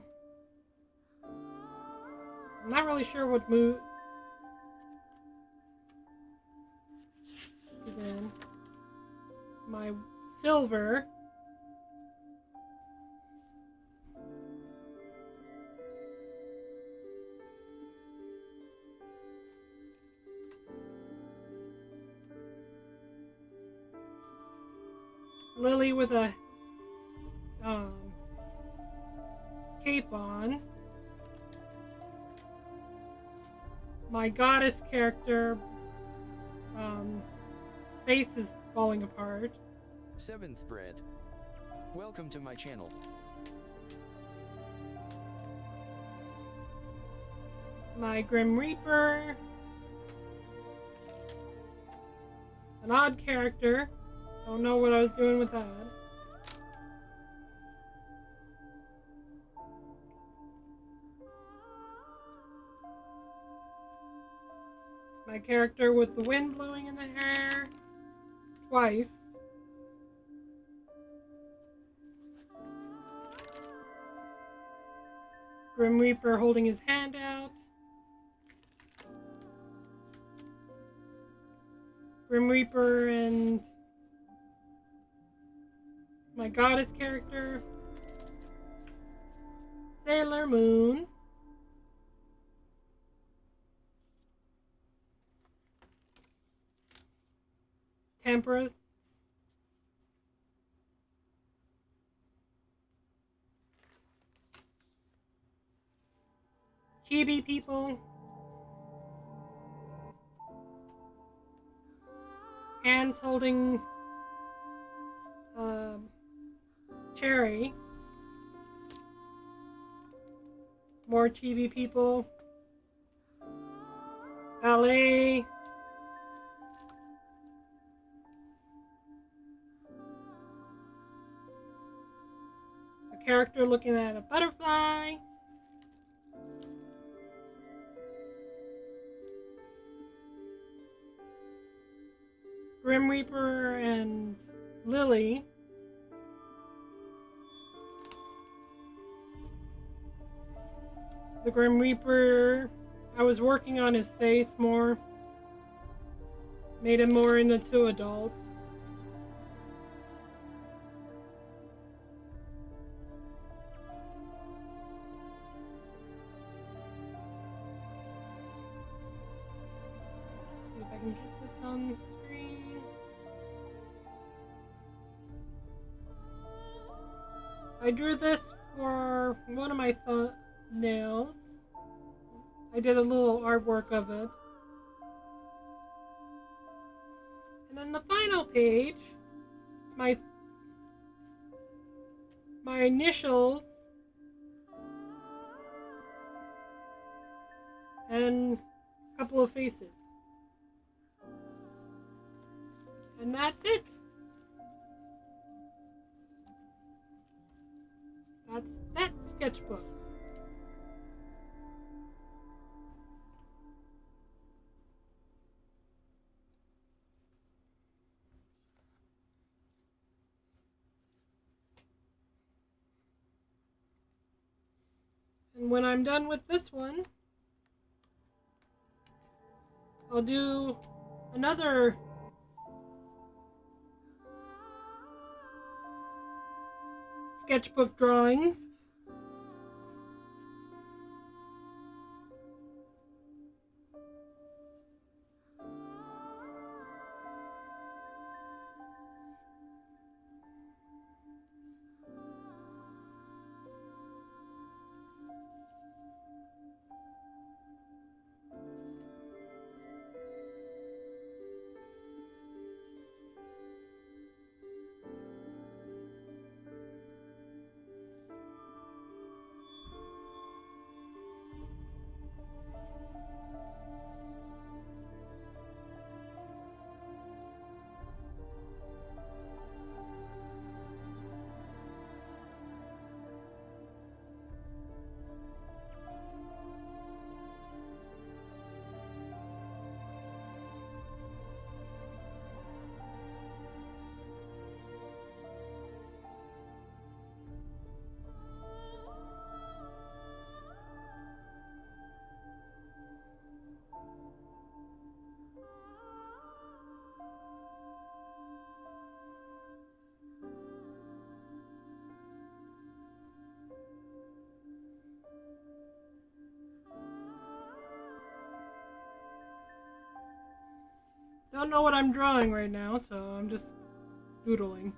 Speaker 3: I'm not really sure what mood she's in. My Silver. Lily with a cape on. My Goddess character face is falling apart.
Speaker 2: 7th Bread. Welcome to my channel.
Speaker 3: My Grim Reaper. An odd character. Don't know what I was doing with that. My character with the wind blowing in the hair. Twice. Grim Reaper holding his hand out. Grim Reaper and my Goddess character. Sailor Moon. Temperance. Chibi people. Hands holding cherry. More chibi people. Ballet. A character looking at a butterfly. Grim Reaper and Lily. The Grim Reaper, I was working on his face more. Made him more into adult. Let's see if I can get this on the screen. I drew this for one of my thumbnails. I did a little artwork of it. And then the final page is my initials and a couple of faces. And that's it. That's that sketchbook. And when I'm done with this one, I'll do another sketchbook drawings. Don't know what I'm drawing right now, so I'm just doodling.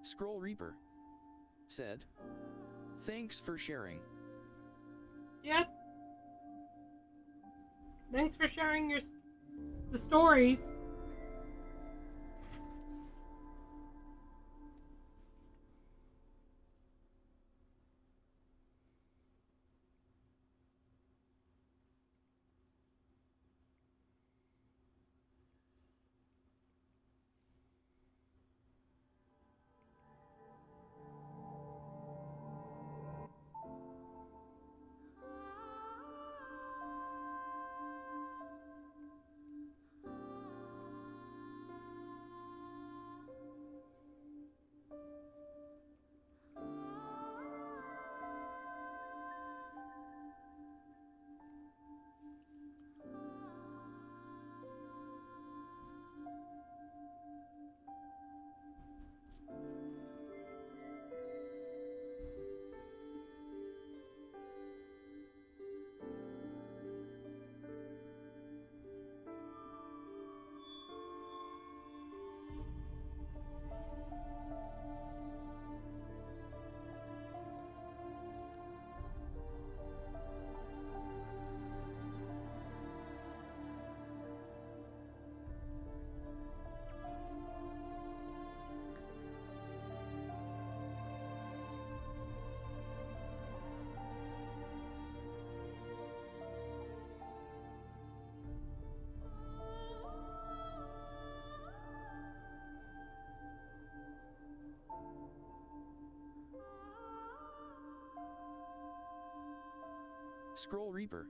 Speaker 2: Scroll Reaper said, "Thanks for sharing."
Speaker 3: Yep. Thanks for sharing the stories.
Speaker 2: Scroll Reaper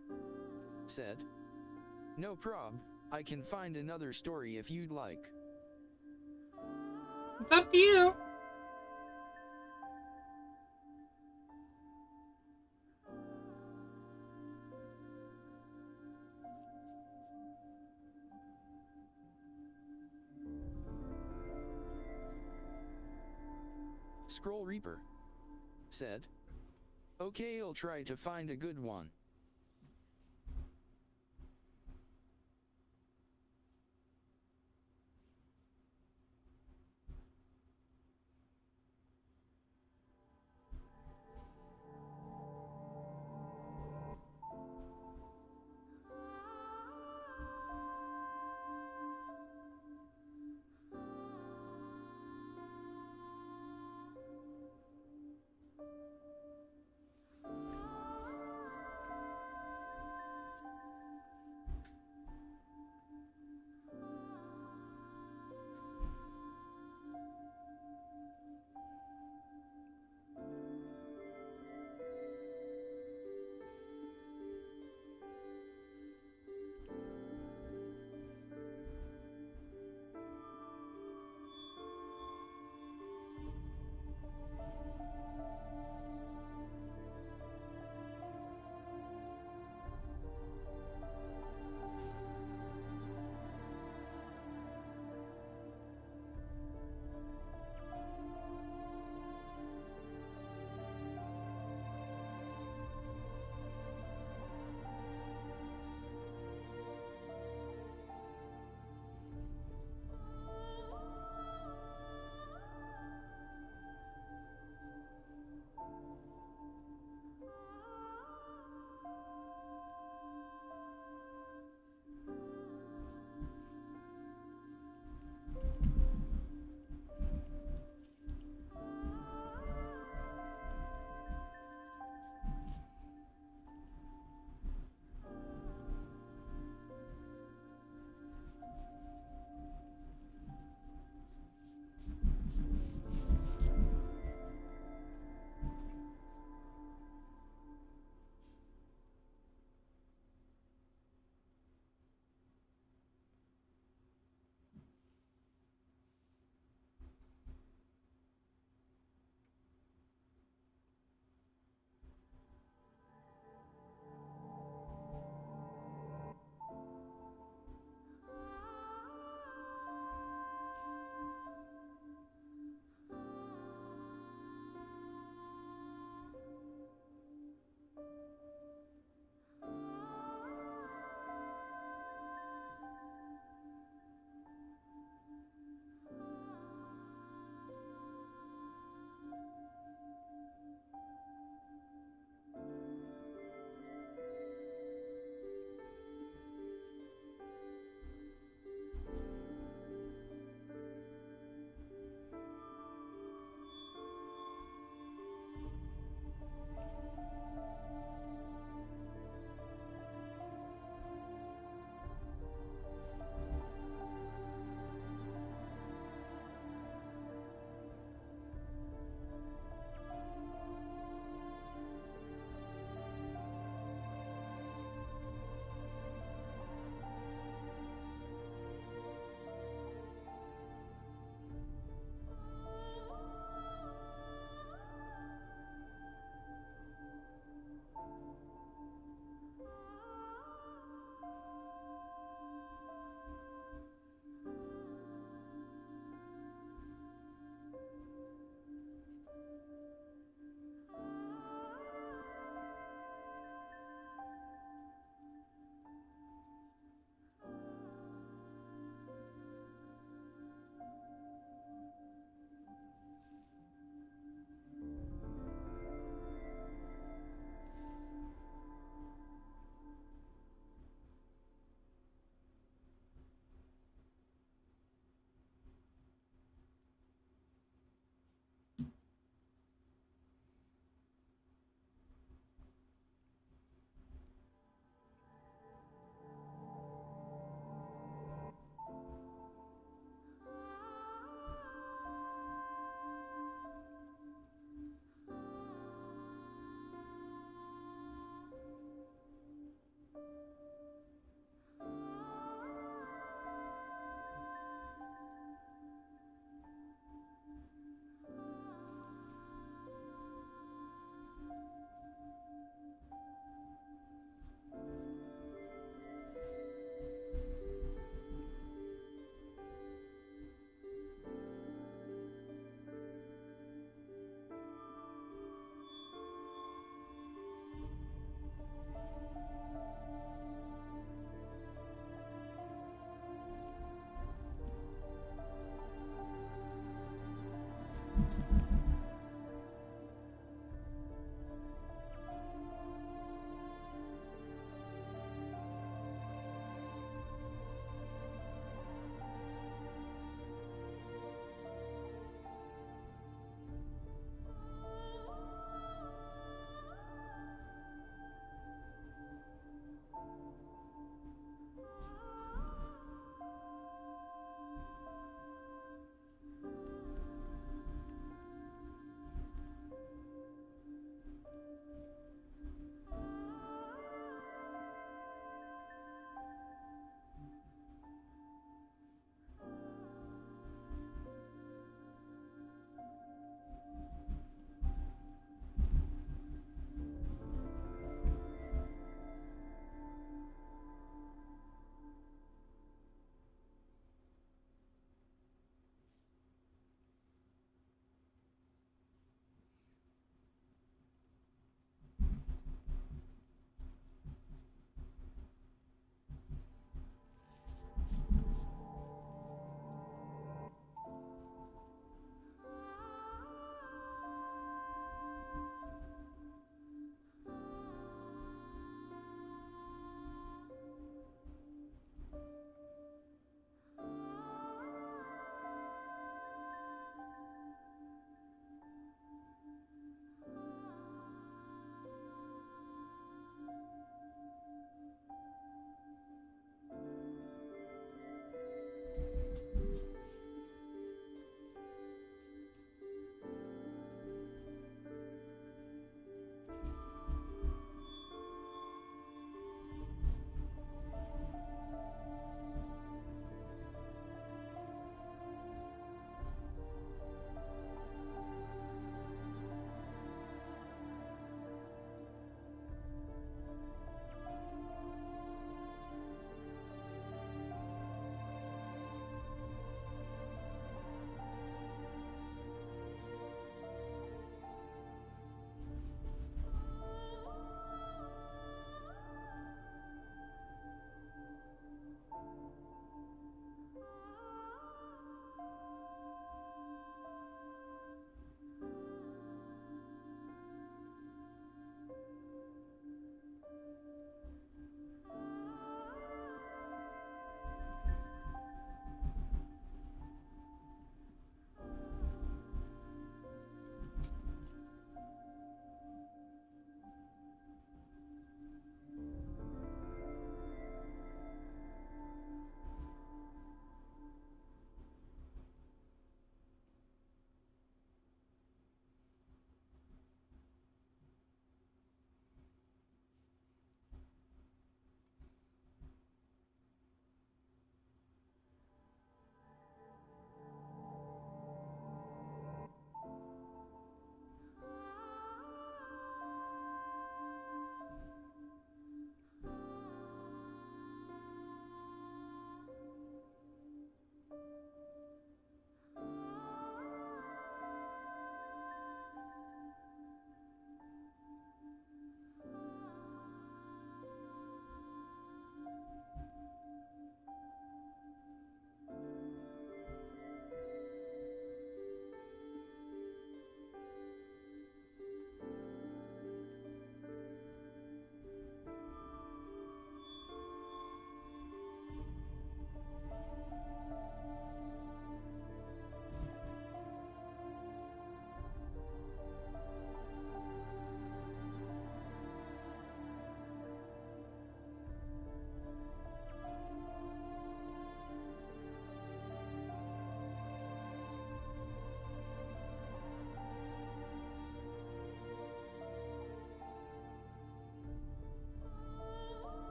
Speaker 2: said, "No prob, I can find another story if you'd like."
Speaker 3: It's up to you.
Speaker 2: Scroll Reaper said, "Okay, I'll try to find a good one."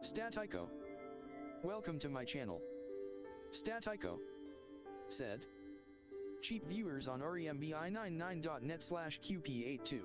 Speaker 2: Statiko. Welcome to my channel. Statiko said. Cheap viewers on rembi99.net/qp82.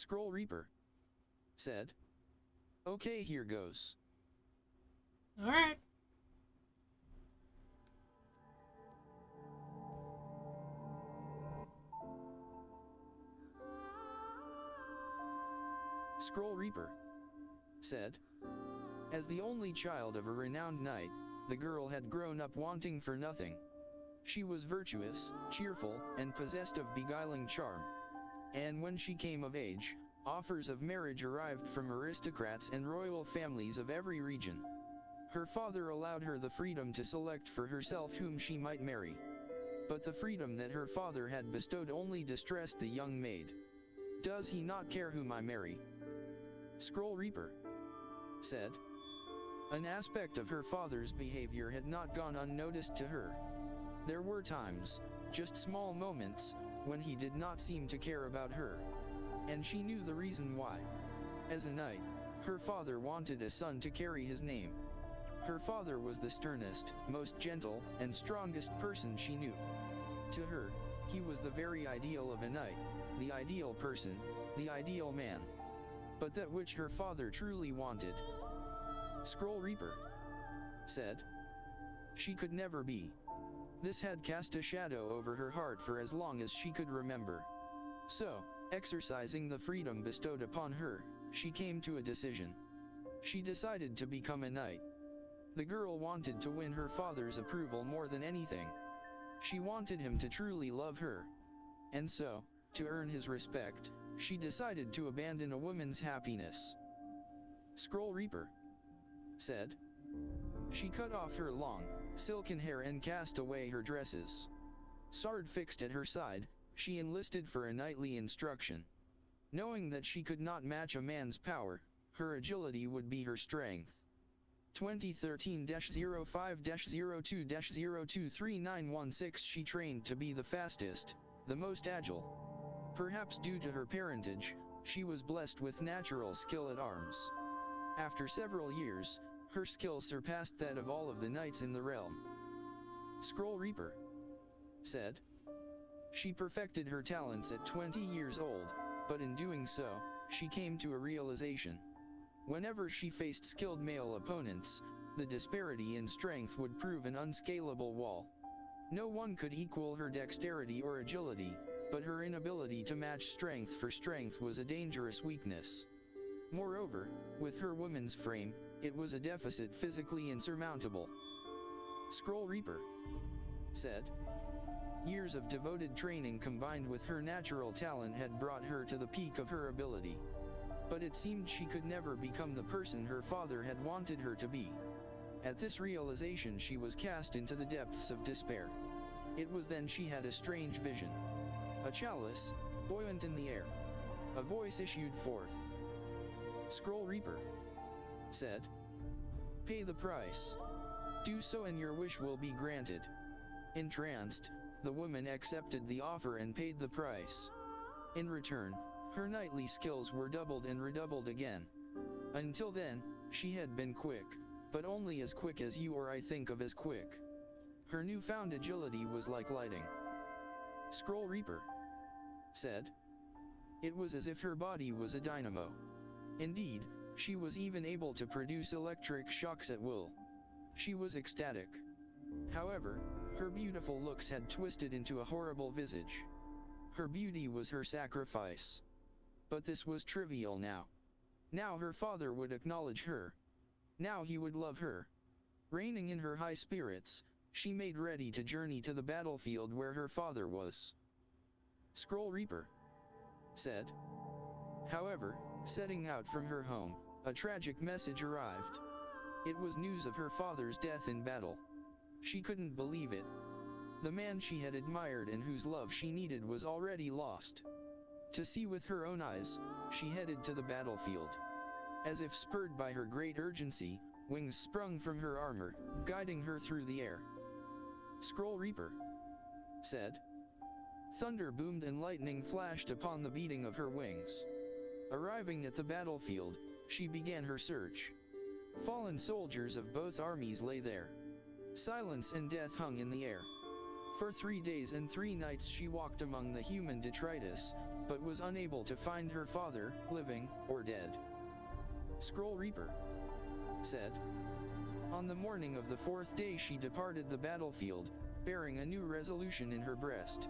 Speaker 2: Scroll Reaper said. Okay, here goes.
Speaker 3: Alright.
Speaker 2: Scroll Reaper said. As the only child of a renowned knight, the girl had grown up wanting for nothing. She was virtuous, cheerful, and possessed of beguiling charm. And when she came of age, offers of marriage arrived from aristocrats and royal families of every region. Her father allowed her the freedom to select for herself whom she might marry. But the freedom that her father had bestowed only distressed the young maid. Does he not care whom I marry? Scroll Reaper said. An aspect of her father's behavior had not gone unnoticed to her. There were times, just small moments, when he did not seem to care about her. And she knew the reason why. As a knight, her father wanted a son to carry his name. Her father was the sternest, most gentle, and strongest person she knew. To her, he was the very ideal of a knight, the ideal person, the ideal man. But that which her father truly wanted, Scroll Reaper said, she could never be. This had cast a shadow over her heart for as long as she could remember. So, exercising the freedom bestowed upon her, she came to a decision. She decided to become a knight. The girl wanted to win her father's approval more than anything. She wanted him to truly love her. And so, to earn his respect, she decided to abandon a woman's happiness. Scroll Reaper said. She cut off her long, silken hair and cast away her dresses. Sword fixed at her side, she enlisted for a knightly instruction. Knowing that she could not match a man's power, her agility would be her strength. 2013-05-02-023916 She trained to be the fastest, the most agile. Perhaps due to her parentage, she was blessed with natural skill at arms. After several years, her skill surpassed that of all of the knights in the realm. Scroll Reaper said. She perfected her talents at 20 years old, but in doing so, she came to a realization. Whenever she faced skilled male opponents, the disparity in strength would prove an unscalable wall. No one could equal her dexterity or agility, but her inability to match strength for strength was a dangerous weakness. Moreover, with her woman's frame, it was a deficit physically insurmountable. Scroll Reaper said. Years of devoted training combined with her natural talent had brought her to the peak of her ability. But it seemed she could never become the person her father had wanted her to be. At this realization she was cast into the depths of despair. It was then she had a strange vision. A chalice, buoyant in the air. A voice issued forth. Scroll Reaper said. Pay the price. Do so and your wish will be granted. Entranced, the woman accepted the offer and paid the price. In return, her knightly skills were doubled and redoubled again. Until then, she had been quick, but only as quick as you or I think of as quick. Her newfound agility was like lightning. Scroll Reaper said. It was as if her body was a dynamo. Indeed, she was even able to produce electric shocks at will. She was ecstatic. However, her beautiful looks had twisted into a horrible visage. Her beauty was her sacrifice. But this was trivial now. Now her father would acknowledge her. Now he would love her. Reigning in her high spirits, she made ready to journey to the battlefield where her father was. Scroll Reaper said. However, setting out from her home, a tragic message arrived. It was news of her father's death in battle. She couldn't believe it. The man she had admired and whose love she needed was already lost. To see with her own eyes, she headed to the battlefield. As if spurred by her great urgency, wings sprung from her armor, guiding her through the air. Scroll Reaper said. Thunder boomed and lightning flashed upon the beating of her wings. Arriving at the battlefield, she began her search. Fallen soldiers of both armies lay there. Silence and death hung in the air. For 3 days and 3 nights she walked among the human detritus, but was unable to find her father, living or dead. Scroll Reaper said. On the morning of the 4th day she departed the battlefield, bearing a new resolution in her breast.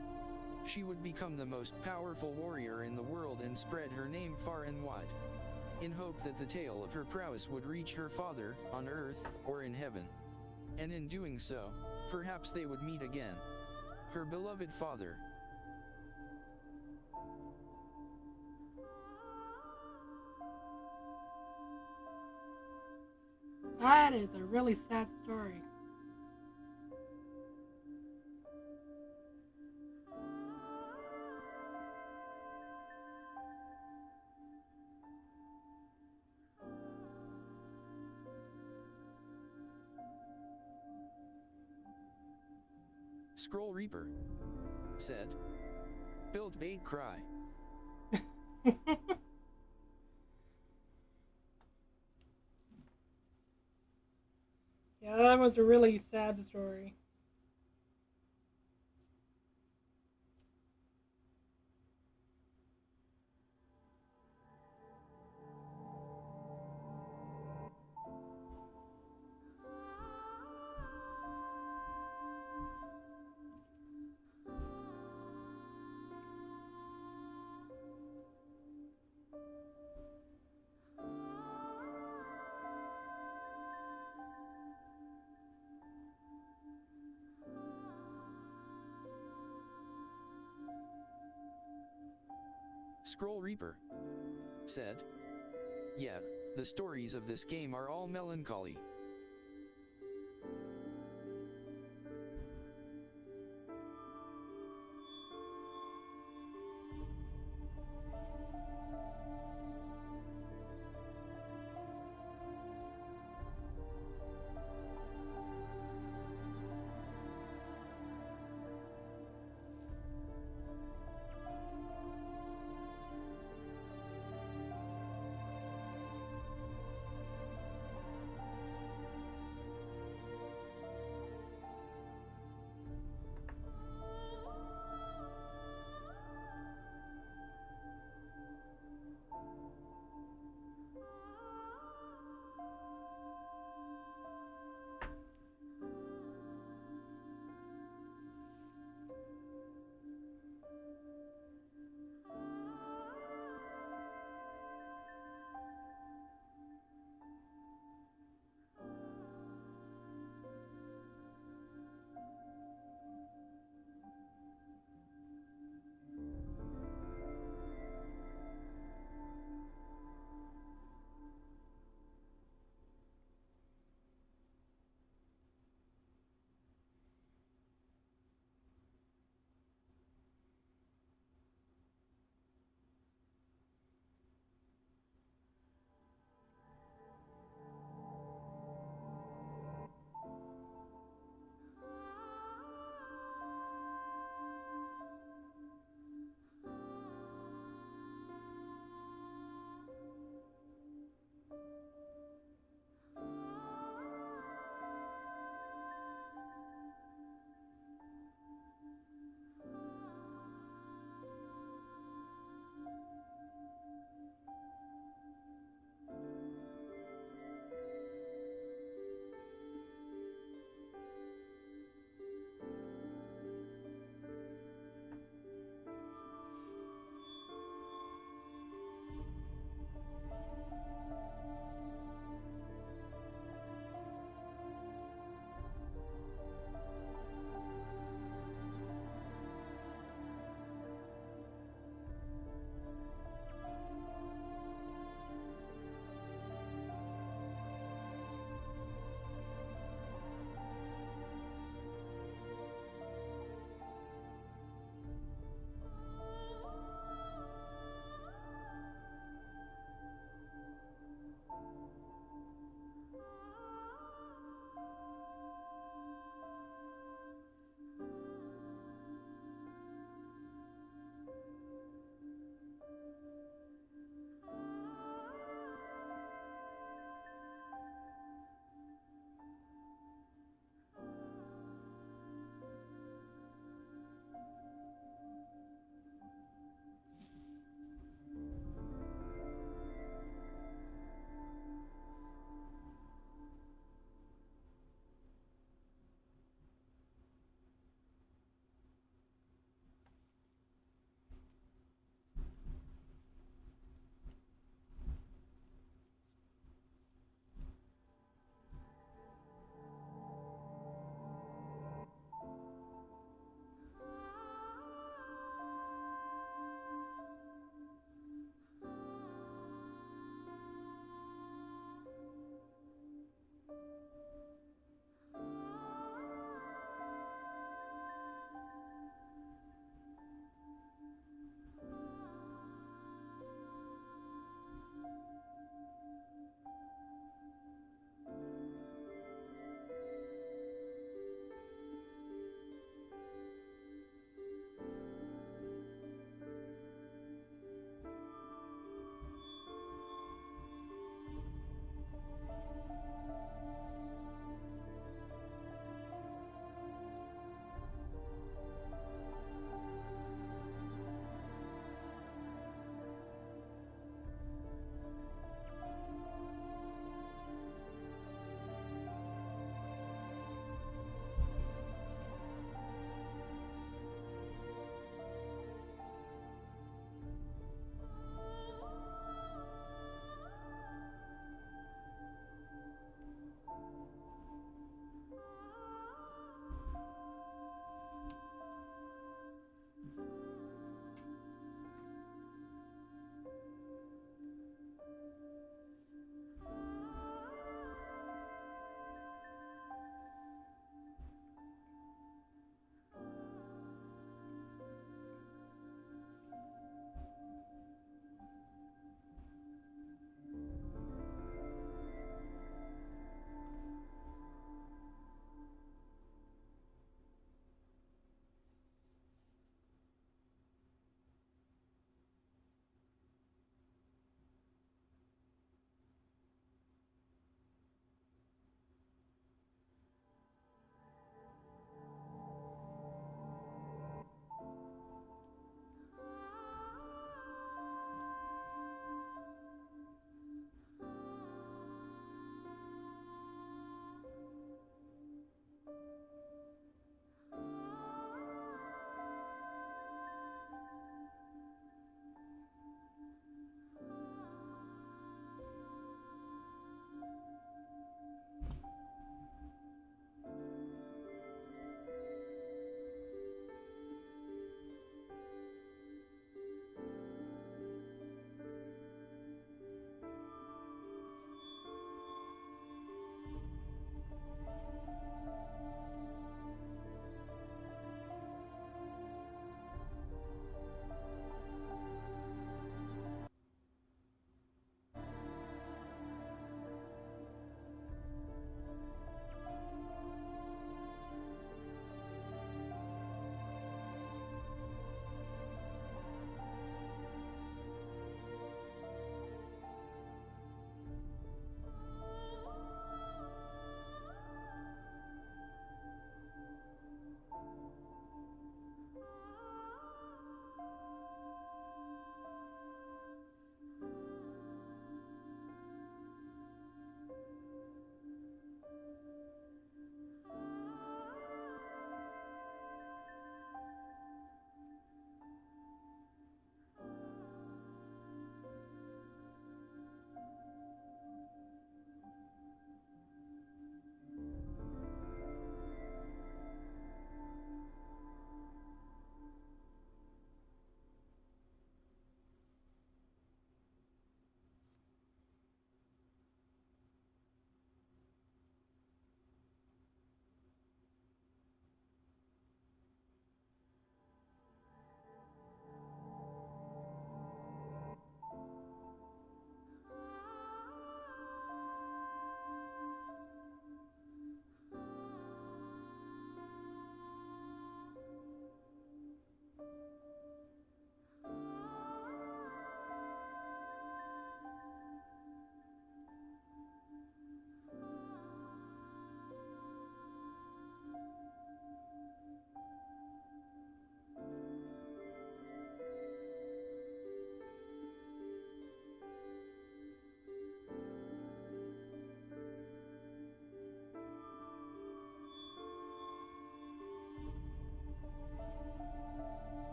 Speaker 2: She would become the most powerful warrior in the world and spread her name far and wide, in hope that the tale of her prowess would reach her father, on earth, or in heaven. And in doing so, perhaps they would meet again. Her beloved father.
Speaker 3: That is a really sad story.
Speaker 2: Scroll Reaper said. Built bait cry.
Speaker 3: Yeah, that was a really sad story.
Speaker 2: Scroll Reaper said. Yeah, the stories of this game are all melancholy.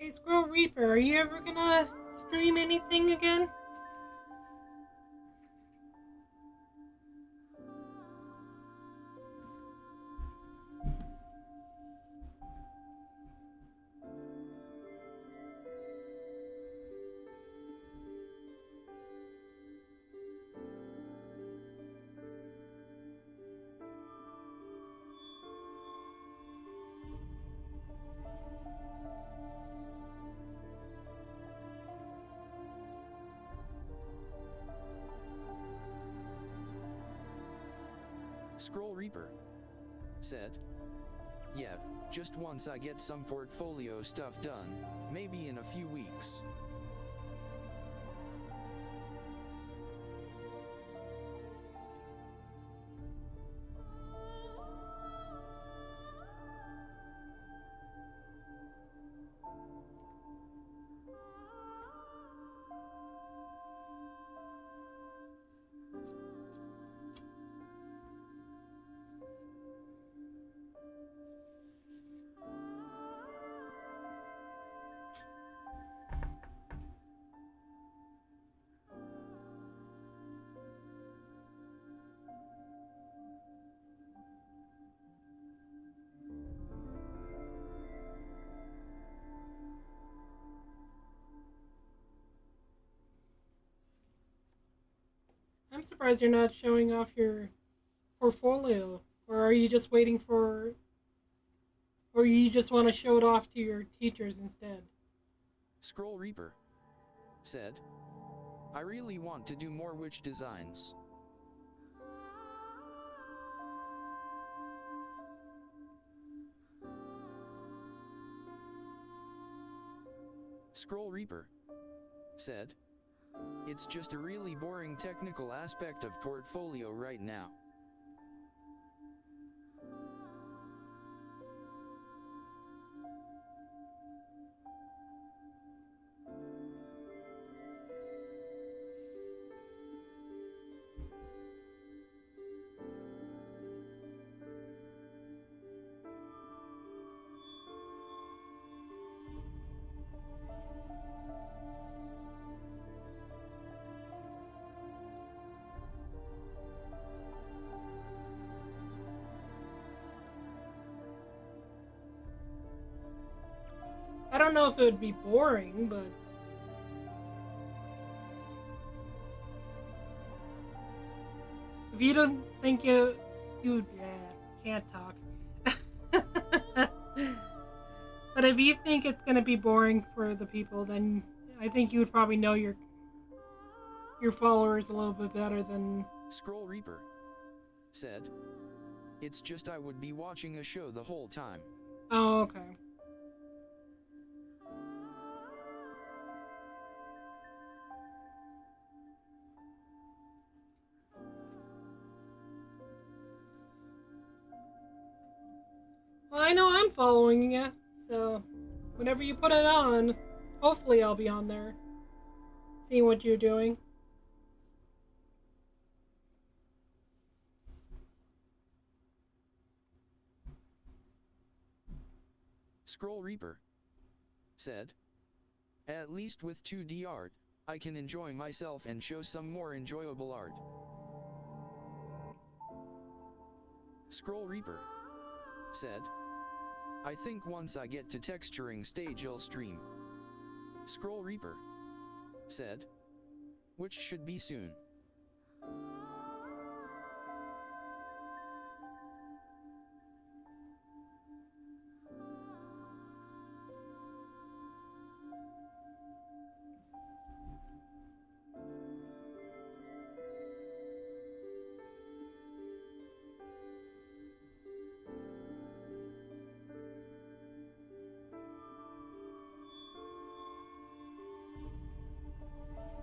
Speaker 3: Hey, Squirrel Reaper, are you ever gonna stream anything again?
Speaker 2: Scroll Reaper said, "Yeah, just once I get some portfolio stuff done, maybe in a few weeks."
Speaker 3: I'm surprised you're not showing off your portfolio. Or are you just waiting for... Or you just want to show it off to your teachers instead?
Speaker 2: Scroll Reaper said, "I really want to do more witch designs." Scroll Reaper said, "It's just a really boring technical aspect of portfolio right now."
Speaker 3: I don't know if it would be boring, but... If you don't think you can't talk. But if you think it's gonna be boring for the people, then I think you would probably know your followers a little bit better than...
Speaker 2: Scroll Reaper said, "It's just I would be watching a show the whole time."
Speaker 3: Oh, okay. Well, I know I'm following you, so whenever you put it on, hopefully I'll be on there, seeing what you're doing.
Speaker 2: Scroll Reaper said, "At least with 2D art, I can enjoy myself and show some more enjoyable art." Scroll Reaper said, "I think once I get to texturing stage I'll stream." Scroll Reaper said, "Which should be soon."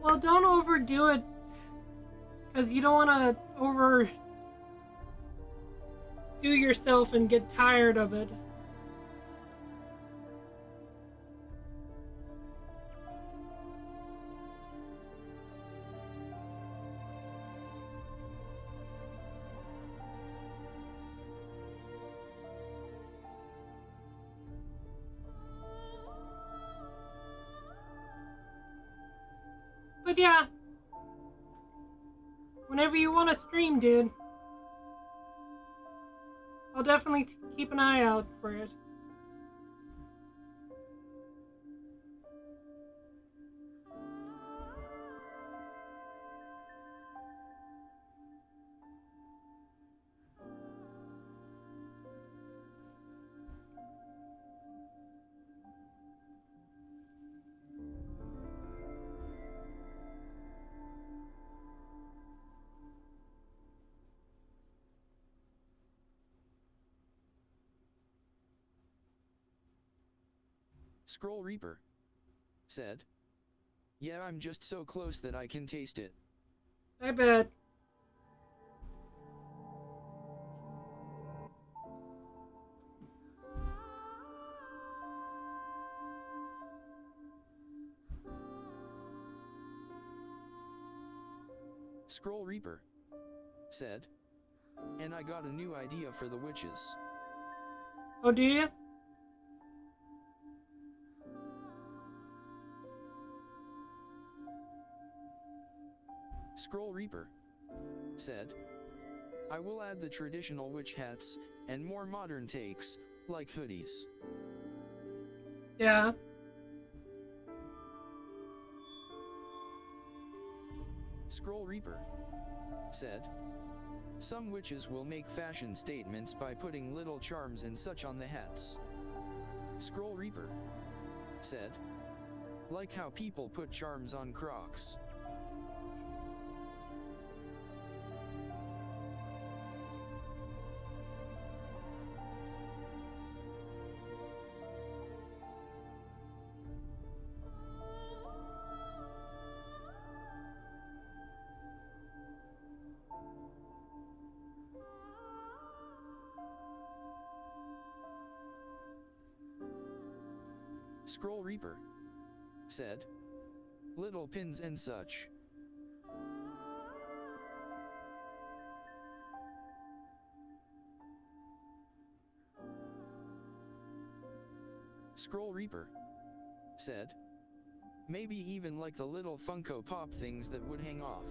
Speaker 3: Well, don't overdo it, because you don't want to overdo yourself and get tired of it. But yeah, whenever you want to stream, dude, I'll definitely keep an eye out for it.
Speaker 2: Scroll Reaper said, "Yeah, I'm just so close that I can taste it."
Speaker 3: I bet.
Speaker 2: Scroll Reaper said, "And I got a new idea for the witches."
Speaker 3: Oh, do you?
Speaker 2: Scroll Reaper said, "I will add the traditional witch hats, and more modern takes, like hoodies."
Speaker 3: Yeah.
Speaker 2: Scroll Reaper said, "Some witches will make fashion statements by putting little charms and such on the hats." Scroll Reaper said, "Like how people put charms on Crocs." Scroll Reaper said, "Little pins and such." Scroll Reaper said, "Maybe even like the little Funko Pop things that would hang off."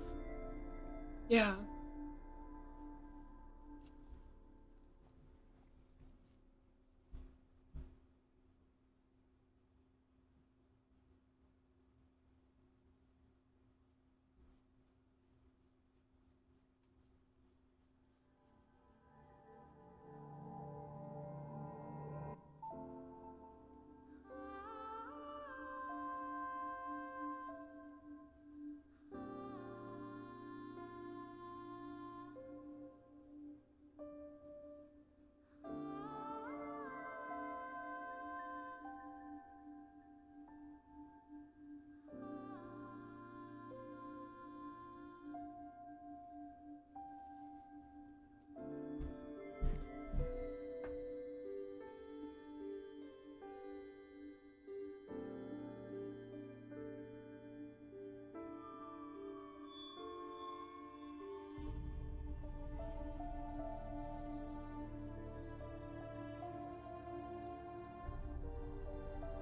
Speaker 3: Yeah.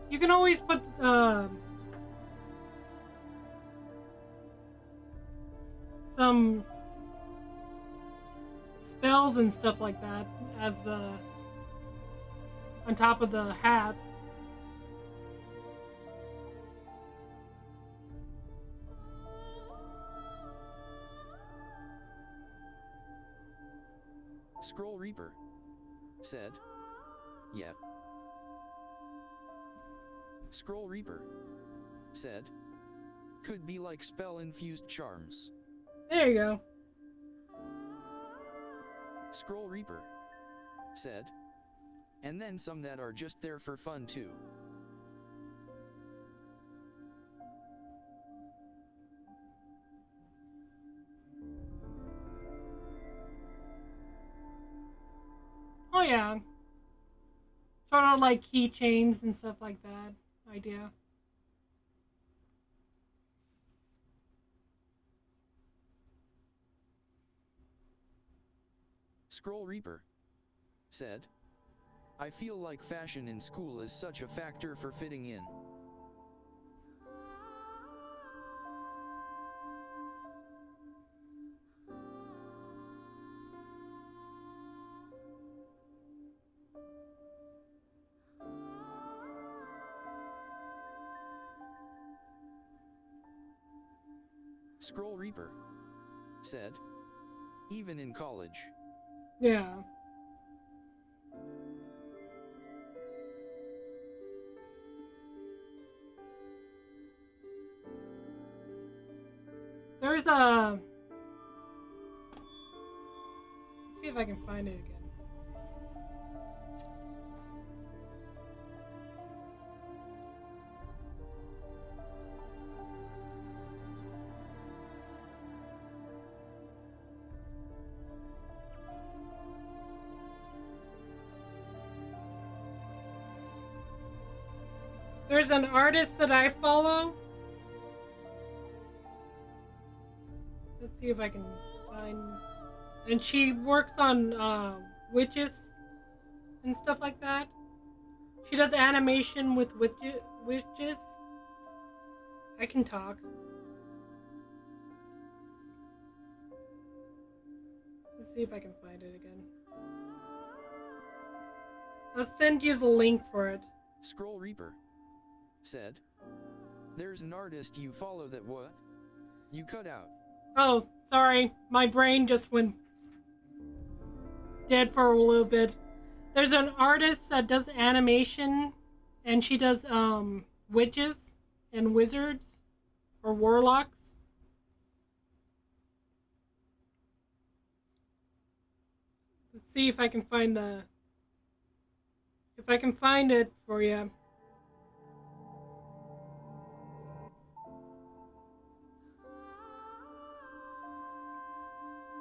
Speaker 3: You can always put some spells and stuff like that as the on top of the hat.
Speaker 2: Scroll Reaper said, "Yeah." Scroll Reaper said, "Could be like spell-infused charms."
Speaker 3: There you go.
Speaker 2: Scroll Reaper said, "And then some that are just there for fun too."
Speaker 3: Oh yeah. Sort of like keychains and stuff like that idea.
Speaker 2: Scroll Reaper said, "I feel like fashion in school is such a factor for fitting in." Scroll Reaper said, even in college.
Speaker 3: Yeah. There's a... Let's see if I can find it again. There's an artist that I follow. Let's see if I can find... And she works on witches and stuff like that. She does animation with witches. I can talk. Let's see if I can find it again. I'll send you the link for it.
Speaker 2: Scroll Reaper said, there's an artist you follow that what? You cut out.
Speaker 3: Oh, sorry. My brain just went dead for a little bit. There's an artist that does animation, and she does witches and wizards or warlocks. Let's see if I can find it for you.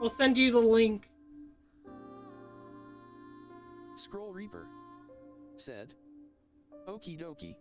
Speaker 3: I'll send you the link.
Speaker 2: Scroll Reaper said, okie dokie.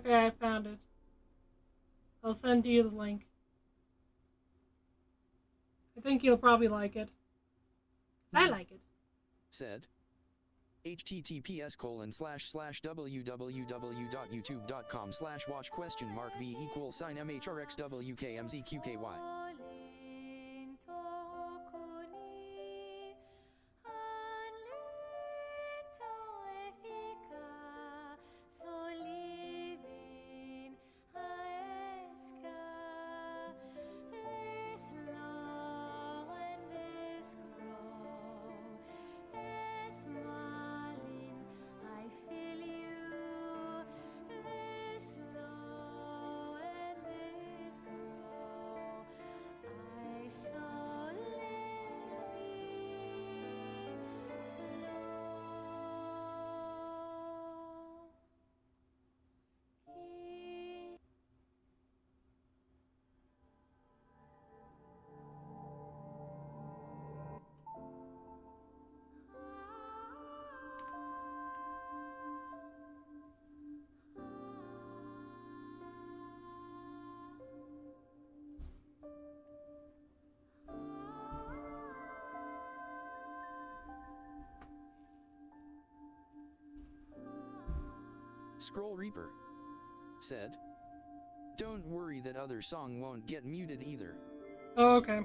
Speaker 3: Okay, I found it. I'll send you the link. I think you'll probably like it. 'Cause I like it.
Speaker 2: Said. https://www.youtube.com/watch?v=mhrxwkmzqky Scroll Reaper said. Don't worry, that other song won't get muted either.
Speaker 3: Oh, okay.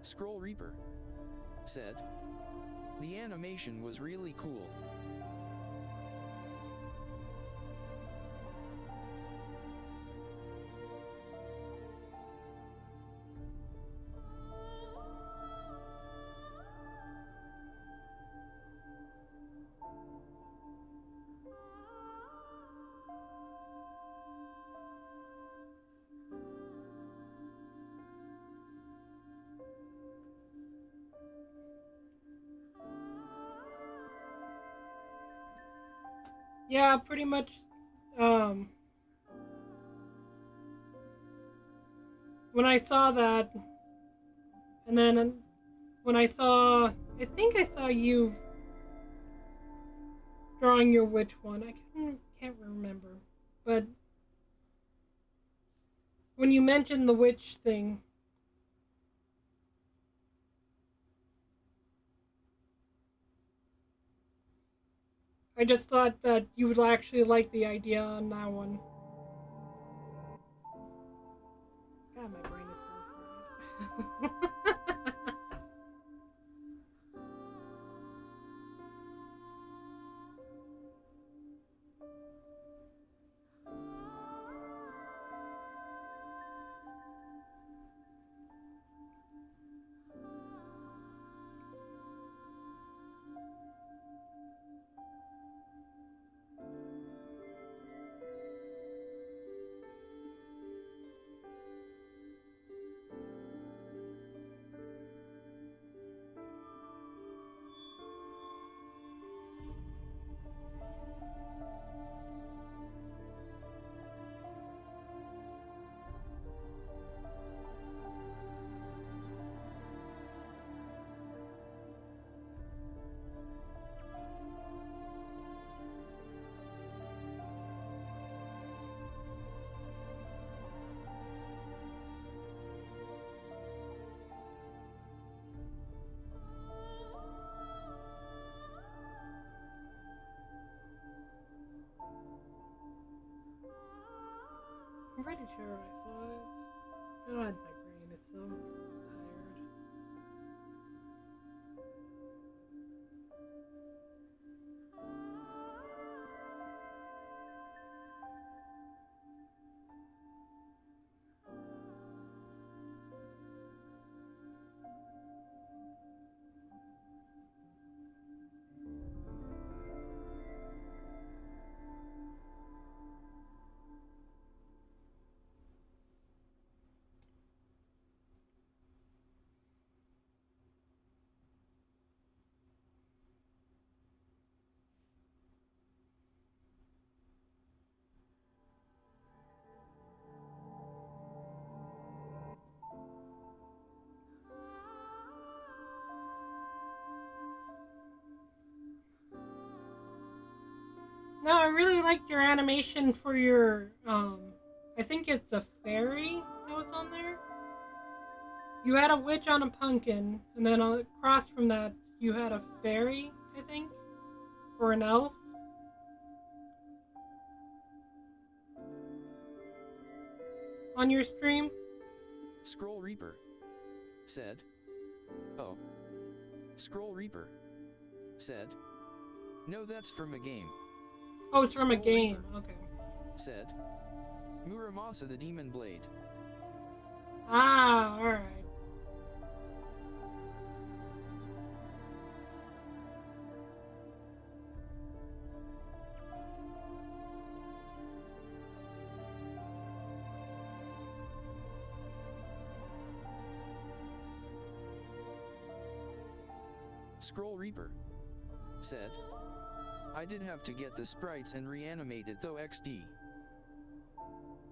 Speaker 2: Scroll Reaper said. The animation was really cool.
Speaker 3: Yeah, pretty much. Um, when I saw that, and then when I think I saw you drawing your witch one. I can't remember, but when you mentioned the witch thing, I just thought that you would actually like the idea on that one. God, my brain is so fried. I'm pretty sure I saw it. God, my brain is so tired. No, I really liked your animation for your, I think it's a fairy that was on there. You had a witch on a pumpkin, and then across from that, you had a fairy, I think, or an elf. On your stream.
Speaker 2: Scroll Reaper said. Oh. Scroll Reaper said. No, that's from a game.
Speaker 3: Oh, it's from a
Speaker 2: Scroll
Speaker 3: game.
Speaker 2: Reaper
Speaker 3: Okay.
Speaker 2: said. Muramasa the Demon Blade.
Speaker 3: Ah, alright.
Speaker 2: Scroll Reaper said. I did have to get the sprites and reanimate it though XD.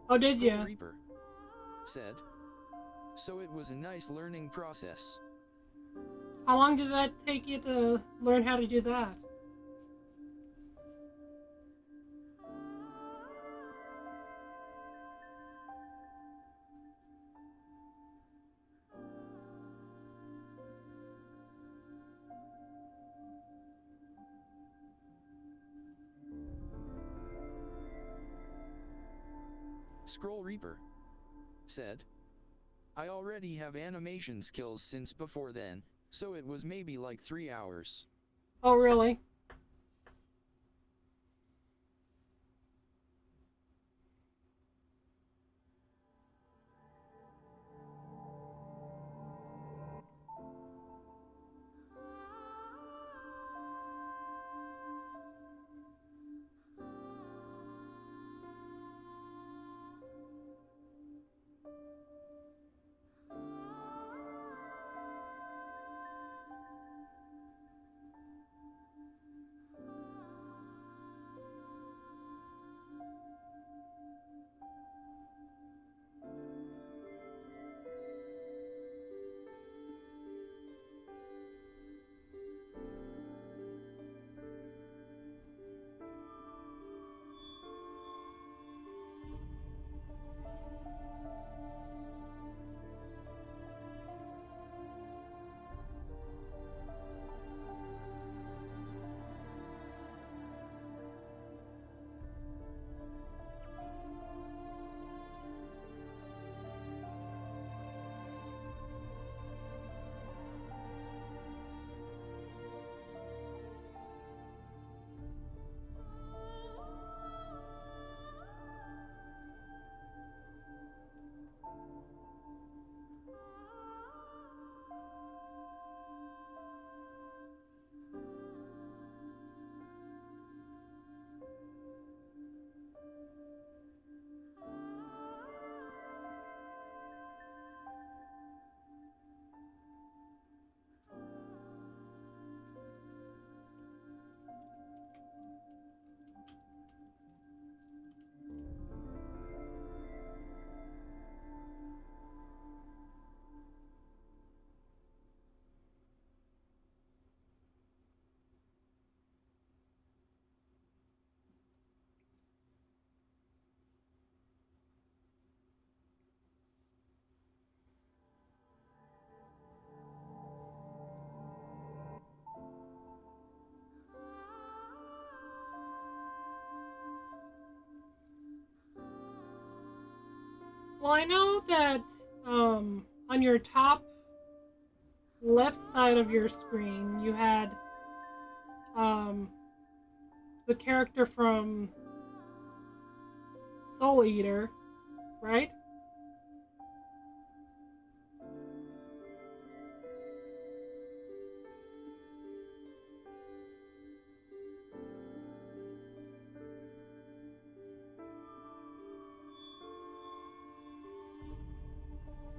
Speaker 3: Oh, did
Speaker 2: Scroll
Speaker 3: ya?
Speaker 2: Reaper said. So it was a nice learning process.
Speaker 3: How long did that take you to learn how to do that?
Speaker 2: Scroll Reaper said. I already have animation skills since before then, so it was maybe like 3 hours.
Speaker 3: Oh, really? Well, I know that on your top left side of your screen, you had um, the character from Soul Eater, right?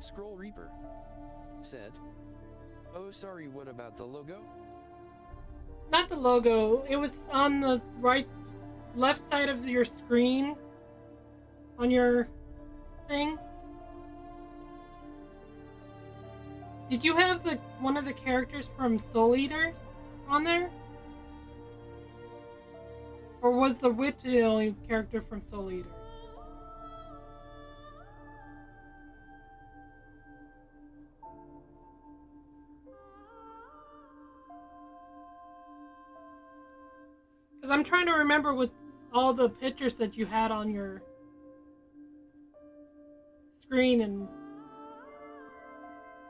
Speaker 2: Scroll Reaper said, "Oh sorry, what about the logo?"
Speaker 3: Not the logo. It was on the left side of your screen on your thing. Did you have one of the characters from Soul Eater on there? Or was the witch the only character from Soul Eater? Because I'm trying to remember with all the pictures that you had on your screen, and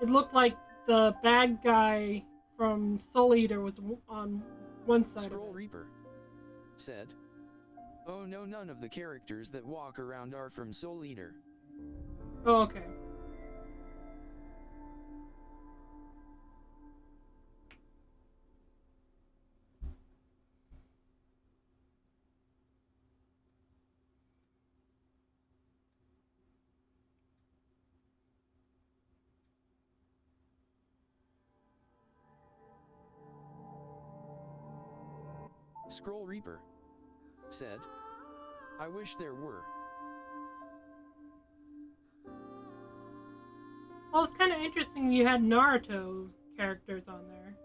Speaker 3: it looked like the bad guy from Soul Eater was on one side
Speaker 2: Scroll
Speaker 3: of it.
Speaker 2: Reaper said, "Oh no, none of the characters that walk around are from Soul Eater."
Speaker 3: Oh, okay.
Speaker 2: Scroll Reaper said, "I wish there were."
Speaker 3: Well, it's kind of interesting you had Naruto characters on there.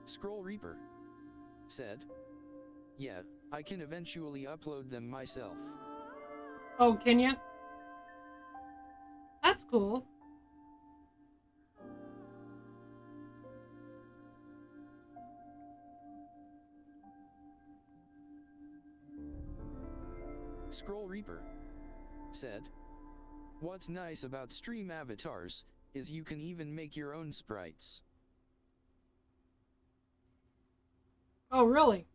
Speaker 2: Scroll Reaper said, "Yeah, I can eventually upload them myself."
Speaker 3: Oh, can you? That's cool.
Speaker 2: Scroll Reaper said, "What's nice about stream avatars is you can even make your own sprites."
Speaker 3: Oh, really?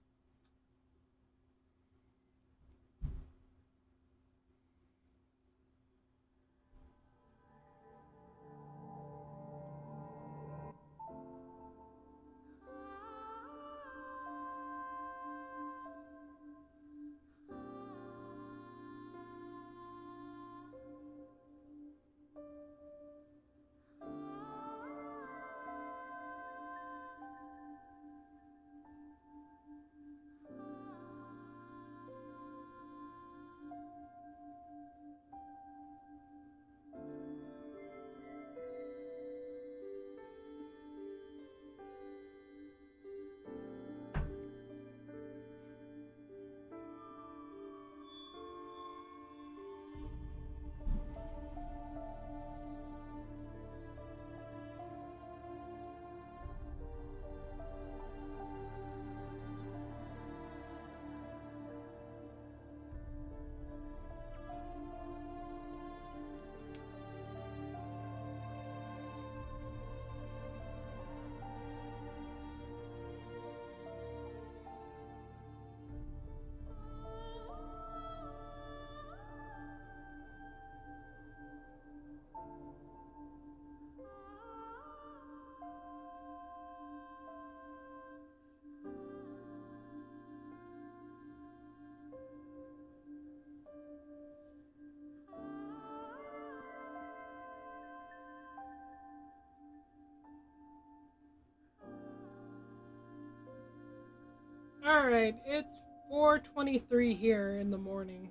Speaker 3: Alright, it's 4:23 here in the morning.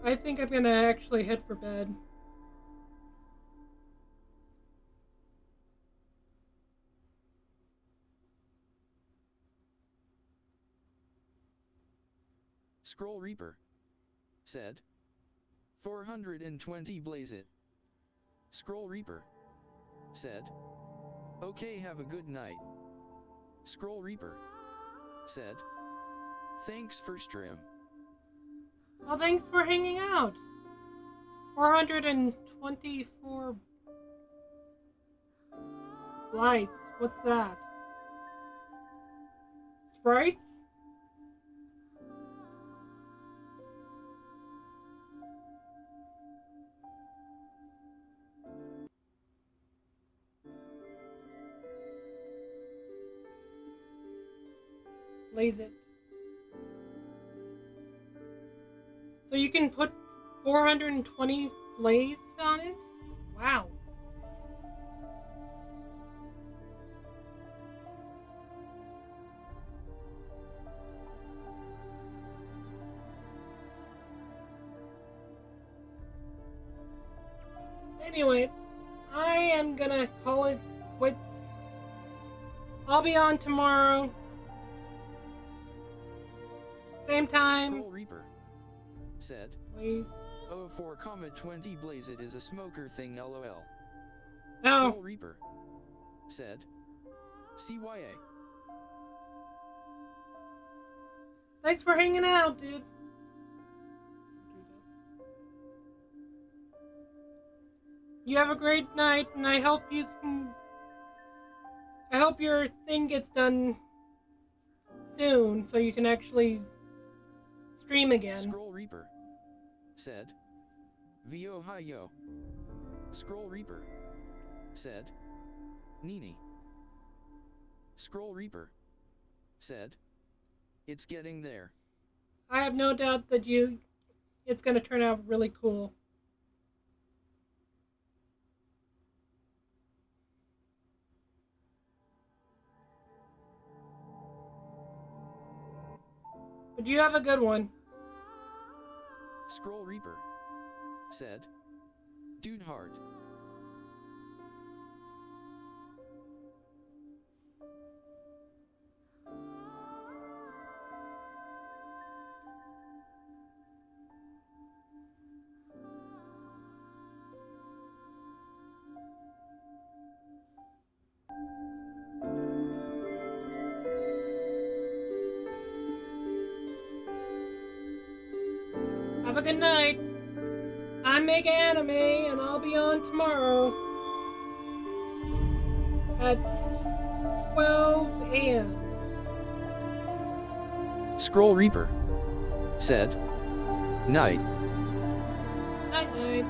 Speaker 3: I think I'm gonna actually head for bed.
Speaker 2: Scroll Reaper said. 420 blaze it. Scroll Reaper said. Okay, have a good night. Scroll Reaper said. Thanks for stream.
Speaker 3: Well, thanks for hanging out. 424 lights. What's that? Sprites? Blaze it. So you can put 420 blaze on it? Wow. Anyway, I am gonna call it quits. I'll be on tomorrow. Same time.
Speaker 2: Scroll Reaper said.
Speaker 3: Please.
Speaker 2: 04,20 blaze it is a smoker thing lol.
Speaker 3: No.
Speaker 2: Scroll Reaper said. CYA.
Speaker 3: Thanks for hanging out, dude. You have a great night, and I hope you can. I hope your thing gets done soon, so you can actually stream again.
Speaker 2: Scroll Reaper said. VO hi yo. Scroll Reaper said. Nini. Scroll Reaper said. It's getting there.
Speaker 3: I have no doubt that it's going to turn out really cool. But you have a good one.
Speaker 2: Scroll Reaper said. Dude heart.
Speaker 3: Have a good night. I'm Mega Anime, and I'll be on tomorrow at 12 a.m.
Speaker 2: Scroll Reaper said. Night.
Speaker 3: Night night.